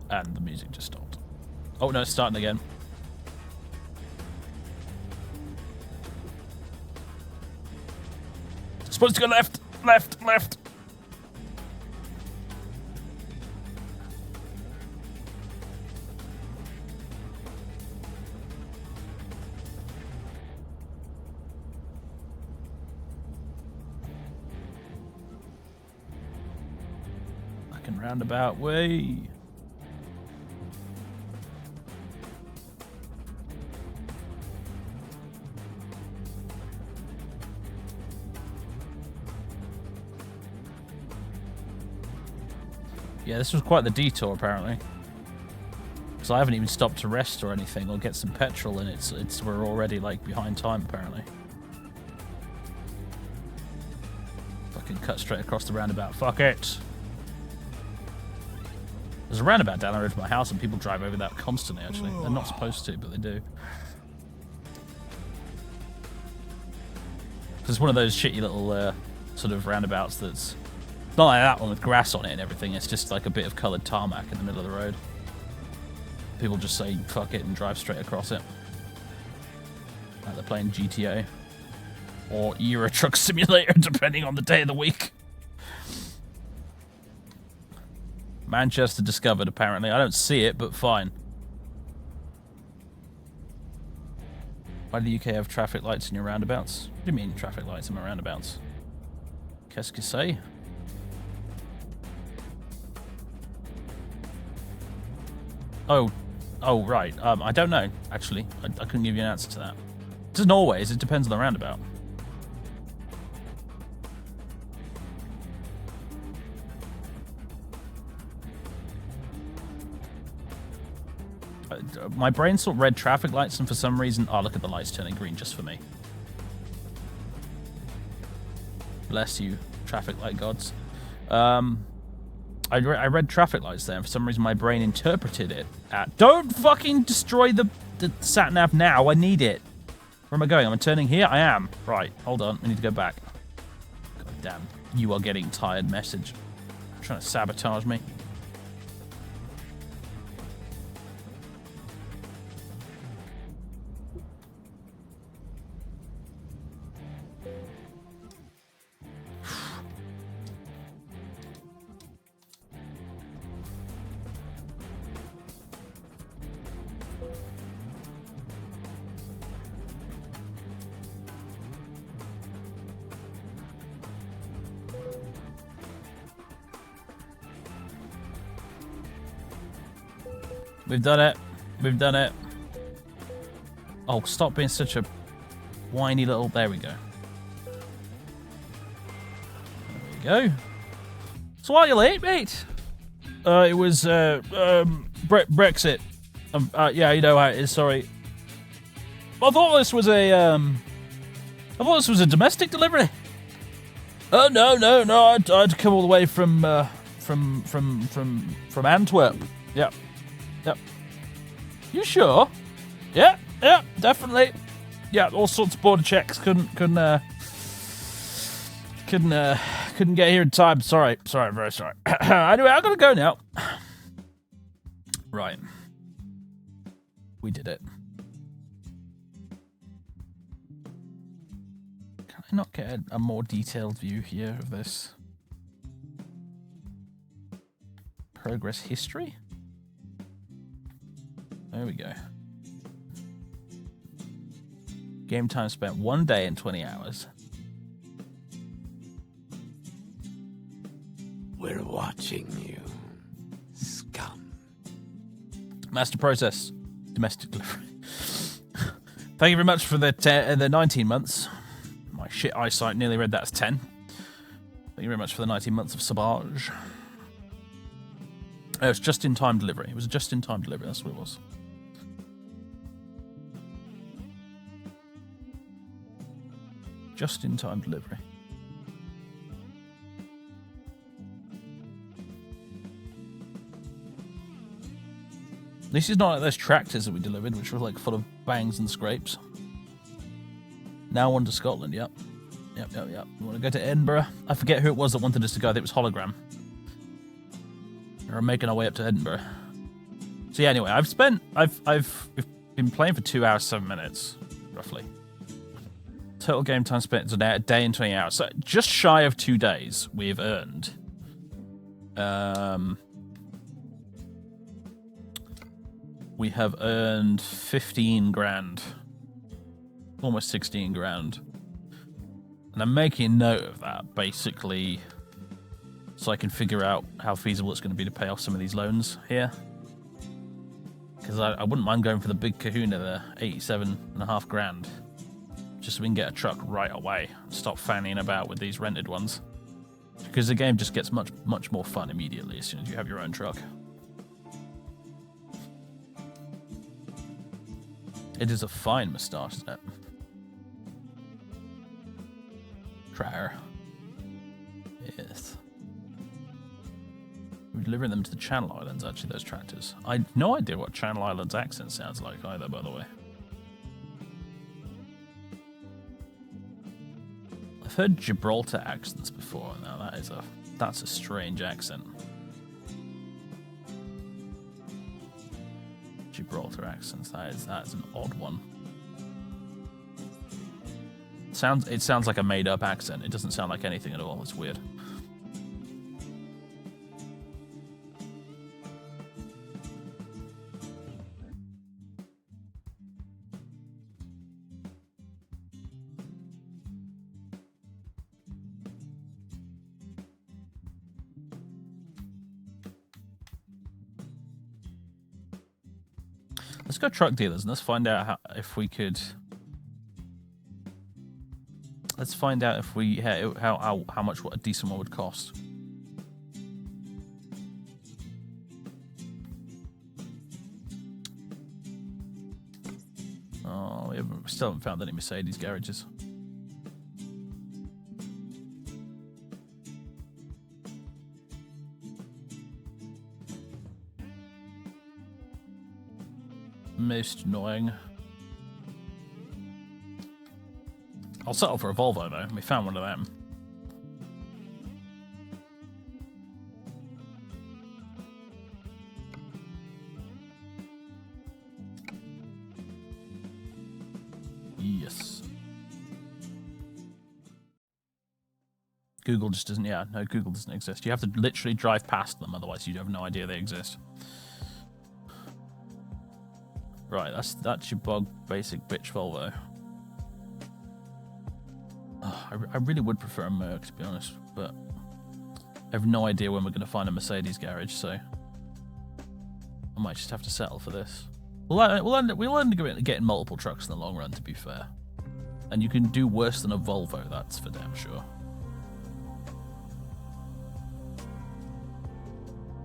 And the music just stopped. Oh no, it's starting again. Supposed to go left, left, left. Fucking roundabout way. Yeah, this was quite the detour, apparently. Because I haven't even stopped to rest or anything, or get some petrol, and we're already, like, behind time, apparently. Fucking cut straight across the roundabout. Fuck it! There's a roundabout down the road from my house, and people drive over that constantly, actually. They're not supposed to, but they do. Because it's one of those shitty little, sort of roundabouts that's... Not like that one with grass on it and everything, it's just like a bit of coloured tarmac in the middle of the road. People just say fuck it and drive straight across it. Like they're playing GTA. Or Eurotruck Simulator, depending on the day of the week. Manchester discovered, apparently. I don't see it, but fine. Why do the UK have traffic lights in your roundabouts? What do you mean traffic lights in my roundabouts? Qu'est-ce que c'est? Oh, right. I don't know, actually. I couldn't give you an answer to that. It doesn't always. It depends on the roundabout. My brain saw red traffic lights, and for some reason... Oh, look at the lights turning green just for me. Bless you, traffic light gods. I read traffic lights there, and for some reason my brain interpreted it at... Don't fucking destroy the sat-nav now, I need it. Where am I going? Am I turning here? I am. Right, hold on, I need to go back. God damn, you are getting tired message. Trying to sabotage me. We've done it. We've done it. Oh, stop being such a whiny little... There we go. There we go. So why are you late, mate? It was Brexit. Yeah, you know how it is. Sorry. I thought this was a domestic delivery. Oh no! I'd come all the way from Antwerp. Yep. You sure? Yeah, definitely. Yeah, all sorts of border checks. Couldn't get here in time. Sorry, very sorry. Anyway, I gotta go now. Right. We did it. Can I not get a more detailed view here of this? Progress history? There we go. Game time spent 1 day and 20 hours. We're watching you, scum. Master process. Domestic delivery. Thank you very much for the 19 months. My shit eyesight nearly read that as 10. Thank you very much for the 19 months of sabage. Oh, it's just-in-time delivery. It was a just-in-time delivery. That's what it was. Just-in-time delivery. At least it's not like those tractors that we delivered, which were like full of bangs and scrapes. Now on to Scotland, yep. Yep. We want to go to Edinburgh. I forget who it was that wanted us to go. I think it was Hologram. We're making our way up to Edinburgh. So yeah, anyway, we've been playing for 2 hours, 7 minutes, roughly. Total game time spent is a day and 20 hours. So just shy of 2 days we've earned. We have earned 15 grand. Almost 16 grand. And I'm making note of that, basically, so I can figure out how feasible it's going to be to pay off some of these loans here. Because I wouldn't mind going for the big kahuna there, 87.5 grand. Just so we can get a truck right away. Stop fanning about with these rented ones. Because the game just gets much more fun immediately as soon as you have your own truck. It is a fine moustache, isn't it? Tractor. Yes. We're delivering them to the Channel Islands, actually, those tractors. I have no idea what Channel Islands accent sounds like either, by the way. I've heard Gibraltar accents before. Now that's a strange accent. Gibraltar accents. That is an odd one. It sounds like a made-up accent. It doesn't sound like anything at all. It's weird. Let's go truck dealers and let's find out if we could. Let's find out if we how much what a decent one would cost. Oh, we still haven't found any Mercedes garages. Most annoying. I'll settle for a Volvo though. We found one of them. Yes. Google just doesn't. Yeah, no, Google doesn't exist. You have to literally drive past them, otherwise you have no idea they exist. Right, that's your bog basic bitch Volvo. I really would prefer a Merc, to be honest, but I have no idea when we're going to find a Mercedes garage, so I might just have to settle for this. We'll end up getting multiple trucks in the long run, to be fair. And you can do worse than a Volvo, that's for damn sure.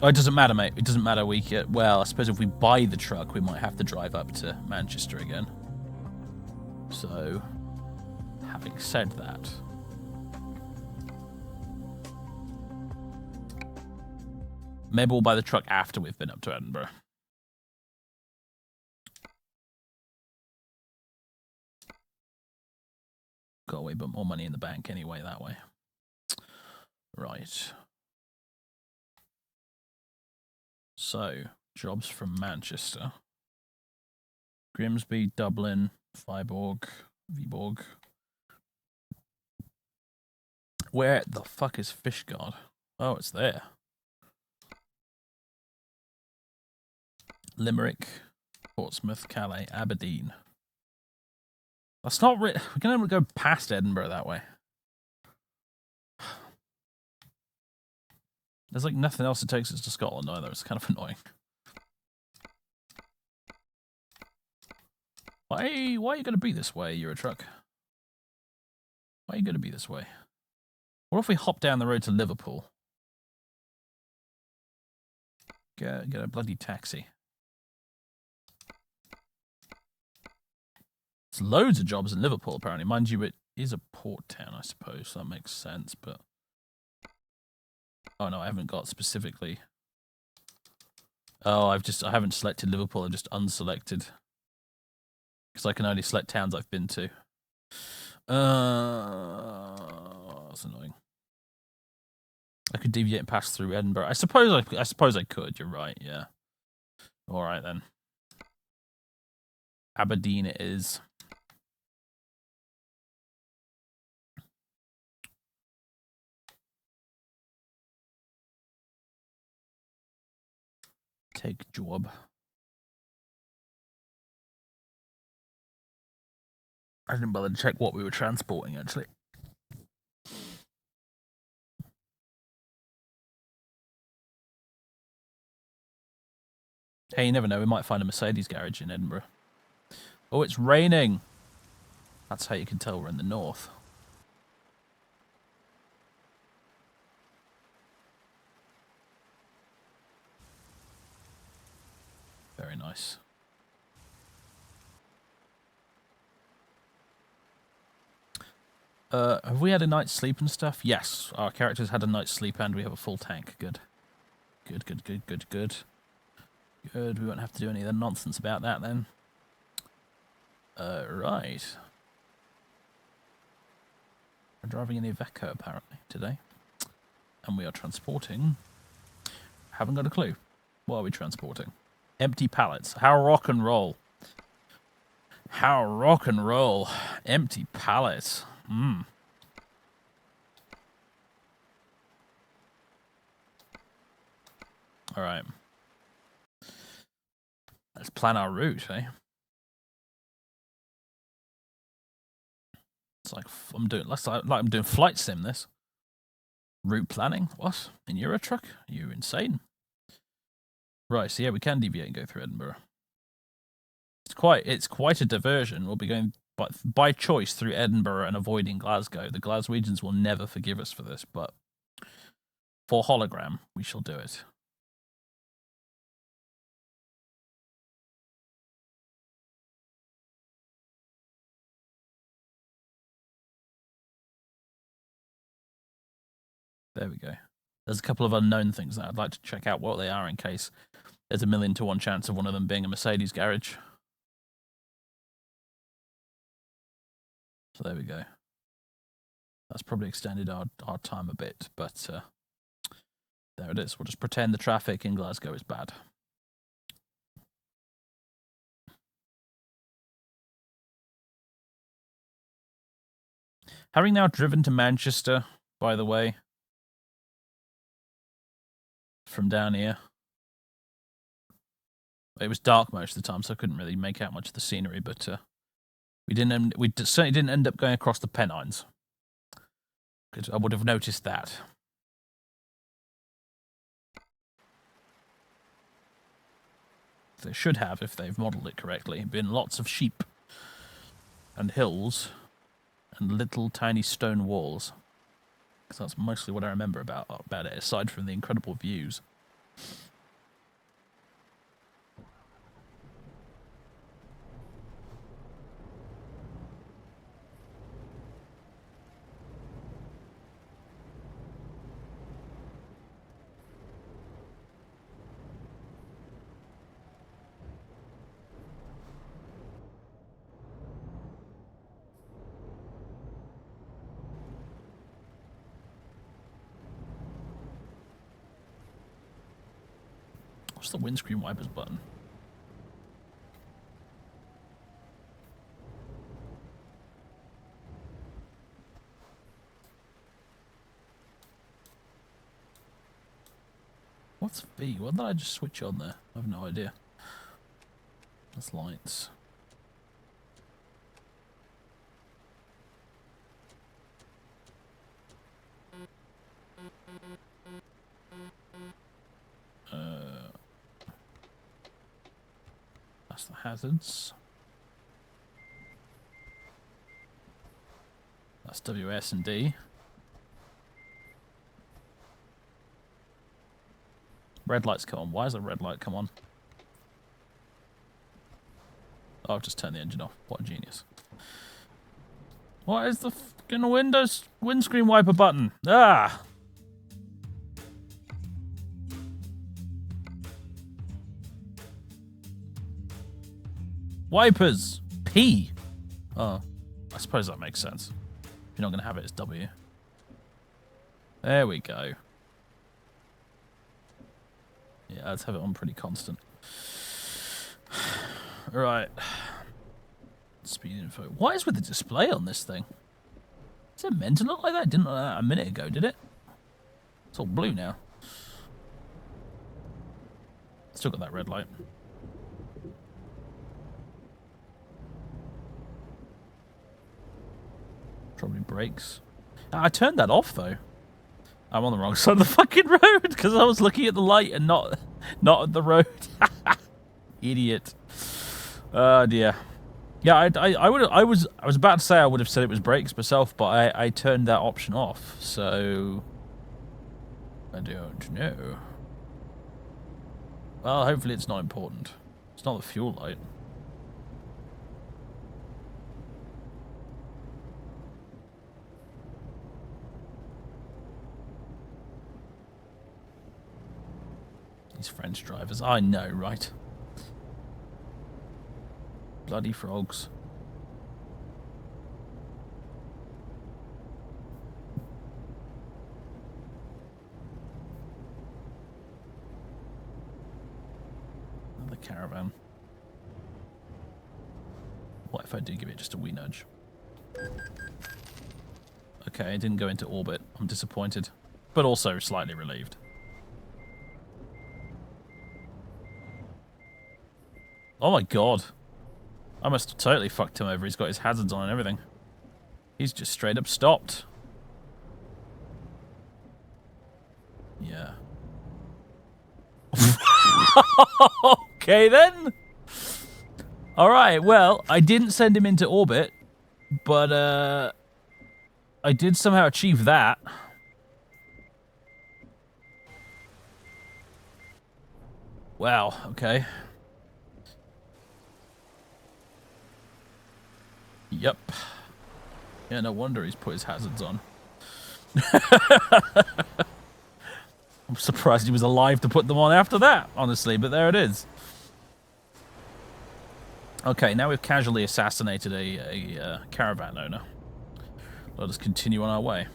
Oh, it doesn't matter, mate. It doesn't matter. Well, I suppose if we buy the truck, we might have to drive up to Manchester again. So, having said that, maybe we'll buy the truck after we've been up to Edinburgh. Got a wee bit more money in the bank anyway that way. Right. So, jobs from Manchester. Grimsby, Dublin, Viborg. Where the fuck is Fishguard? Oh, it's there. Limerick, Portsmouth, Calais, Aberdeen. That's not we're gonna go past Edinburgh that way. There's like nothing else that takes us to Scotland either. It's kind of annoying. Why are you gonna be this way, Eurotruck? Why are you gonna be this way? What if we hop down the road to Liverpool? Get a bloody taxi. There's loads of jobs in Liverpool, apparently. Mind you, it is a port town, I suppose, so that makes sense, but... Oh, no, I haven't got specifically... Oh, I haven't selected Liverpool, I've just unselected. Because I can only select towns I've been to. That's annoying. I could deviate and pass through Edinburgh. I suppose I could, you're right, yeah. Alright, then. Aberdeen it is. Take job. I didn't bother to check what we were transporting, actually. Hey, you never know. We might find a Mercedes garage in Edinburgh. Oh, it's raining. That's how you can tell we're in the north. Very nice. Have we had a night's sleep and stuff? Yes, our characters had a night's sleep and we have a full tank. Good. Good. We won't have to do any of the nonsense about that then. Right. We're driving an Iveco apparently today. And we are transporting... Haven't got a clue. What are we transporting? Empty pallets. How rock and roll. How rock and roll. Empty pallets. Alright. Let's plan our route, eh? It's like I'm doing flight sim, this. Route planning? What? In Eurotruck? Are you insane? Right, so yeah, we can deviate and go through Edinburgh. It's quite a diversion. We'll be going by choice through Edinburgh and avoiding Glasgow. The Glaswegians will never forgive us for this, but for hologram, we shall do it. There we go. There's a couple of unknown things that I'd like to check out what they are in case there's a 1,000,000 to 1 chance of one of them being a Mercedes garage. So there we go. That's probably extended our time a bit, but there it is. We'll just pretend the traffic in Glasgow is bad. Having now driven to Manchester, by the way, from down here, it was dark most of the time, so I couldn't really make out much of the scenery, but we certainly didn't end up going across the Pennines. Because I would have noticed that. they should have if they've modelled it correctly, been lots of sheep and hills and little tiny stone walls. Because that's mostly what I remember about it, aside from the incredible views. What's the windscreen wipers button? What's V? What did I just switch on there? I have no idea. That's lights. That's the hazards. That's WS and D. Red lights come on. Why does the red light come on? Oh, I've just turned the engine off. What a genius. What is the fucking Windows windscreen wiper button? Ah! Wipers! P! Oh, I suppose that makes sense. If you're not going to have it, it's W. There we go. Yeah, let's have it on pretty constant. Right. Speed info. What is with the display on this thing? Is it meant to look like that? It didn't look like that a minute ago, did it? It's all blue now. Still got that red light. Probably brakes. I turned that off though. I'm on the wrong side of the fucking road because I was looking at the light and not at the road. Idiot. Oh dear. Yeah, I was about to say I would have said it was brakes myself, but I turned that option off. So I don't know. Well, hopefully it's not important. It's not the fuel light. These French drivers. I know, right? Bloody frogs. Another caravan. What if I do give it just a wee nudge? Okay, it didn't go into orbit. I'm disappointed, but also slightly relieved. Oh my god. I must have totally fucked him over. He's got his hazards on and everything. He's just straight up stopped. Yeah. Okay then. Alright, well, I didn't send him into orbit, but I did somehow achieve that. Wow, okay. Yep. Yeah, no wonder he's put his hazards on. I'm surprised he was alive to put them on after that, honestly, but there it is. Okay, now we've casually assassinated a caravan owner. Let us continue on our way.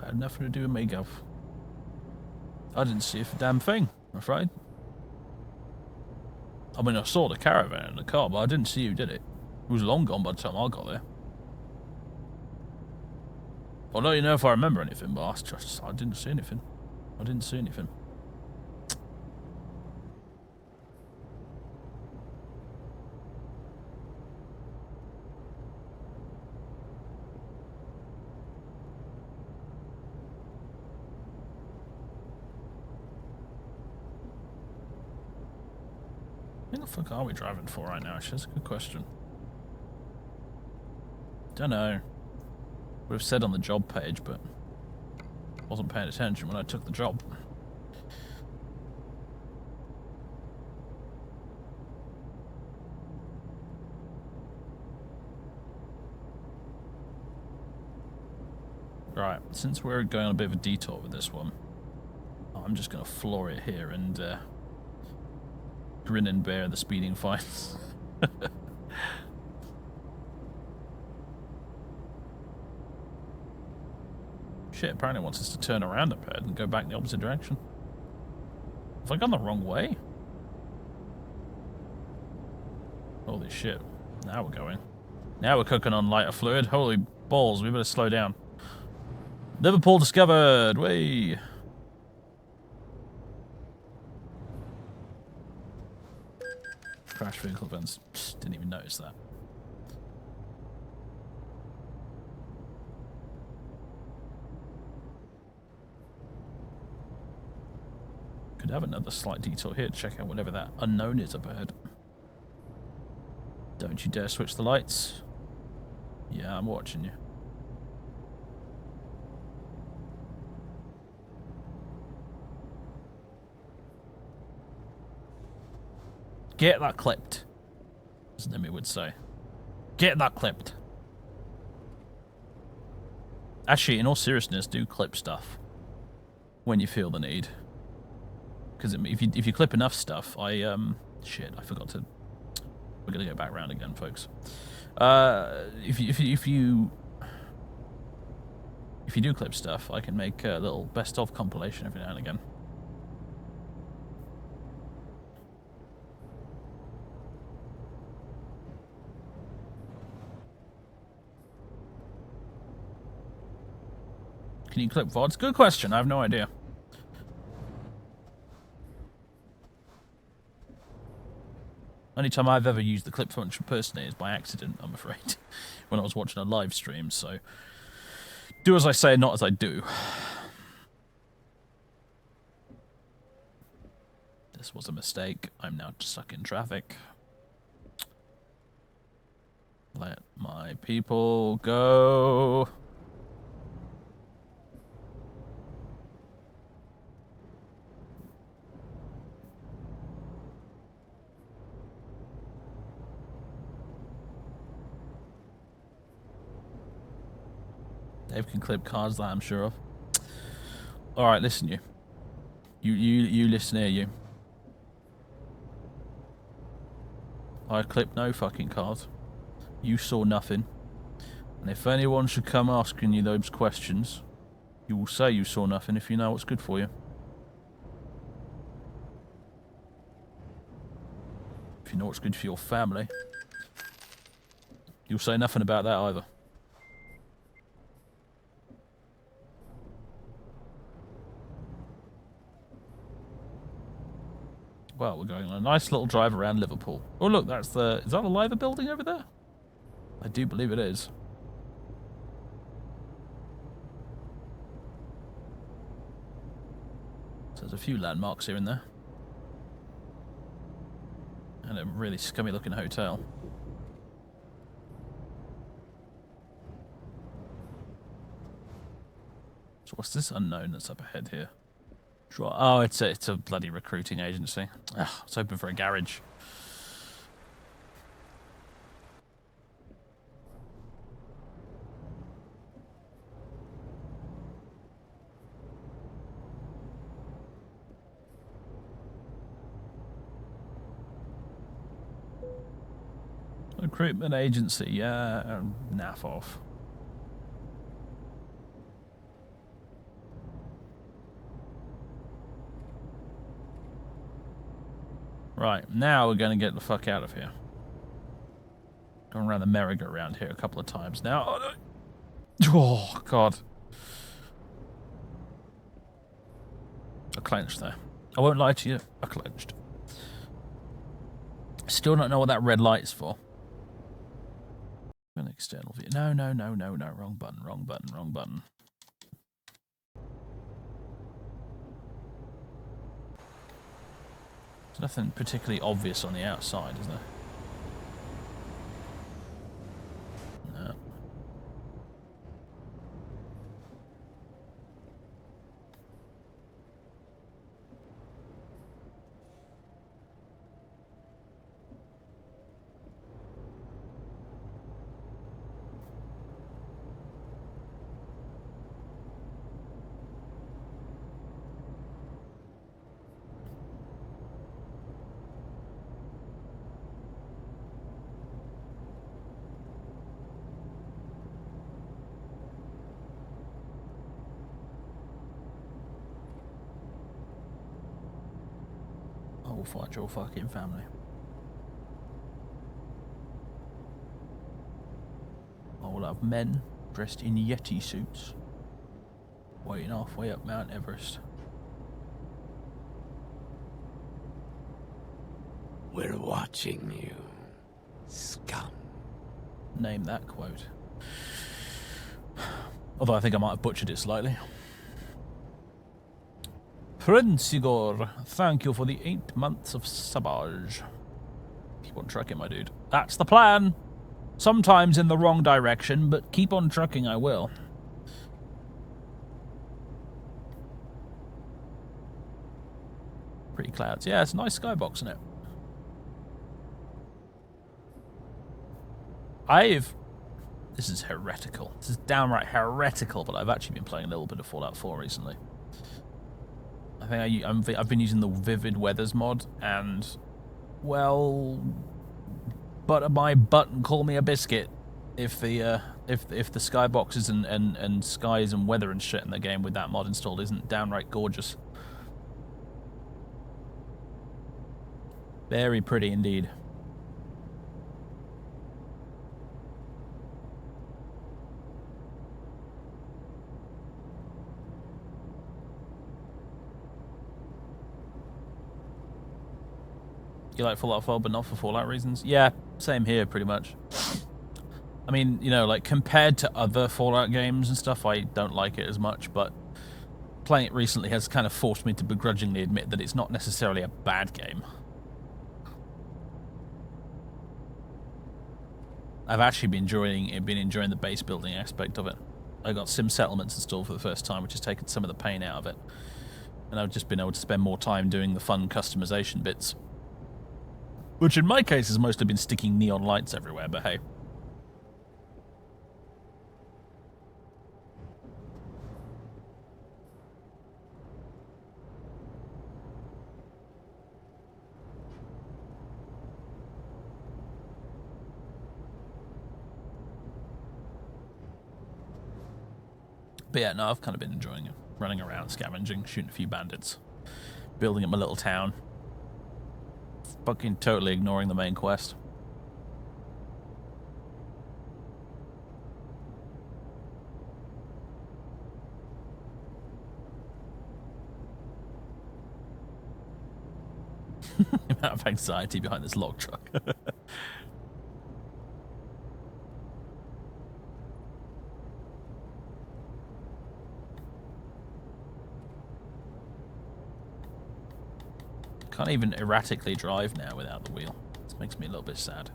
Had nothing to do with me, Gov. I didn't see a damn thing, I'm afraid. I mean, I saw the caravan in the car, but I didn't see who did it. It was long gone by the time I got there. I'll let you know if I remember anything, but I didn't see anything. I didn't see anything. What the fuck are we driving for right now? Actually, that's a good question. Don't know. Would have said on the job page, but wasn't paying attention when I took the job. Right, since we're going on a bit of a detour with this one, I'm just going to floor it here and grin and bear the speeding fines. Shit, apparently it wants us to turn around up ahead and go back in the opposite direction. Have I gone the wrong way? Holy shit. Now we're going. Now we're cooking on lighter fluid. Holy balls, we better slow down. Liverpool discovered! Way. Crash vehicle events. Didn't even notice that. Could have another slight detour here to check out whatever that unknown is up ahead. Don't you dare switch the lights. Yeah, I'm watching you. Get that clipped, as Nimi would say. Get that clipped. Actually, in all seriousness, do clip stuff when you feel the need. Because if you clip enough stuff, shit, I forgot to. We're gonna go back round again, folks. If you do clip stuff, I can make a little best of compilation every now and again. Can you clip VODs? Good question. I have no idea. Only time I've ever used the clip function personally is by accident, I'm afraid, when I was watching a live stream. So, do as I say, not as I do. This was a mistake. I'm now stuck in traffic. Let my people go. Dave can clip cards that I'm sure of. Alright, listen you. You listen here, you. I clipped no fucking cards. You saw nothing. And if anyone should come asking you those questions, you will say you saw nothing if you know what's good for you. If you know what's good for your family, you'll say nothing about that either. Well, we're going on a nice little drive around Liverpool. Oh look, is that a Liver building over there? I do believe it is. So there's a few landmarks here and there. And a really scummy looking hotel. So what's this unknown that's up ahead here? Oh, it's a bloody recruiting agency. Ugh, I was hoping for a garage. Recruitment agency, yeah, naff off. Right, now we're going to get the fuck out of here. Going around the merry-go-round here a couple of times now. Oh, no. Oh, God. I clenched there. I won't lie to you. I clenched. Still don't know what that red light's for. An external view. No, no, no, no, no. Wrong button, wrong button, wrong button. There's nothing particularly obvious on the outside, is there? No. I'll fight your fucking family. I will have men dressed in Yeti suits waiting halfway up Mount Everest. We're watching you, scum. Name that quote. Although I think I might have butchered it slightly. Prince Igor, thank you for the 8 months of subbage. Keep on trucking, my dude. That's the plan. Sometimes in the wrong direction, but keep on trucking, I will. Pretty clouds. Yeah, it's a nice skybox, isn't it? This is heretical. This is downright heretical, but I've actually been playing a little bit of Fallout 4 recently. I think I've been using the Vivid Weathers mod, and, well, butter my butt and call me a biscuit if the skyboxes and skies and weather and shit in the game with that mod installed isn't downright gorgeous. Very pretty indeed. You like Fallout 4, but not for Fallout reasons? Yeah, same here, pretty much. I mean, you know, like, compared to other Fallout games and stuff, I don't like it as much, but playing it recently has kind of forced me to begrudgingly admit that it's not necessarily a bad game. I've actually been enjoying the base building aspect of it. I got Sim Settlements installed for the first time, which has taken some of the pain out of it. And I've just been able to spend more time doing the fun customization bits. Which in my case has mostly been sticking neon lights everywhere, but hey. But yeah, no, I've kind of been enjoying it. Running around, scavenging, shooting a few bandits, building up my little town. Fucking totally ignoring the main quest. The amount of anxiety behind this log truck. Can't even erratically drive now without the wheel. This makes me a little bit sad.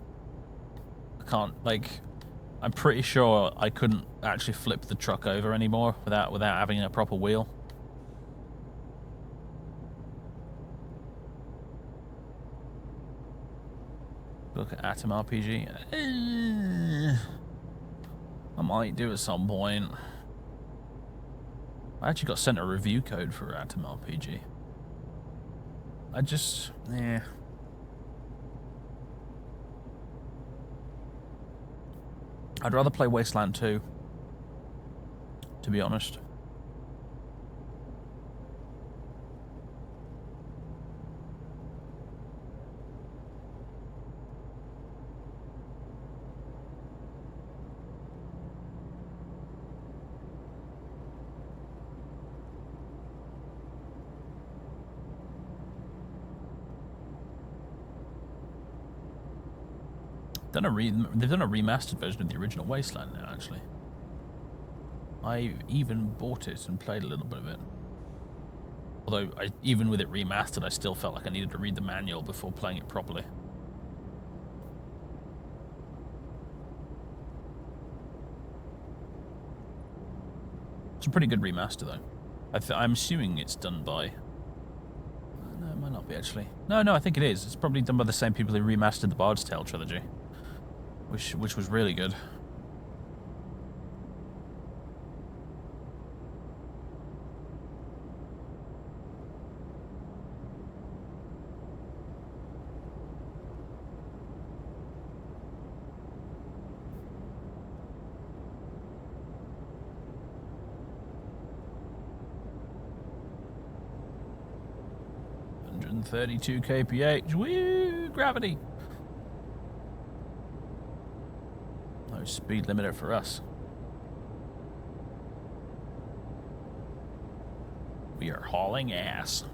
I can't, like, I'm pretty sure I couldn't actually flip the truck over anymore without having a proper wheel. Look at Atom RPG. I might do at some point. I actually got sent a review code for Atom RPG. Yeah. I'd rather play Wasteland 2, to be honest. They've done a remastered version of the original Wasteland now, actually. I even bought it and played a little bit of it. Although, even with it remastered, I still felt like I needed to read the manual before playing it properly. It's a pretty good remaster, though. I'm assuming it's done by... No, it might not be, actually. No, I think it is. It's probably done by the same people who remastered the Bard's Tale trilogy. Which was really good. .32 kph. Woo! Gravity! No speed limiter for us. We are hauling ass.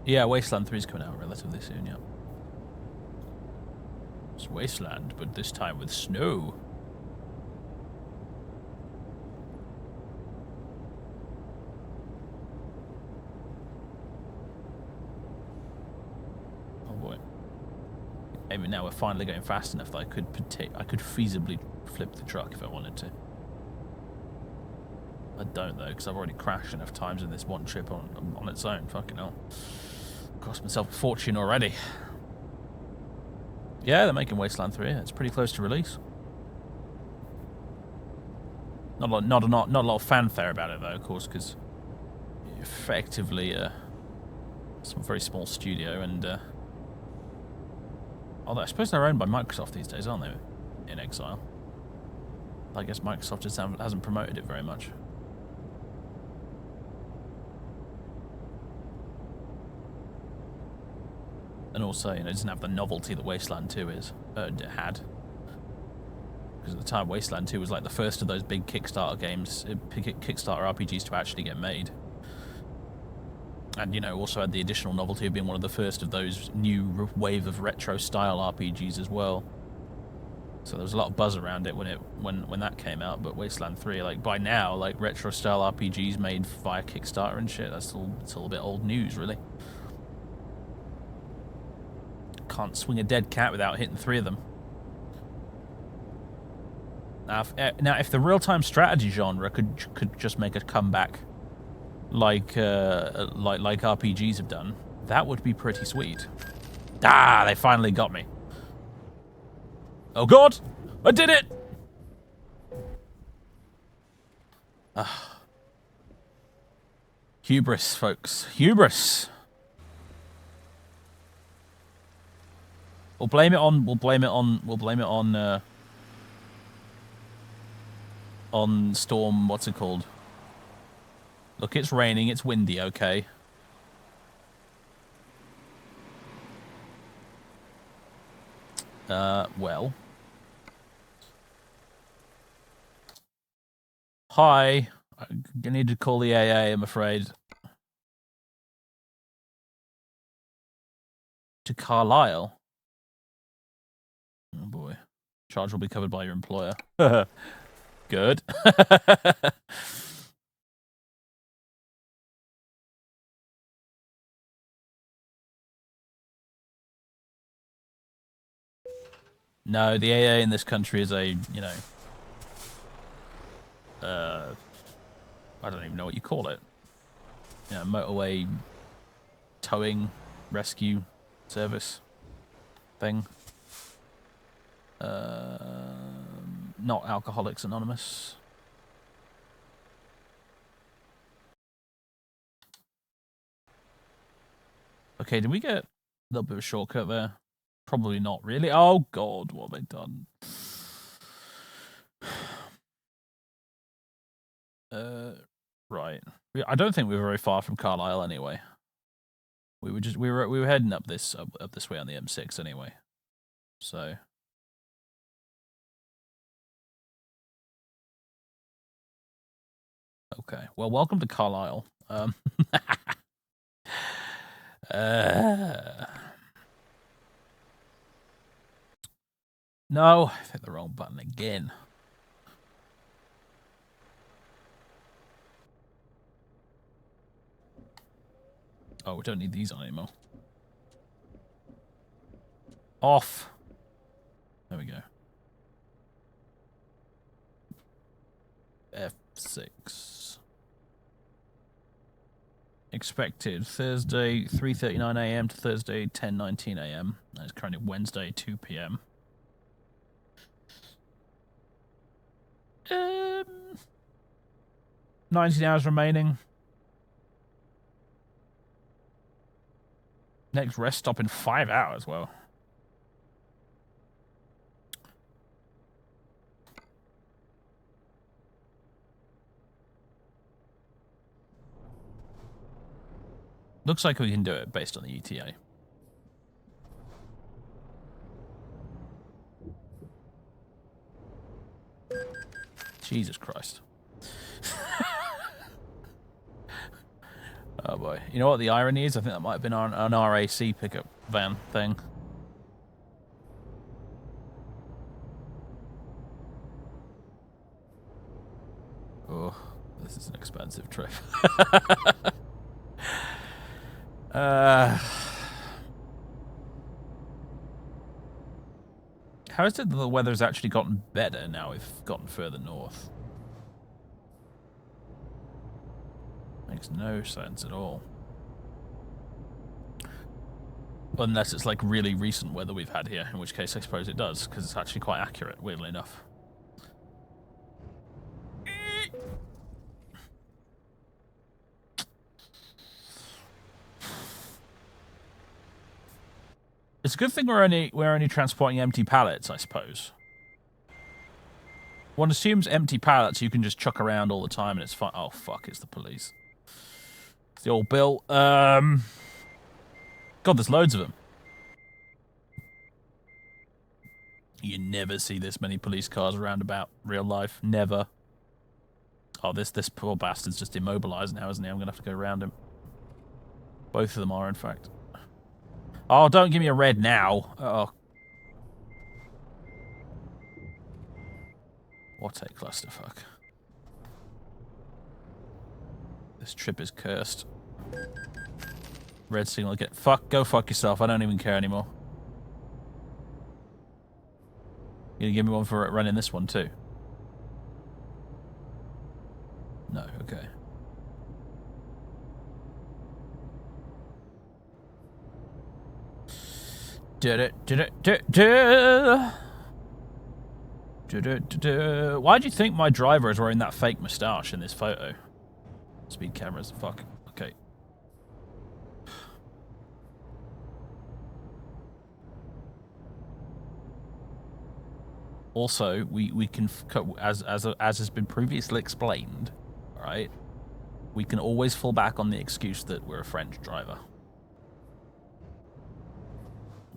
Yeah, Wasteland 3 is coming out relatively soon, yeah. It's Wasteland, but this time with snow. Oh boy. Maybe now we're finally going fast enough that I could feasibly flip the truck if I wanted to. I don't though, because I've already crashed enough times in this one trip on its own. Fucking hell. Cost myself a fortune already. Yeah, they're making Wasteland 3. It's pretty close to release. Not a lot of fanfare about it though, of course, because effectively it's a very small studio, and although I suppose they're owned by Microsoft these days, aren't they? In Exile. I guess Microsoft just hasn't promoted it very much. And also, it doesn't have the novelty that Wasteland 2 had. Because at the time, Wasteland 2 was like the first of those big Kickstarter games, Kickstarter RPGs to actually get made. And, also had the additional novelty of being one of the first of those new wave of retro-style RPGs as well. So there was a lot of buzz around it when that came out. But Wasteland 3, like, by now, like, retro-style RPGs made via Kickstarter and shit, it's all a bit old news, really. Can't swing a dead cat without hitting 3 of them. Now, if the real-time strategy genre could just make a comeback, like RPGs have done, that would be pretty sweet. Ah, they finally got me. Oh God, I did it! Hubris, folks, hubris. We'll blame it on Storm, what's it called? Look, it's raining, it's windy, okay. Well. Hi. I need to call the AA, I'm afraid. To Carlisle? Oh boy. Charge will be covered by your employer. Good. No, the AA in this country is a, I don't even know what you call it. Motorway towing rescue service thing. Not Alcoholics Anonymous. Okay, did we get a little bit of a shortcut there? Probably not really. Oh God, what have they done? Right. I don't think we were very far from Carlisle anyway. We were heading up this way on the M6 anyway. So. Okay. Well, welcome to Carlisle. No, I hit the wrong button again. Oh, we don't need these on anymore. Off. There we go. F6. Expected Thursday 3:39 a.m. to Thursday 10:19 a.m. That's currently Wednesday 2 p.m. 19 hours remaining. Next rest stop in 5 hours. Well, looks like we can do it based on the ETA. Jesus Christ. Oh boy. You know what the irony is? I think that might have been an RAC pickup van thing. Oh, this is an expensive trip. How is it that the weather's actually gotten better now we've gotten further north? Makes no sense at all. Unless it's like really recent weather we've had here, in which case I suppose it does, because it's actually quite accurate, weirdly enough. It's a good thing we're only transporting empty pallets, I suppose. One assumes empty pallets you can just chuck around all the time and it's fine. Oh fuck, it's the police. It's the old Bill. God, there's loads of them. You never see this many police cars around about real life. Never. Oh, this poor bastard's just immobilized now, isn't he? I'm gonna have to go around him. Both of them are, in fact. Oh, don't give me a red now. Oh. What a clusterfuck. This trip is cursed. Red signal again. Go fuck yourself. I don't even care anymore. You gonna give me one for running this one too? No, okay. Why do you think my driver is wearing that fake moustache in this photo? Speed cameras, fuck. Okay. Also, we can, as has been previously explained, right? We can always fall back on the excuse that we're a French driver.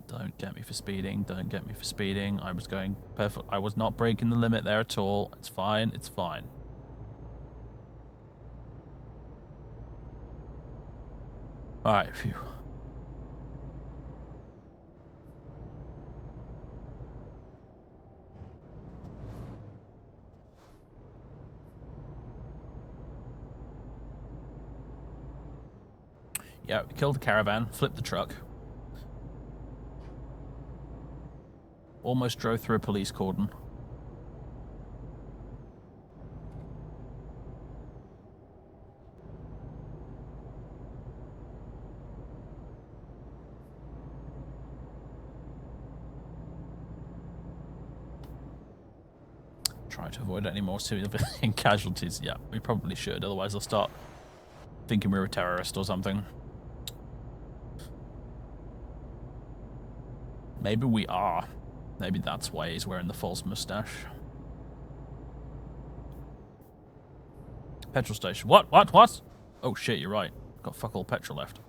Don't get me for speeding. Don't get me for speeding. I was going perfect. I was not breaking the limit there at all. It's fine. It's fine. All right. Phew. Yeah, we killed the caravan, flipped the truck. Almost drove through a police cordon. Try to avoid any more civilian casualties. Yeah, we probably should, otherwise they'll start thinking we're a terrorist or something. Maybe we are. Maybe that's why he's wearing the false mustache. Petrol station. What? Oh shit, you're right. Got fuck all petrol left.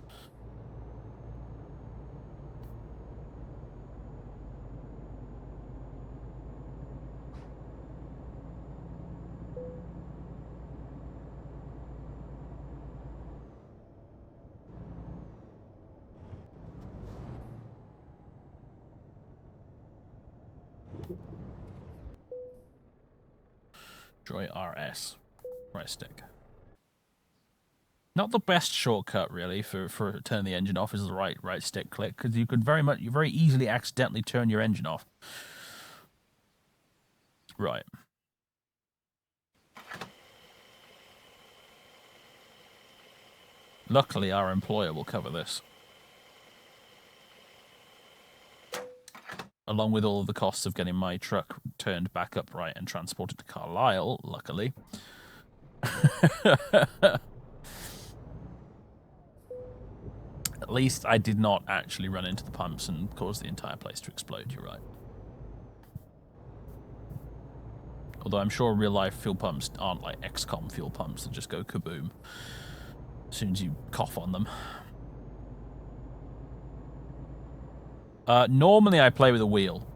Joy RS. Right stick. Not the best shortcut, really, for turning the engine off is the right stick click, because you could very easily accidentally turn your engine off. Right. Luckily, our employer will cover this. Along with all of the costs of getting my truck turned back upright and transported to Carlisle, luckily. At least I did not actually run into the pumps and cause the entire place to explode, you're right. Although I'm sure real-life fuel pumps aren't like XCOM fuel pumps that just go kaboom as soon as you cough on them. Normally I play with a wheel.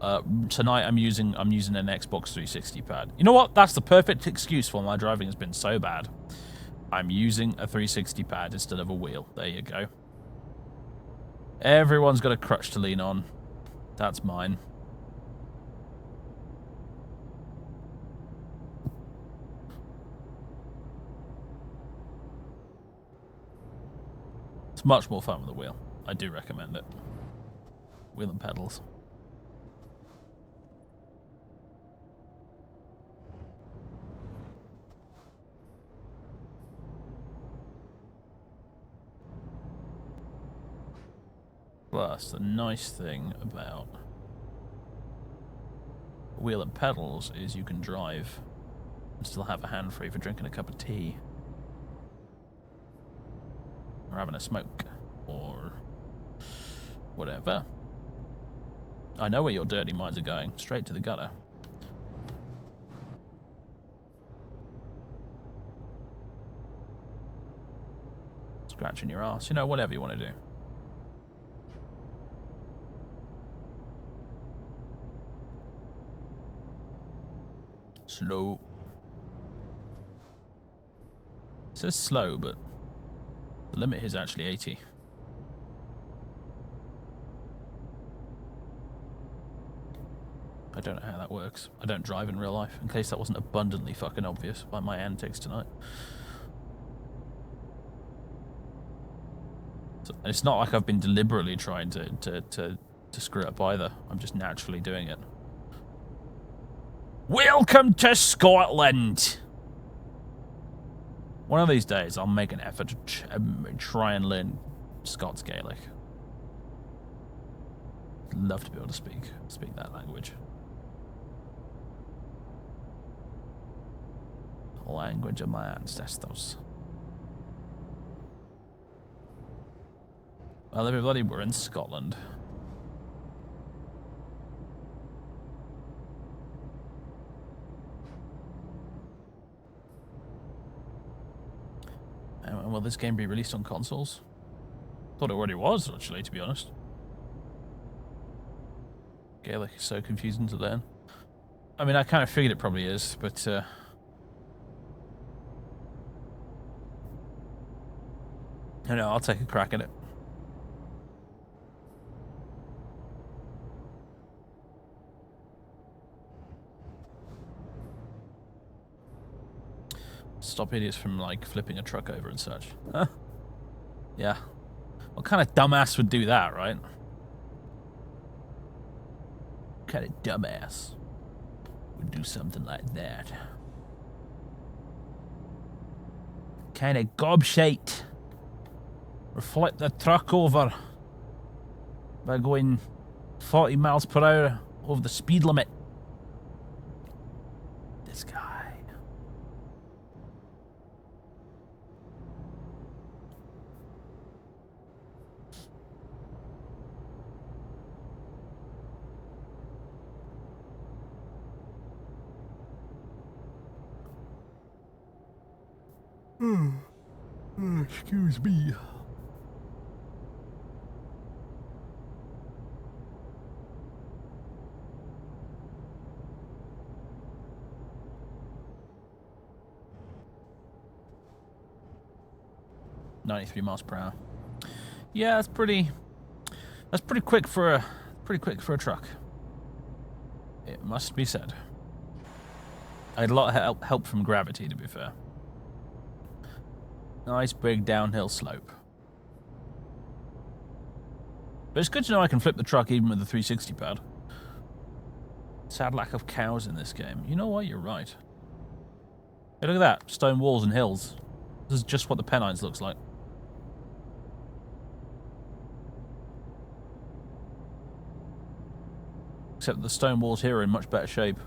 Tonight I'm using an Xbox 360 pad. You know what? That's the perfect excuse for my driving has been so bad. I'm using a 360 pad instead of a wheel. There you go. Everyone's got a crutch to lean on. That's mine. It's much more fun with a wheel. I do recommend it. Wheel and pedals. Plus, the nice thing about wheel and pedals is you can drive and still have a hand free for drinking a cup of tea. Or having a smoke. Or whatever. I know where your dirty minds are going. Straight to the gutter. Scratching your ass. You know, whatever you want to do. Slow. It says slow, but the limit is actually 80. I don't know how that works. I don't drive in real life, in case that wasn't abundantly fucking obvious by my antics tonight. So, it's not like I've been deliberately trying to screw up either. I'm just naturally doing it. Welcome to Scotland! One of these days, I'll make an effort to try and learn Scots Gaelic. I'd love to be able to speak that language. The language of my ancestors. Well, everybody, we're in Scotland. And will this game be released on consoles? Thought it already was, actually, to be honest. Gaelic is so confusing to learn. I mean, I kind of figured it probably is, but I know, I'll take a crack at it. Stop idiots from, like, flipping a truck over and such. Huh? Yeah. What kind of dumbass would do that, right? What kind of dumbass would do something like that? Kind of gobshite would flip the truck over by going 40 miles per hour over the speed limit. This guy. Excuse me. .93 miles per hour. Yeah, that's pretty quick for a truck. It must be said. I had a lot of help from gravity, to be fair. Nice big downhill slope. But it's good to know I can flip the truck even with the 360 pad. Sad lack of cows in this game. You know what? You're right. Hey, look at that. Stone walls and hills. This is just what the Pennines looks like. Except the stone walls here are in much better shape.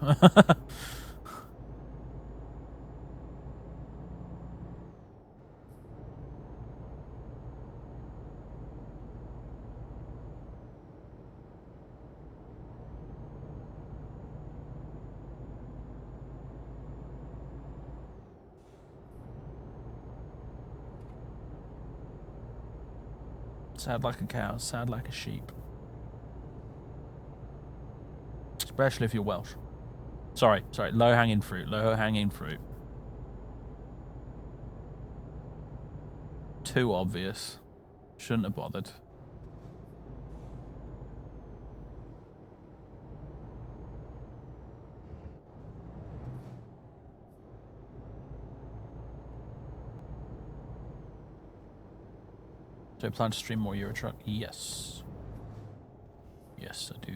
Sad like a cow, sad like a sheep. Especially if you're Welsh. Sorry, low-hanging fruit, low-hanging fruit. Too obvious. Shouldn't have bothered. Do I plan to stream more Eurotruck? Yes. Yes, I do.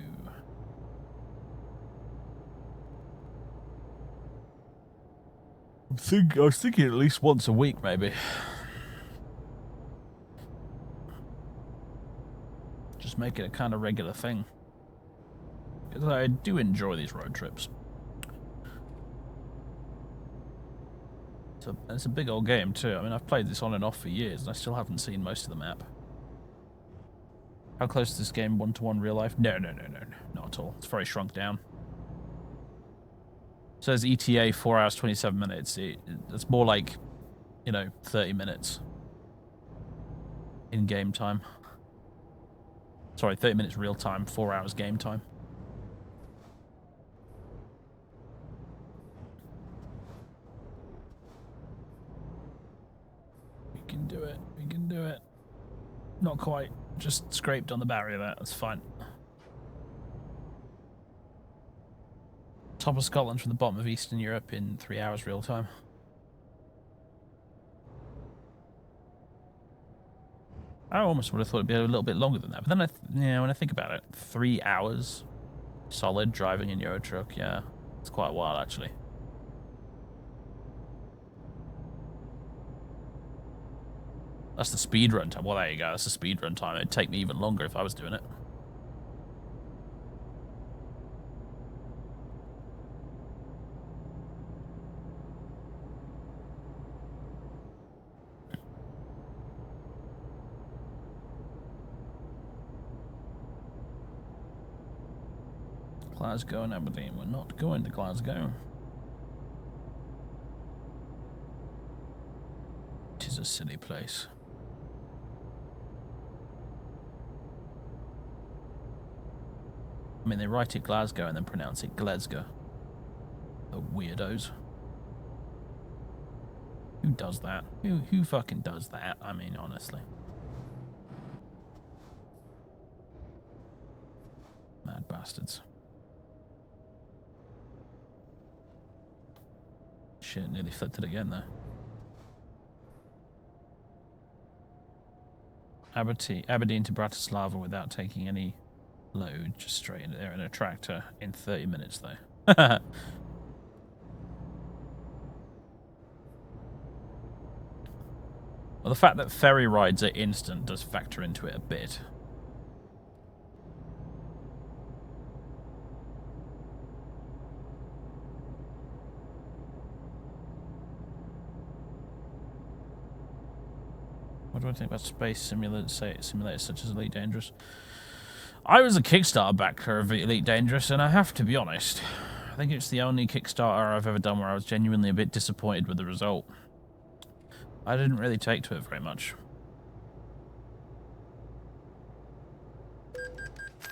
I was thinking at least once a week, maybe. Just make it a kind of regular thing. Because I do enjoy these road trips. It's a big old game too. I mean, I've played this on and off for years, and I still haven't seen most of the map. How close is this game one-to-one real life? No, not at all. It's very shrunk down. It says ETA 4 hours 27 minutes. It's more like, you know, 30 minutes in game time. Sorry, 30 minutes real time, 4 hours game time. We can do it. We can do it. Not quite. Just scraped on the barrier there. That's fine. Top of Scotland from the bottom of Eastern Europe in 3 hours real time. I almost would have thought it'd be a little bit longer than that. But then, when I think about it, 3 hours solid driving in Eurotruck, yeah. It's quite a while, actually. That's the speed run time. Well, there you go. That's the speed run time. It'd take me even longer if I was doing it. Glasgow and Aberdeen. We're not going to Glasgow. It is a silly place. I mean, they write it Glasgow and then pronounce it Glasgow. The weirdos. Who does that? Who fucking does that? I mean, honestly. Mad bastards. Shit, nearly flipped it again there. Aberdeen to Bratislava without taking any load, just straight into there in a tractor in 30 minutes though. Well, the fact that ferry rides are instant does factor into it a bit. What do I think about space simulators such as Elite Dangerous? I was a Kickstarter backer of Elite Dangerous, and I have to be honest, I think it's the only Kickstarter I've ever done where I was genuinely a bit disappointed with the result. I didn't really take to it very much.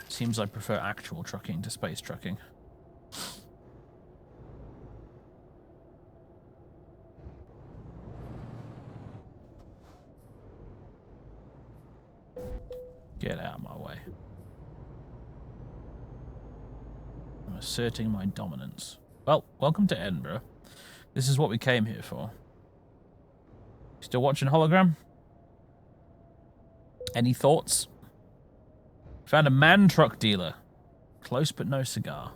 Seems I prefer actual trucking to space trucking. Get out of my way. I'm asserting my dominance. Well, welcome to Edinburgh. This is what we came here for. Still watching Hologram? Any thoughts? Found a man truck dealer. Close but no cigar.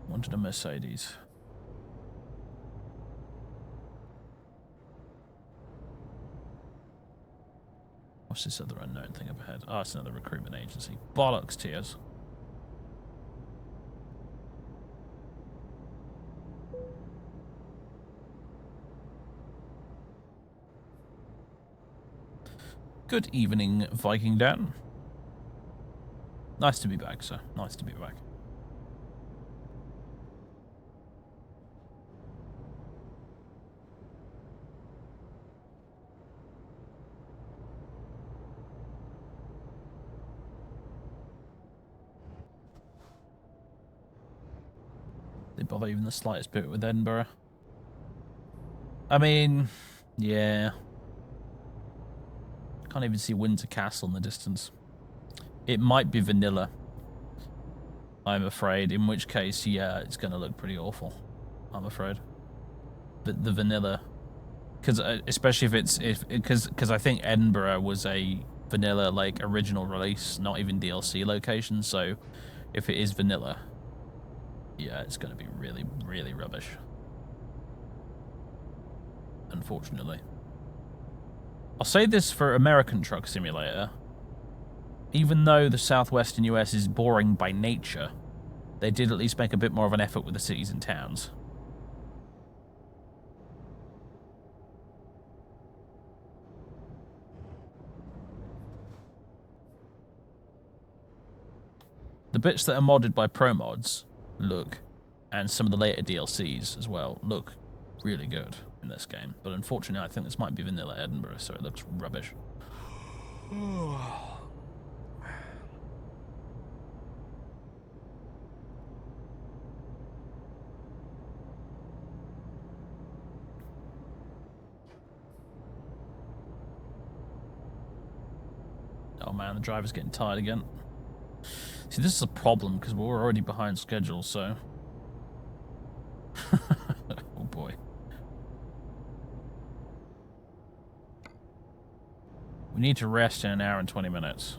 Wanted a Mercedes. What's this other unknown thing up ahead? Oh, it's another recruitment agency. Bollocks, tears. Good evening, Viking Dan. Nice to be back, sir. Nice to be back. Didn't bother even the slightest bit with Edinburgh. I mean, yeah. Can't even see Windsor Castle in the distance. It might be vanilla, I'm afraid. In which case, yeah, it's going to look pretty awful. I'm afraid. The vanilla, because especially if it's because I think Edinburgh was a vanilla like original release, not even DLC location. So if it is vanilla, yeah, it's going to be really, really rubbish. Unfortunately. I'll say this for American Truck Simulator. Even though the southwestern US is boring by nature, they did at least make a bit more of an effort with the cities and towns. The bits that are modded by pro mods look, and some of the later DLCs as well, look really good in this game. But unfortunately, I think this might be vanilla Edinburgh, so it looks rubbish. Oh man, the driver's getting tired again. See, this is a problem because we're already behind schedule, so... oh boy. We need to rest in 1 hour and 20 minutes.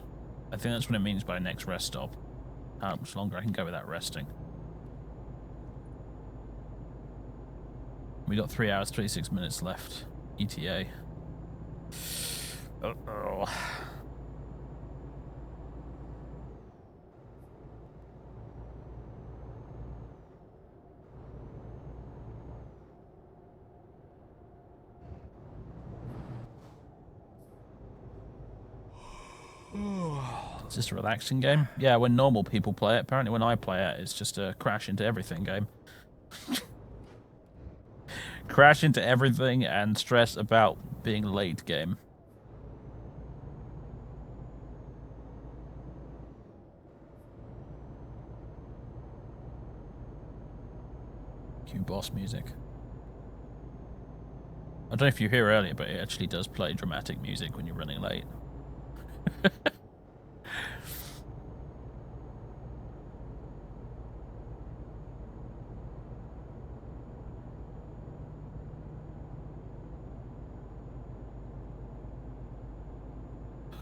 I think that's what it means by next rest stop. How much longer I can go without resting. We got 3 hours, 26 minutes left. ETA. Uh-oh. It's just a relaxing game. Yeah, when normal people play it. Apparently when I play it, it's just a crash into everything game. Crash into everything and stress about being late game. Cue boss music. I don't know if you hear earlier, but it actually does play dramatic music when you're running late. I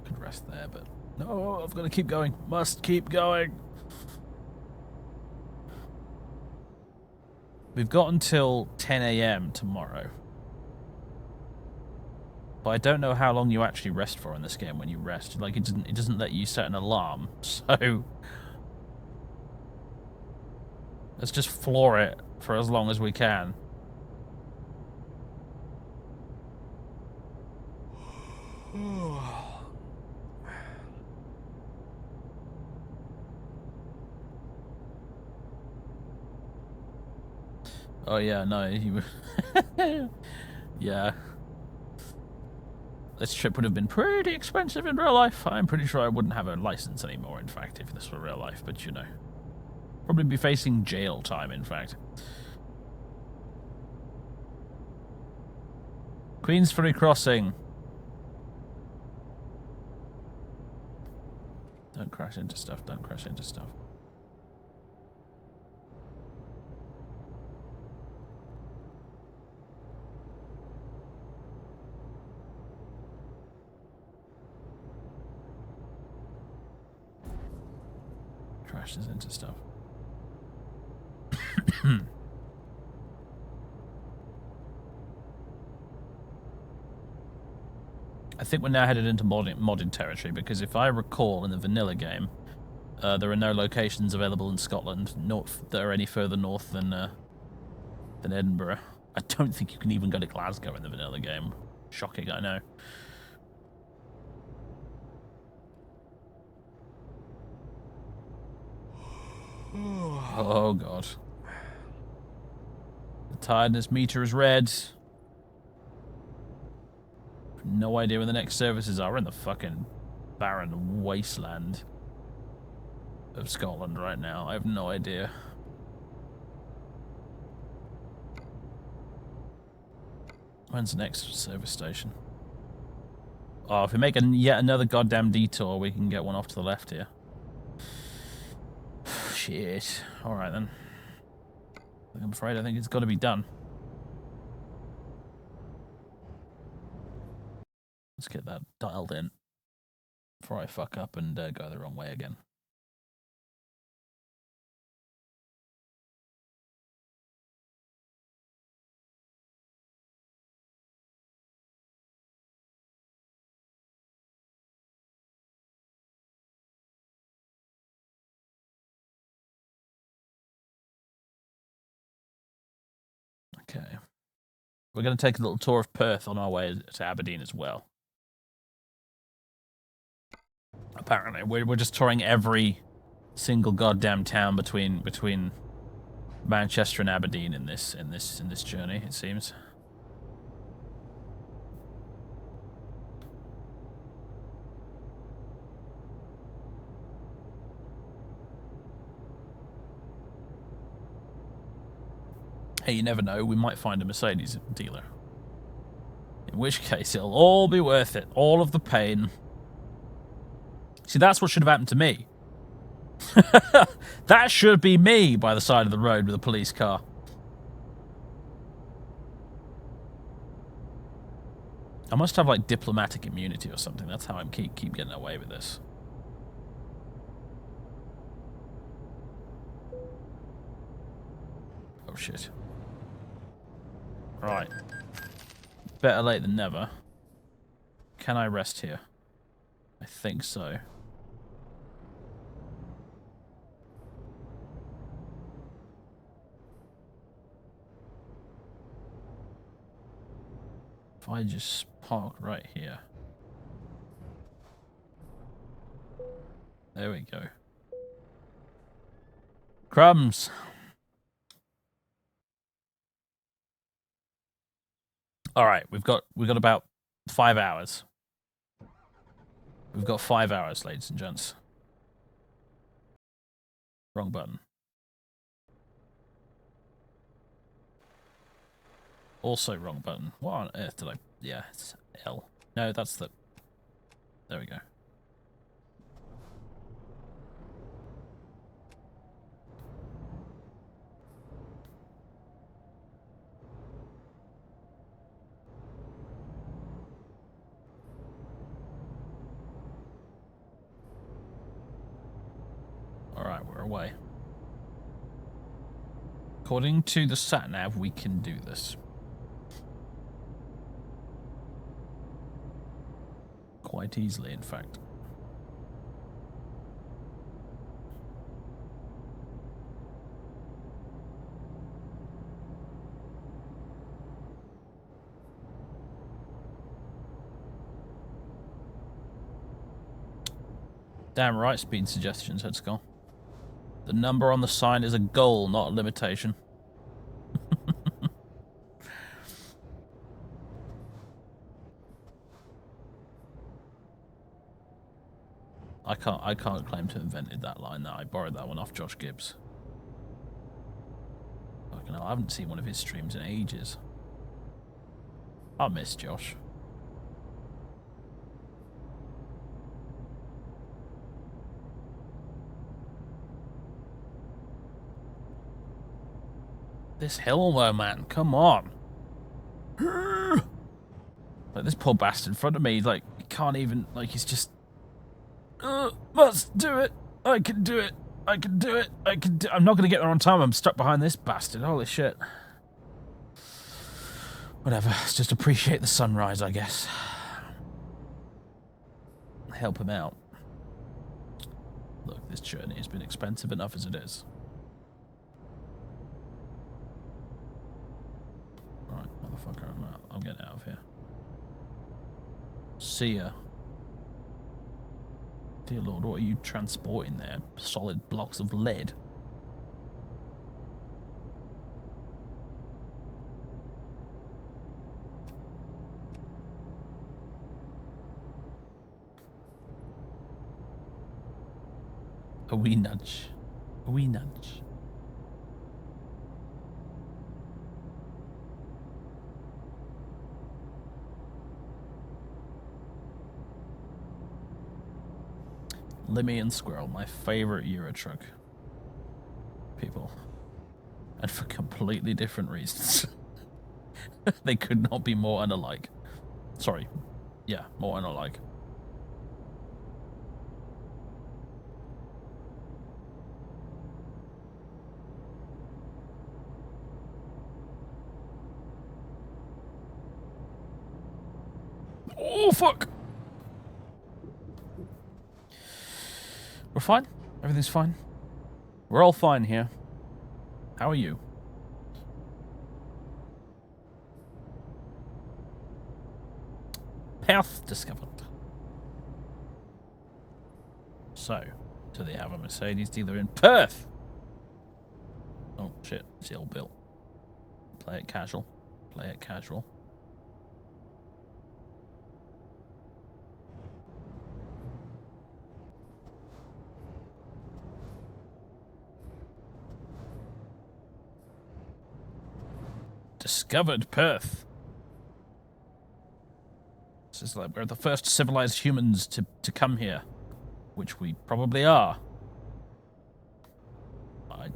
could rest there, but no, I've got to keep going. Must keep going. We've got until 10 AM tomorrow. But I don't know how long you actually rest for in this game when you rest. Like, it doesn't let you set an alarm. So let's just floor it for as long as we can. Oh yeah, no, you yeah. This trip would have been pretty expensive in real life. I'm pretty sure I wouldn't have a license anymore, in fact, if this were real life, but you know. Probably be facing jail time, in fact. Queensferry Crossing. Don't crash into stuff, don't crash into stuff. crashes into stuff. I think we're now headed into modded territory, because if I recall in the vanilla game, there are no locations available in Scotland that are any further north than Edinburgh. I don't think you can even go to Glasgow in the vanilla game. Shocking, I know. Oh god. The tiredness meter is red. No idea where the next services are. We're in the fucking barren wasteland of Scotland right now. I have no idea. When's the next service station? Oh, if we make yet another goddamn detour, we can get one off to the left here. Shit. Alright then. I'm afraid I think it's got to be done. Let's get that dialed in before I fuck up and go the wrong way again. Okay. We're going to take a little tour of Perth on our way to Aberdeen as well. Apparently, we're just touring every single goddamn town between Manchester and Aberdeen in this journey, it seems. Hey, you never know, we might find a Mercedes dealer. In which case, it'll all be worth it. All of the pain. See, that's what should have happened to me. That should be me by the side of the road with a police car. I must have, like, diplomatic immunity or something. That's how I keep getting away with this. Oh, shit. Right. Better late than never. Can I rest here? I think so. If I just park right here. There we go. Crumbs. All right, we've got about 5 hours. We've got 5 hours, ladies and gents. Wrong button. Also wrong button. What on earth did I... Yeah, it's L. No, that's the... There we go. Alright, we're away. According to the sat-nav, we can do this. Quite easily, in fact. Damn right, speed suggestions, Headskull. The number on the sign is a goal, not a limitation. I can't claim to have invented that line. That I borrowed that one off Josh Gibbs. Fucking hell, I haven't seen one of his streams in ages. I miss Josh. This hill though, man, come on. Like, this poor bastard in front of me, like, he can't even, like, he's just... must do it. I can do it. I can do it. I can do I'm not going to get there on time. I'm stuck behind this bastard. Holy shit. Whatever. Let's just appreciate the sunrise, I guess. Help him out. Look, this journey has been expensive enough as it is. Right, motherfucker, I'm getting out of here. See ya. Dear Lord, what are you transporting there? Solid blocks of lead. A wee nudge. A wee nudge. Limmy and Squirrel, my favorite Eurotruck people. And for completely different reasons. They could not be more unalike. Sorry. Yeah, more unalike. Oh, fuck! We're fine. Everything's fine. We're all fine here. How are you? Path discovered. So, do they have a Mercedes dealer in Perth? Oh, shit. It's ill built. Play it casual. Play it casual. Discovered Perth. This is like we're the first civilized humans to come here, which we probably are.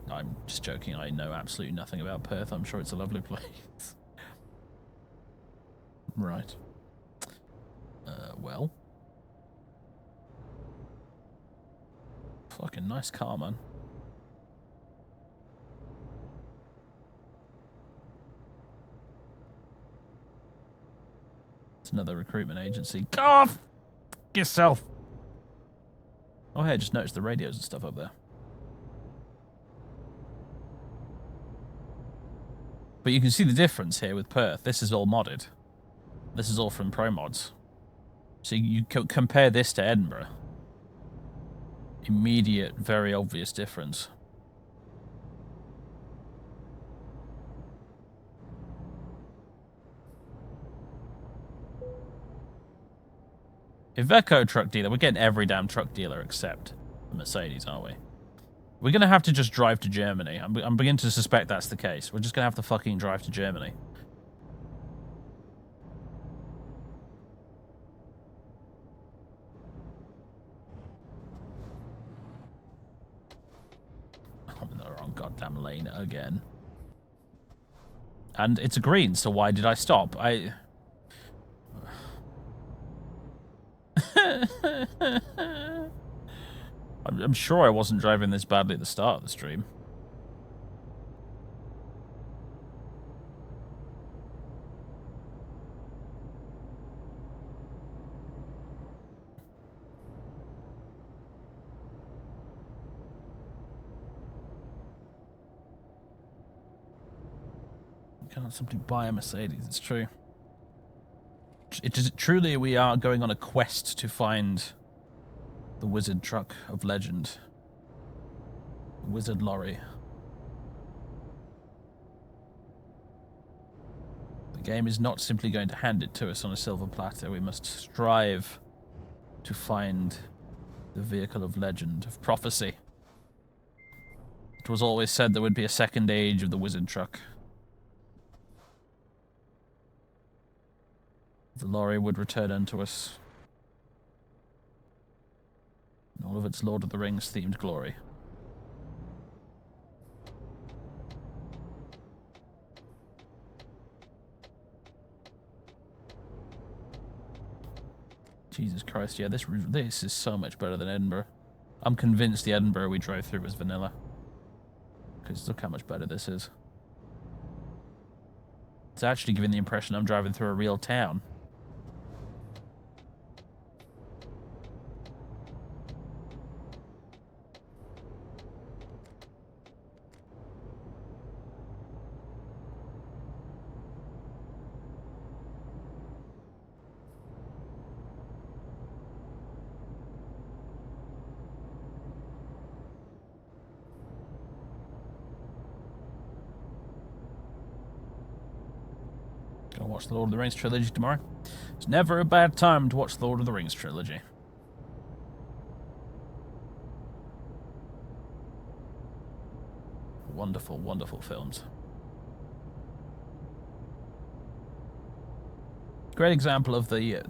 I'm just joking. I know absolutely nothing about Perth. I'm sure it's a lovely place. Right. Well. Fucking nice car, man. It's another recruitment agency. Go off! Yourself! Oh, hey, I just noticed the radios and stuff up there. But you can see the difference here with Perth. This is all modded. This is all from Pro Mods. So you compare this to Edinburgh. Immediate, very obvious difference. Iveco truck dealer. We're getting every damn truck dealer except the Mercedes, aren't we? We're going to have to just drive to Germany. I'm beginning to suspect that's the case. We're just going to have to fucking drive to Germany. I'm in the wrong goddamn lane again. And it's a green, so why did I stop? I'm sure I wasn't driving this badly at the start of the stream. You cannot simply buy a Mercedes, it's true. Truly, we are going on a quest to find the wizard truck of legend. Wizard lorry. The game is not simply going to hand it to us on a silver platter. We must strive to find the vehicle of legend, of prophecy. It was always said there would be a second age of the wizard truck. The lorry would return unto us in all of its Lord of the Rings themed glory. Jesus Christ, yeah, this is so much better than Edinburgh. I'm convinced the Edinburgh we drove through was vanilla. Because look how much better this is. It's actually giving the impression I'm driving through a real town. Gonna watch the Lord of the Rings trilogy tomorrow. It's never a bad time to watch the Lord of the Rings trilogy. Wonderful, wonderful films. Great example of the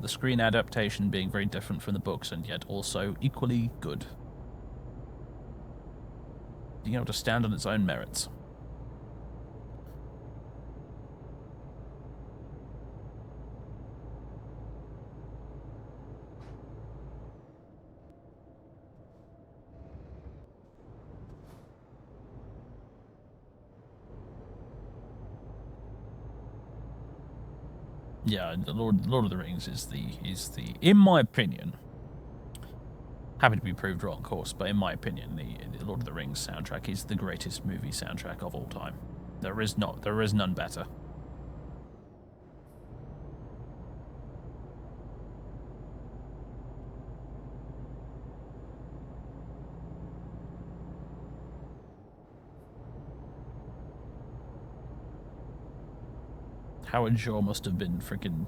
screen adaptation being very different from the books and yet also equally good. Being able to stand on its own merits. Yeah, the Lord of the Rings is the in my opinion, happy to be proved wrong, of course, but in my opinion, the Lord of the Rings soundtrack is the greatest movie soundtrack of all time. There is none better. Howard Shore must have been freaking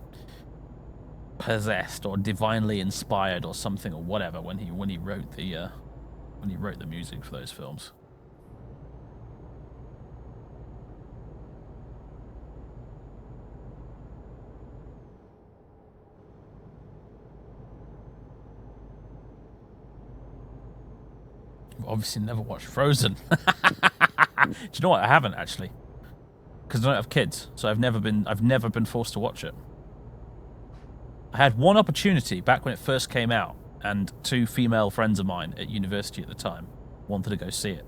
possessed or divinely inspired or something or whatever when he wrote the music for those films. I've obviously never watched Frozen. Do you know what? I haven't actually. Because I don't have kids, so I've never been forced to watch it. I had one opportunity back when it first came out, and two female friends of mine at university at the time wanted to go see it.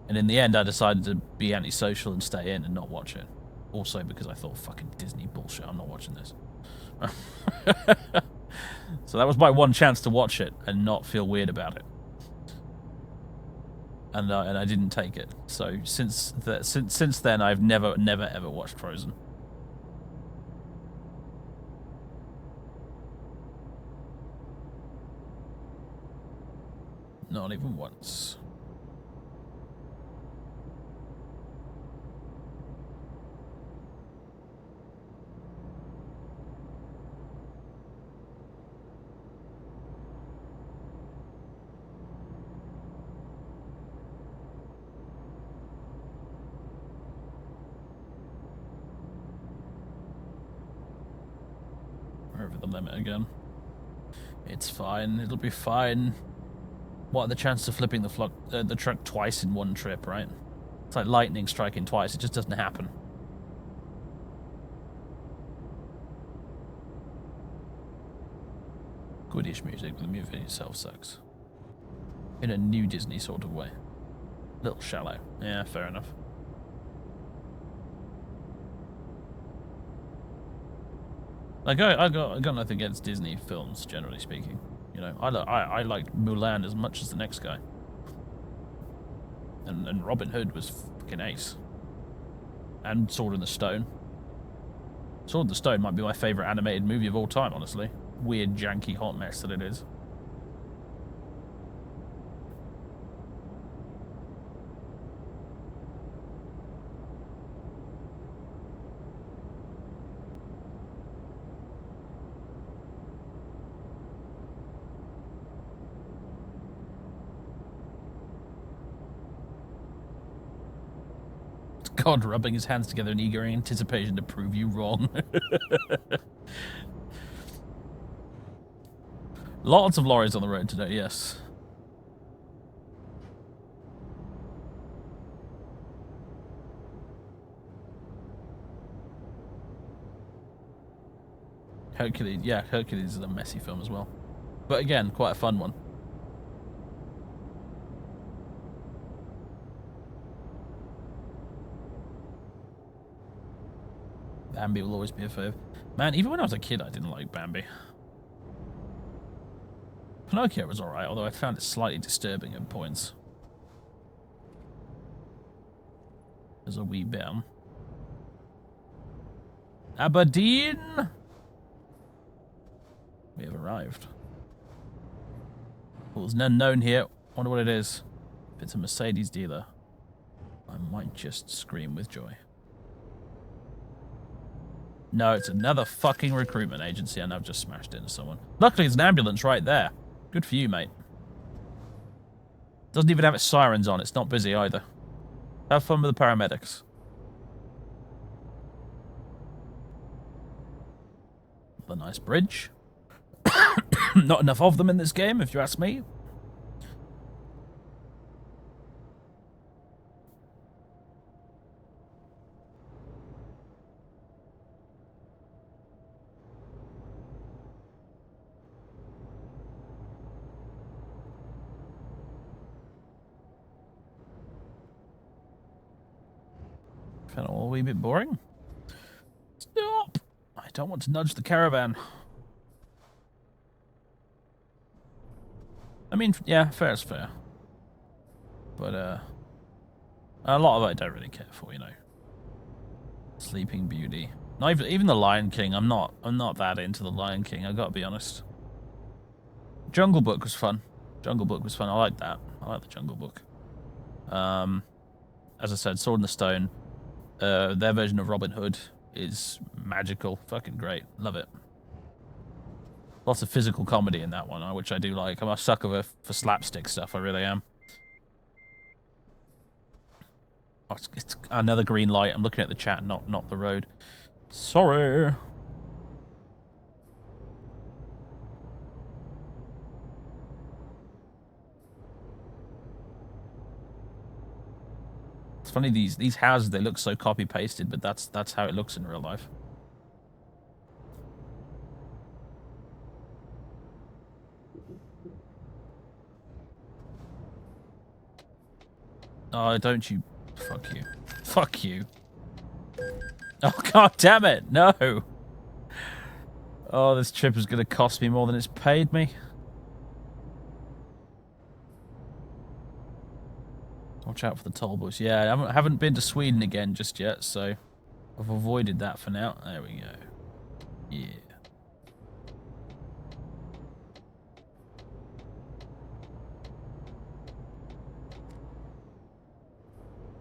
And in the end, I decided to be antisocial and stay in and not watch it. Also because I thought, fucking Disney bullshit, I'm not watching this. So that was my one chance to watch it and not feel weird about it. And I didn't take it. So since then, I've never ever watched Frozen. Not even once. Over the limit again. It's fine. It'll be fine. What are the chances of flipping the truck twice in one trip, right? It's like lightning striking twice. It just doesn't happen. Goodish music, but the movie itself sucks. In a new Disney sort of way. Little shallow. Yeah, fair enough. Like I got nothing against Disney films, generally speaking. You know, I liked Mulan as much as the next guy. And Robin Hood was fucking ace. And Sword in the Stone. Sword in the Stone might be my favourite animated movie of all time, honestly. Weird, janky, hot mess that it is. God rubbing his hands together in eager anticipation to prove you wrong. Lots of lorries on the road today, yes. Hercules, yeah, Hercules is a messy film as well. But again, quite a fun one. Bambi will always be a fave. Man, even when I was a kid, I didn't like Bambi. Pinocchio was alright, although I found it slightly disturbing at points. There's a wee bit. Aberdeen! We have arrived. Well, there's none known here. Wonder what it is. If it's a Mercedes dealer, I might just scream with joy. No, it's another fucking recruitment agency, and I've just smashed into someone. Luckily, there's an ambulance right there. Good for you, mate. Doesn't even have its sirens on. It's not busy either. Have fun with the paramedics. The nice bridge. Not enough of them in this game, if you ask me. Kind of a wee bit boring. Stop! I don't want to nudge the caravan. I mean, yeah, fair is fair. But, a lot of it I don't really care for, you know. Sleeping Beauty. Not even the Lion King. I'm not that into the Lion King, I gotta be honest. Jungle Book was fun. Jungle Book was fun. I like that. I like the Jungle Book. As I said, Sword in the Stone. Their version of Robin Hood is magical. Fucking great. Love it. Lots of physical comedy in that one, which I do like. I'm a sucker for slapstick stuff. I really am. Oh, it's another green light. I'm looking at the chat, not the road. Sorry. It's funny, these houses, they look so copy pasted, but that's how it looks in real life. Oh, don't you. Fuck you. Fuck you. Oh, god damn it. No. Oh, this trip is going to cost me more than it's paid me. Watch out for the toll booths. Yeah, I haven't been to Sweden again just yet, so I've avoided that for now. There we go. Yeah.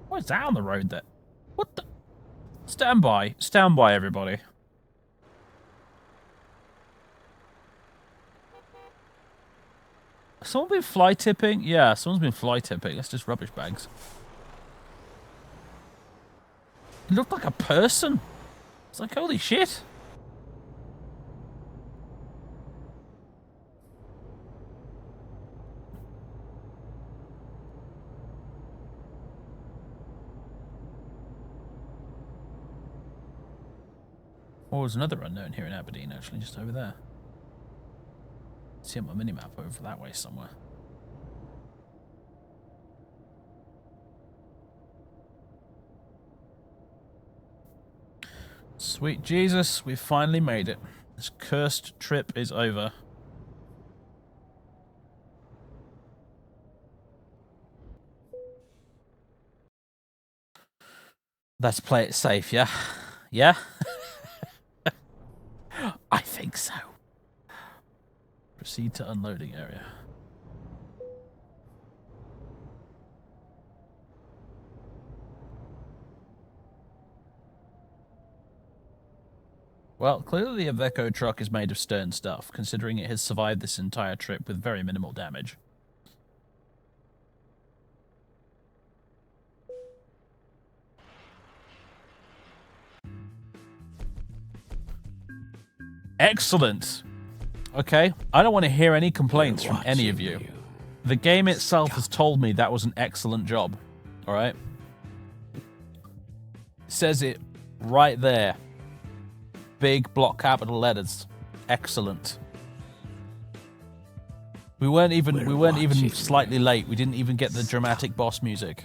What's that on the road there? What the? Stand by. Stand by, everybody. Someone been fly tipping? Yeah, someone's been fly tipping. That's just rubbish bags. It looked like a person. It's like, holy shit. Oh, there's another unknown here in Aberdeen, actually, just over there. See on my minimap over that way somewhere. Sweet Jesus, we've finally made it. This cursed trip is over. Let's play it safe, yeah? Yeah? I think so. Proceed to unloading area. Well, clearly the Iveco truck is made of stern stuff, considering it has survived this entire trip with very minimal damage. Excellent. Okay, I don't want to hear any complaints from any of you. The game itself has told me that was an excellent job. Alright? It says it right there. Big block capital letters. Excellent. We weren't even slightly late. We didn't even get the dramatic boss music.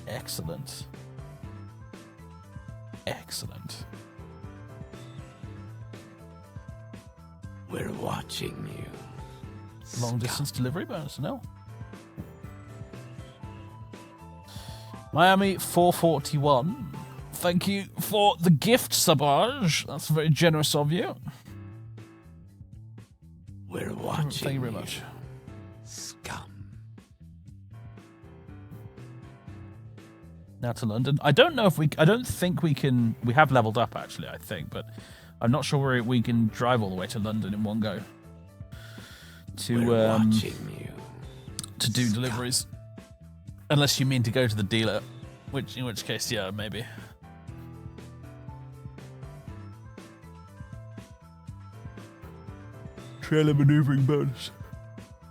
Excellent. Excellent. We're watching you. Long distance delivery bonus, no? Miami 441. Thank you for the gift, Sabaj. That's very generous of you. We're watching. Thank you very much. Scum. Now to London. I don't know if I don't think we can. We have leveled up actually, I think, but I'm not sure we can drive all the way to London in one go. We're watching you. To do deliveries, unless you mean to go to the dealer, in which case, yeah, maybe. Trailer maneuvering bonus.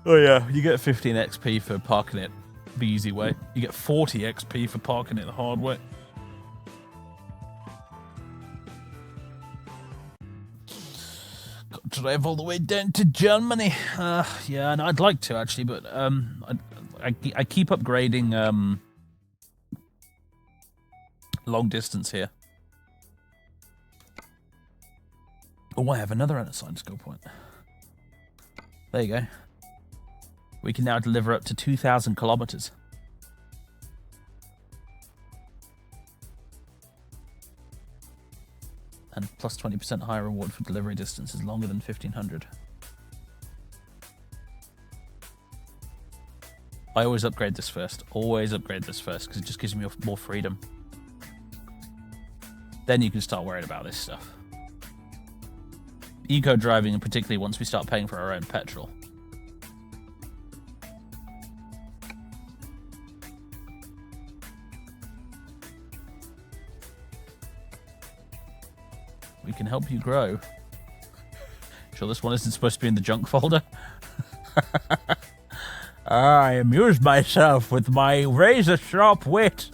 Oh yeah, you get 15 XP for parking it the easy way. You get 40 XP for parking it the hard way. Got to drive all the way down to Germany. Yeah, and I'd like to actually, but I keep upgrading long distance here. Oh, I have another unassigned skill point. There you go. We can now deliver up to 2,000 kilometers. And plus 20% higher reward for delivery distances longer than 1,500. I always upgrade this first. Always upgrade this first, because it just gives me more freedom. Then you can start worrying about this stuff. Eco driving, and particularly once we start paying for our own petrol. We can help you grow. Sure this one isn't supposed to be in the junk folder? I amused myself with my razor-sharp wit.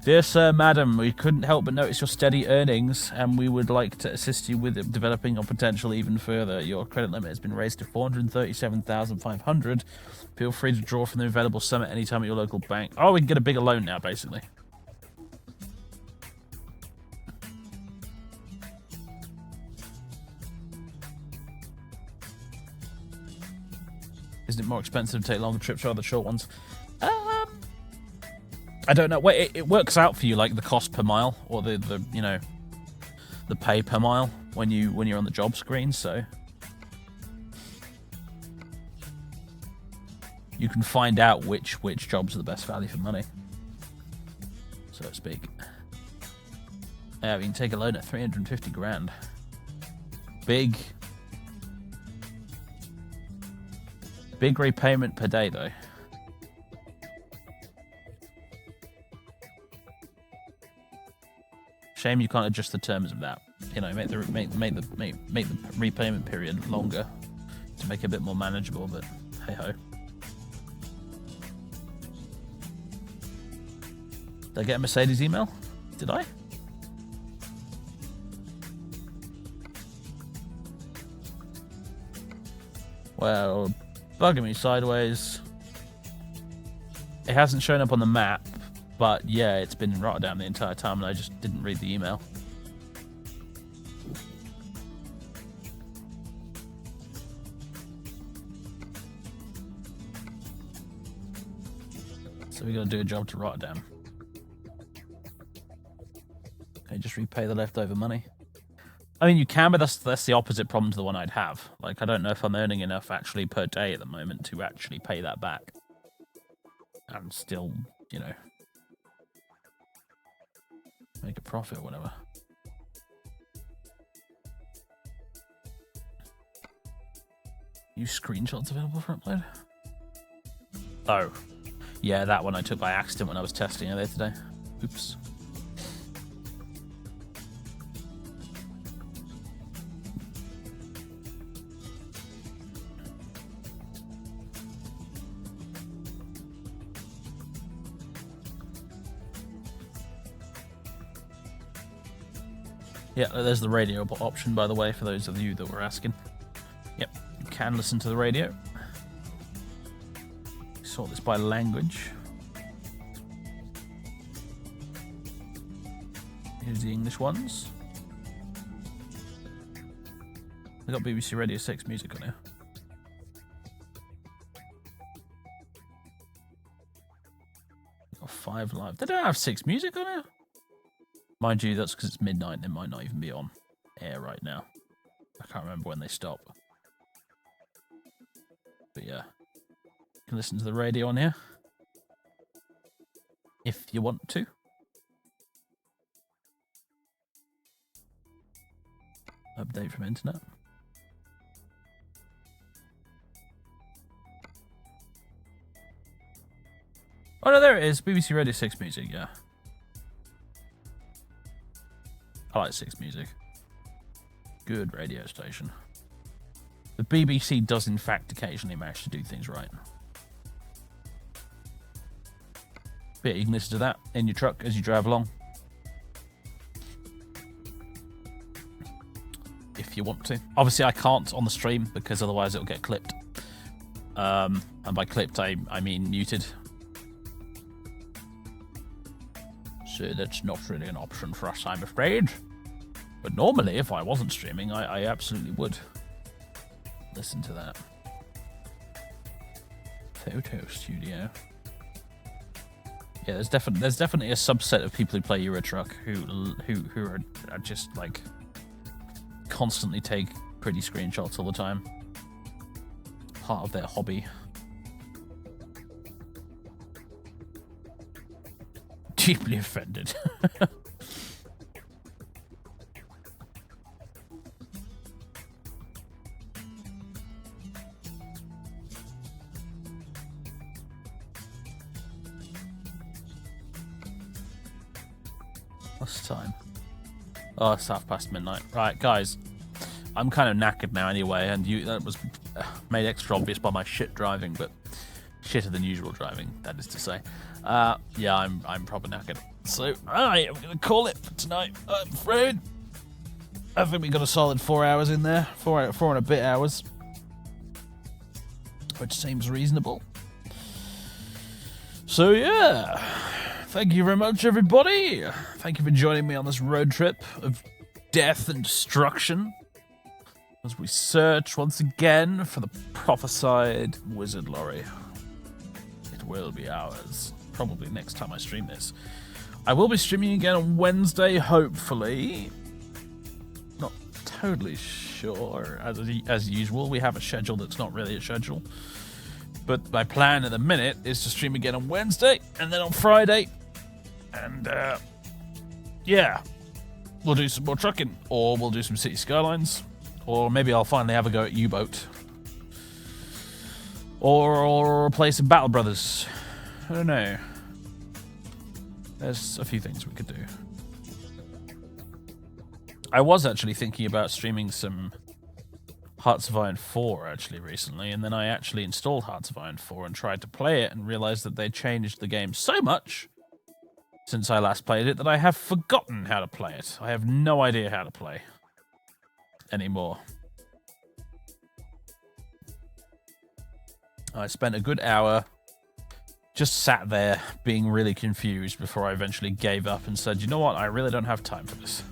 Dear Sir, Madam, we couldn't help but notice your steady earnings, and we would like to assist you with developing your potential even further. Your credit limit has been raised to 437,500. Feel free to draw from the available sum at any time at your local bank. Oh, we can get a bigger loan now, basically. Isn't it more expensive to take longer trips rather than short ones? I don't know. Well, it works out for you, like the cost per mile, or the you know, the pay per mile when you're on the job screen. So you can find out which jobs are the best value for money, so to speak. Yeah, we can take a loan at 350 grand. Big repayment per day, though. Shame you can't adjust the terms of that. You know, make the repayment period longer to make it a bit more manageable. But hey ho. Did I get a Mercedes email? Did I? Well, bugging me sideways. It hasn't shown up on the map, but yeah, it's been in Rotterdam the entire time, and I just didn't read the email. So we got to do a job to Rotterdam. Okay, just repay the leftover money. I mean, you can, but that's the opposite problem to the one I'd have. Like, I don't know if I'm earning enough actually per day at the moment to actually pay that back. And still, you know, make a profit or whatever. Use screenshots available for upload? Oh. Yeah, that one I took by accident when I was testing it there today. Oops. Yeah, there's the radio option, by the way, for those of you that were asking. Yep, you can listen to the radio. Sort this by language. Here's the English ones. They got BBC Radio 6 music on here. Got 5 live. They don't have 6 music on here. Mind you, that's because it's midnight and it might not even be on air right now. I can't remember when they stop. But yeah, you can listen to the radio on here if you want to. Update from internet. Oh no, there it is. BBC Radio 6 music, yeah. I like 6 music. Good radio station. The BBC does in fact occasionally manage to do things right. But yeah, you can listen to that in your truck as you drive along. If you want to. Obviously I can't on the stream because otherwise it'll get clipped. And by clipped I mean muted. So that's not really an option for us, I'm afraid. But normally, if I wasn't streaming, I absolutely would listen to that. Photo studio. Yeah, there's definitely a subset of people who play Eurotruck who are just like constantly take pretty screenshots all the time. Part of their hobby. Deeply offended. What's the time? Oh, it's midnight. Right, guys. I'm kind of knackered now anyway, and that was made extra obvious by my shit driving, but shitter than usual driving, that is to say. Yeah, I'm proper knackered. So, I am going to call it for tonight, I'm afraid. I think we got a solid 4 hours in there. 4 and a bit hours. Which seems reasonable. So, yeah. Thank you very much, everybody. Thank you for joining me on this road trip of death and destruction. As we search once again for the prophesied wizard lorry. It will be ours. Probably next time I stream this. I will be streaming again on Wednesday, hopefully. Not totally sure. As usual, we have a schedule that's not really a schedule. But my plan at the minute is to stream again on Wednesday, and then on Friday. And, yeah. We'll do some more trucking, or we'll do some City Skylines. Or maybe I'll finally have a go at U-Boat. Or play some Battle Brothers. I don't know. There's a few things we could do. I was actually thinking about streaming some Hearts of Iron 4 actually recently, and then I actually installed Hearts of Iron 4 and tried to play it and realized that they changed the game so much since I last played it that I have forgotten how to play it. I have no idea how to play anymore. I spent a good hour just sat there being really confused before I eventually gave up and said, you know what, I really don't have time for this.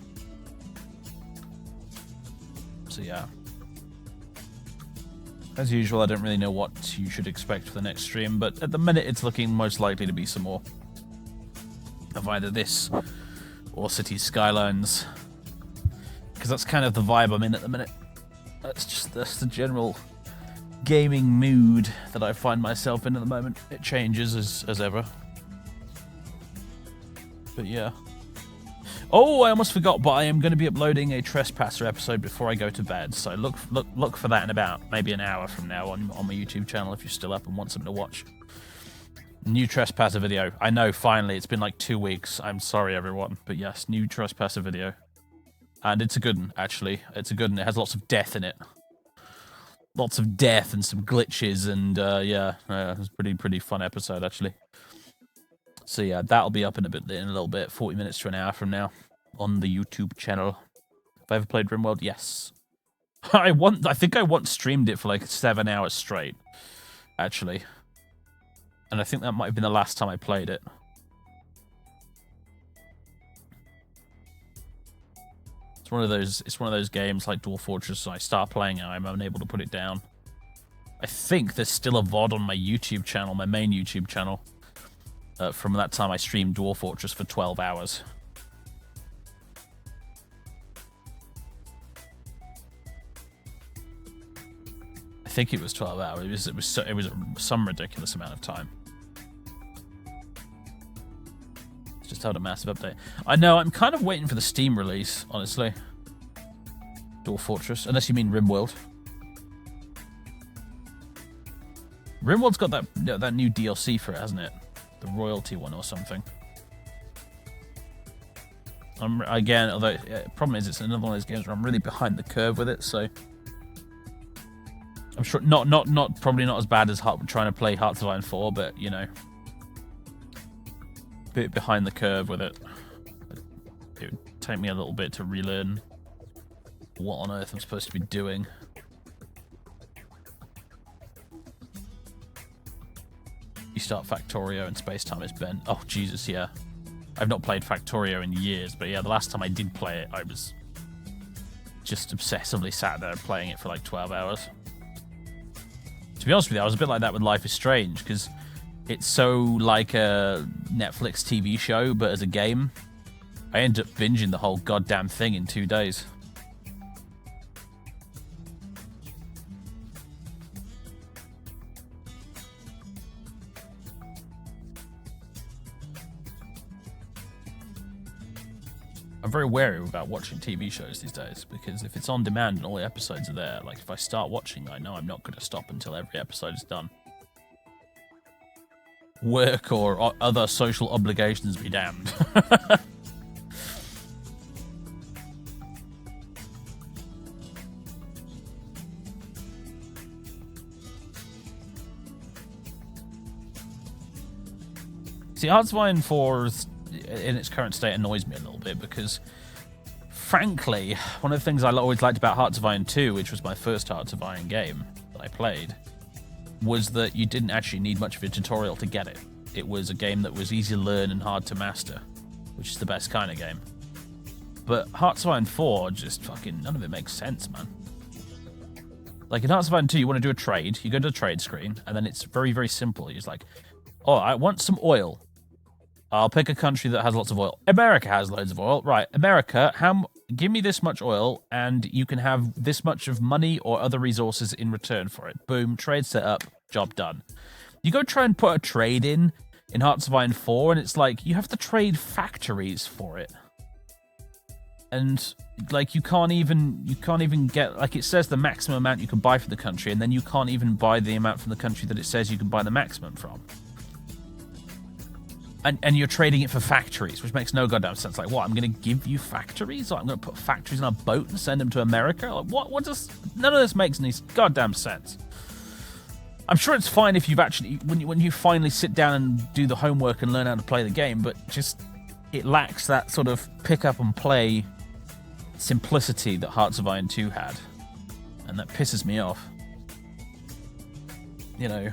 So yeah. As usual, I don't really know what you should expect for the next stream, but at the minute it's looking most likely to be some more of either this or City Skylines. Because that's kind of the vibe I'm in at the minute. That's the general gaming mood that I find myself in at the moment. It changes as ever. But yeah. Oh, I almost forgot, but I am going to be uploading a Trespasser episode before I go to bed. So look for that in about maybe an hour from now on my YouTube channel if you're still up and want something to watch. New Trespasser video. I know, finally. It's been like 2 weeks. I'm sorry, everyone. But yes, new Trespasser video. And it's a good one, actually. It's a good one. It has lots of death in it. Lots of death and some glitches, and yeah, it's a pretty fun episode, actually. So yeah, that'll be up in a little bit, 40 minutes to an hour from now, on the YouTube channel. Have I ever played RimWorld? Yes. I think I once streamed it for like 7 hours straight, actually. And I think that might have been the last time I played it. It's one of those games like Dwarf Fortress. I start playing it, I'm unable to put it down. I think there's still a VOD on my YouTube channel, my main YouTube channel, from that time I streamed Dwarf Fortress for 12 hours. I think it was 12 hours. It was some ridiculous amount of time. Just had a massive update. I know, I'm kind of waiting for the Steam release, honestly. Dwarf Fortress, unless you mean RimWorld. RimWorld's got that new DLC for it, hasn't it? The royalty one or something. Again, although problem is it's another one of those games where I'm really behind the curve with it, so I'm sure probably not as bad as trying to play Hearts of Iron 4, but you know, a bit behind the curve with it. It would take me a little bit to relearn what on earth I'm supposed to be doing. You start Factorio and space-time is bent. Oh, Jesus, yeah. I've not played Factorio in years, but yeah, the last time I did play it, I was just obsessively sat there playing it for like 12 hours. To be honest with you, I was a bit like that with Life is Strange, because it's so like a Netflix TV show, but as a game, I ended up binging the whole goddamn thing in 2 days. I'm very wary about watching TV shows these days, because if it's on demand and all the episodes are there, like if I start watching, I know I'm not going to stop until every episode is done. Work or other social obligations be damned. See, Hearts of Iron 4 in its current state annoys me a little bit because, frankly, one of the things I always liked about Hearts of Iron 2, which was my first Hearts of Iron game that I played, was that you didn't actually need much of a tutorial to get it. It was a game that was easy to learn and hard to master, which is the best kind of game. But Hearts of Iron 4, just fucking, none of it makes sense, man. Like in Hearts of Iron 2, you want to do a trade, you go to the trade screen, and then it's very, very simple. You're just like, oh, I want some oil. I'll pick a country that has lots of oil. America has loads of oil. Right, America, give me this much oil, and you can have this much of money or other resources in return for it. Boom, trade set up, job done. You go try and put a trade in Hearts of Iron 4, and it's like, you have to trade factories for it. And, like, you can't even get, like, it says the maximum amount you can buy for the country, and then you can't even buy the amount from the country that it says you can buy the maximum from. And you're trading it for factories, which makes no goddamn sense. Like, what? I'm going to give you factories? Like, I'm going to put factories on a boat and send them to America? Like, what does... None of this makes any goddamn sense. I'm sure it's fine if you've actually... When you finally sit down and do the homework and learn how to play the game, but just... It lacks that sort of pick-up-and-play simplicity that Hearts of Iron 2 had. And that pisses me off. You know...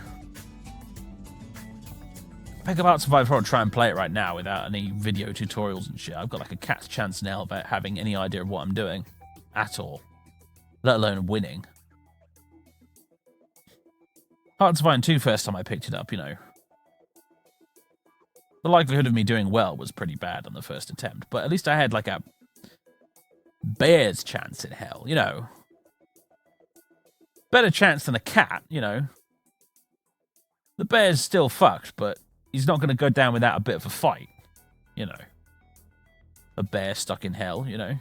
Pick up Hearts of Iron 4 and try and play it right now without any video tutorials and shit. I've got like a cat's chance now about having any idea of what I'm doing at all, let alone winning. Hearts of Iron 2, first time I picked it up, you know, the likelihood of me doing well was pretty bad on the first attempt, but at least I had like a bear's chance in hell, you know. Better chance than a cat, you know. The bear's still fucked, but he's not going to go down without a bit of a fight, you know. A bear stuck in hell, you know.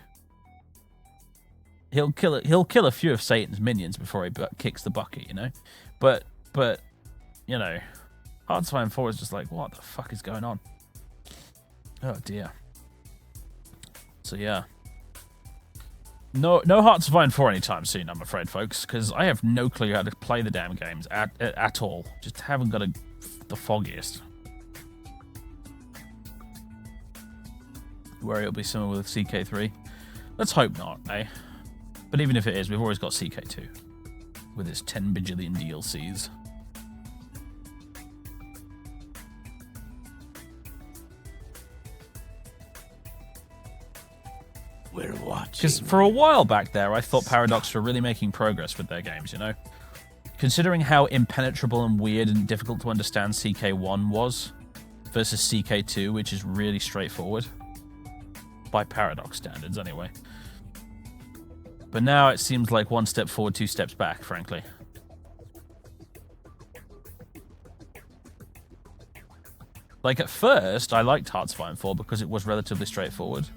He'll kill a few of Satan's minions before he kicks the bucket, you know. But you know, Hearts of Iron 4 is just like, what the fuck is going on? Oh dear. So yeah. No Hearts of Iron 4 anytime soon, I'm afraid, folks, because I have no clue how to play the damn games at all. Just haven't got the foggiest. Worry it'll be similar with CK3. Let's hope not, eh? But even if it is, we've always got CK2 with its 10 bajillion DLCs. We're watching. Because for a while back there, I thought Paradox were really making progress with their games, you know? Considering how impenetrable and weird and difficult to understand CK1 was versus CK2, which is really straightforward. By Paradox standards, anyway. But now it seems like one step forward, two steps back, frankly. Like, at first, I liked Hearts of Iron 4 because it was relatively straightforward.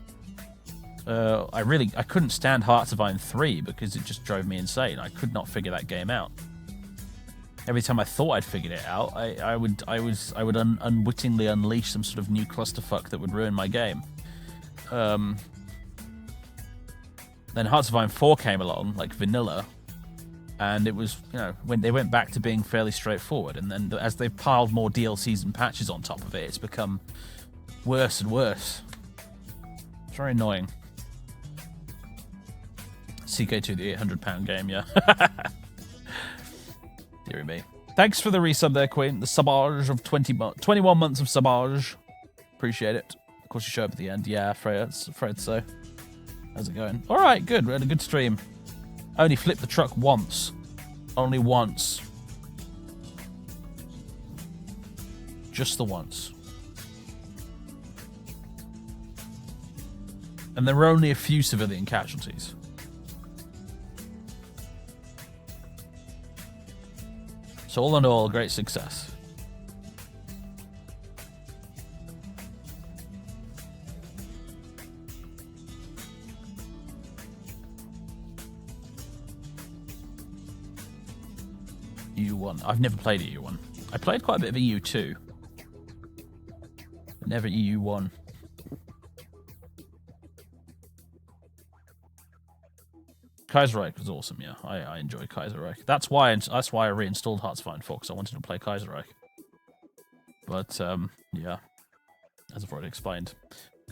I couldn't stand Hearts of Iron 3 because it just drove me insane. I could not figure that game out. Every time I thought I'd figured it out, I would unwittingly unleash some sort of new clusterfuck that would ruin my game. Then Hearts of Iron 4 came along, like vanilla, and it was, you know, when they went back to being fairly straightforward, and then as they've piled more DLCs and patches on top of it, it's become worse and worse. It's very annoying. CK2, the £800 game, yeah. Deary me. Thanks for the resub there, Queen. The subage of 21 months of subage. Appreciate it. Of course, you show up at the end. Yeah, afraid so. How's it going? All right, good. We had a good stream. I only flipped the truck once. Only once. Just the once. And there were only a few civilian casualties. So all in all, great success. EU1. I've never played EU1. I played quite a bit of EU2. But never EU1. Kaiserreich was awesome, yeah. I enjoyed Kaiserreich. That's why I reinstalled Hearts of Iron 4, because I wanted to play Kaiserreich. But, yeah. As I've already explained,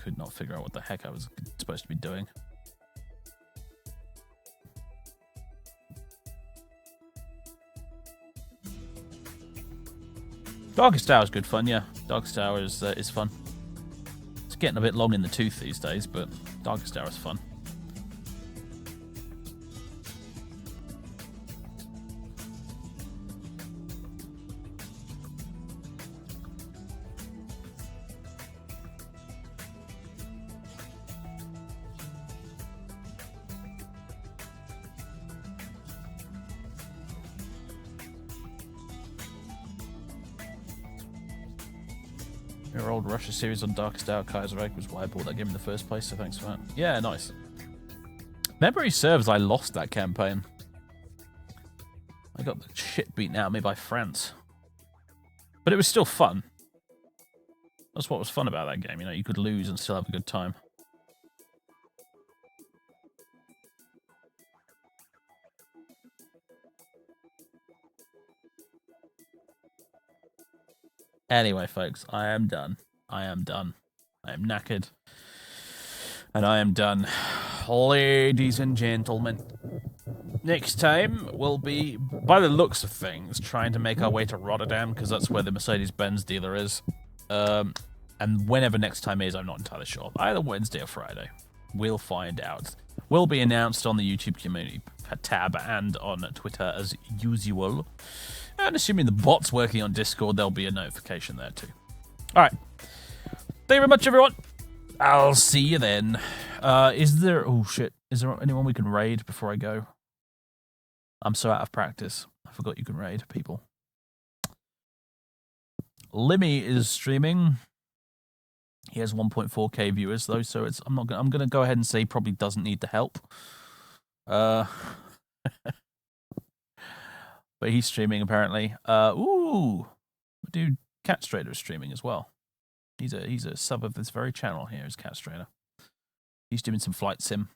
could not figure out what the heck I was supposed to be doing. Darkest Hour is good fun, yeah. Darkest Hour is fun. It's getting a bit long in the tooth these days, but Darkest Hour is fun. Your old Russia series on Darkest Hour Kaiserreich was why I bought that game in the first place, so thanks for that. Yeah, nice. Memory serves, I lost that campaign. I got the shit beaten out of me by France. But it was still fun. That's what was fun about that game, you know, you could lose and still have a good time. Anyway, folks, I am done. I am done. I am knackered. And I am done. Ladies and gentlemen, next time we'll be, by the looks of things, trying to make our way to Rotterdam, because that's where the Mercedes-Benz dealer is. And whenever next time is, I'm not entirely sure. Either Wednesday or Friday. We'll find out. Will be announced on the YouTube community tab and on Twitter as usual. And assuming the bot's working on Discord, there'll be a notification there too. Alright. Thank you very much, everyone. I'll see you then. Is there... Oh, shit. Is there anyone we can raid before I go? I'm so out of practice. I forgot you can raid people. Limmy is streaming. He has 1.4k viewers, though, so it's... I'm gonna go ahead and say he probably doesn't need the help. But he's streaming, apparently. Ooh! Dude, Catstrader is streaming as well. He's a sub of this very channel here, is Catstrader. He's doing some flight sim.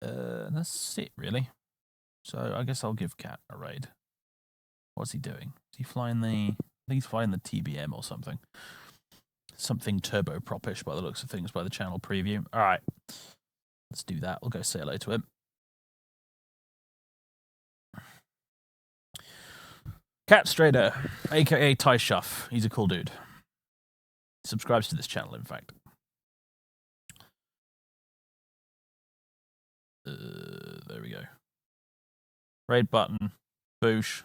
That's it, really. So I guess I'll give Cat a raid. What's he doing? Is he flying the... I think he's flying the TBM or something. Something turbopropish by the looks of things by the channel preview. Alright. Let's do that. We'll go say hello to him. Catstrader, aka Ty Shuff. He's a cool dude. He subscribes to this channel, in fact. There we go. Raid button. Boosh.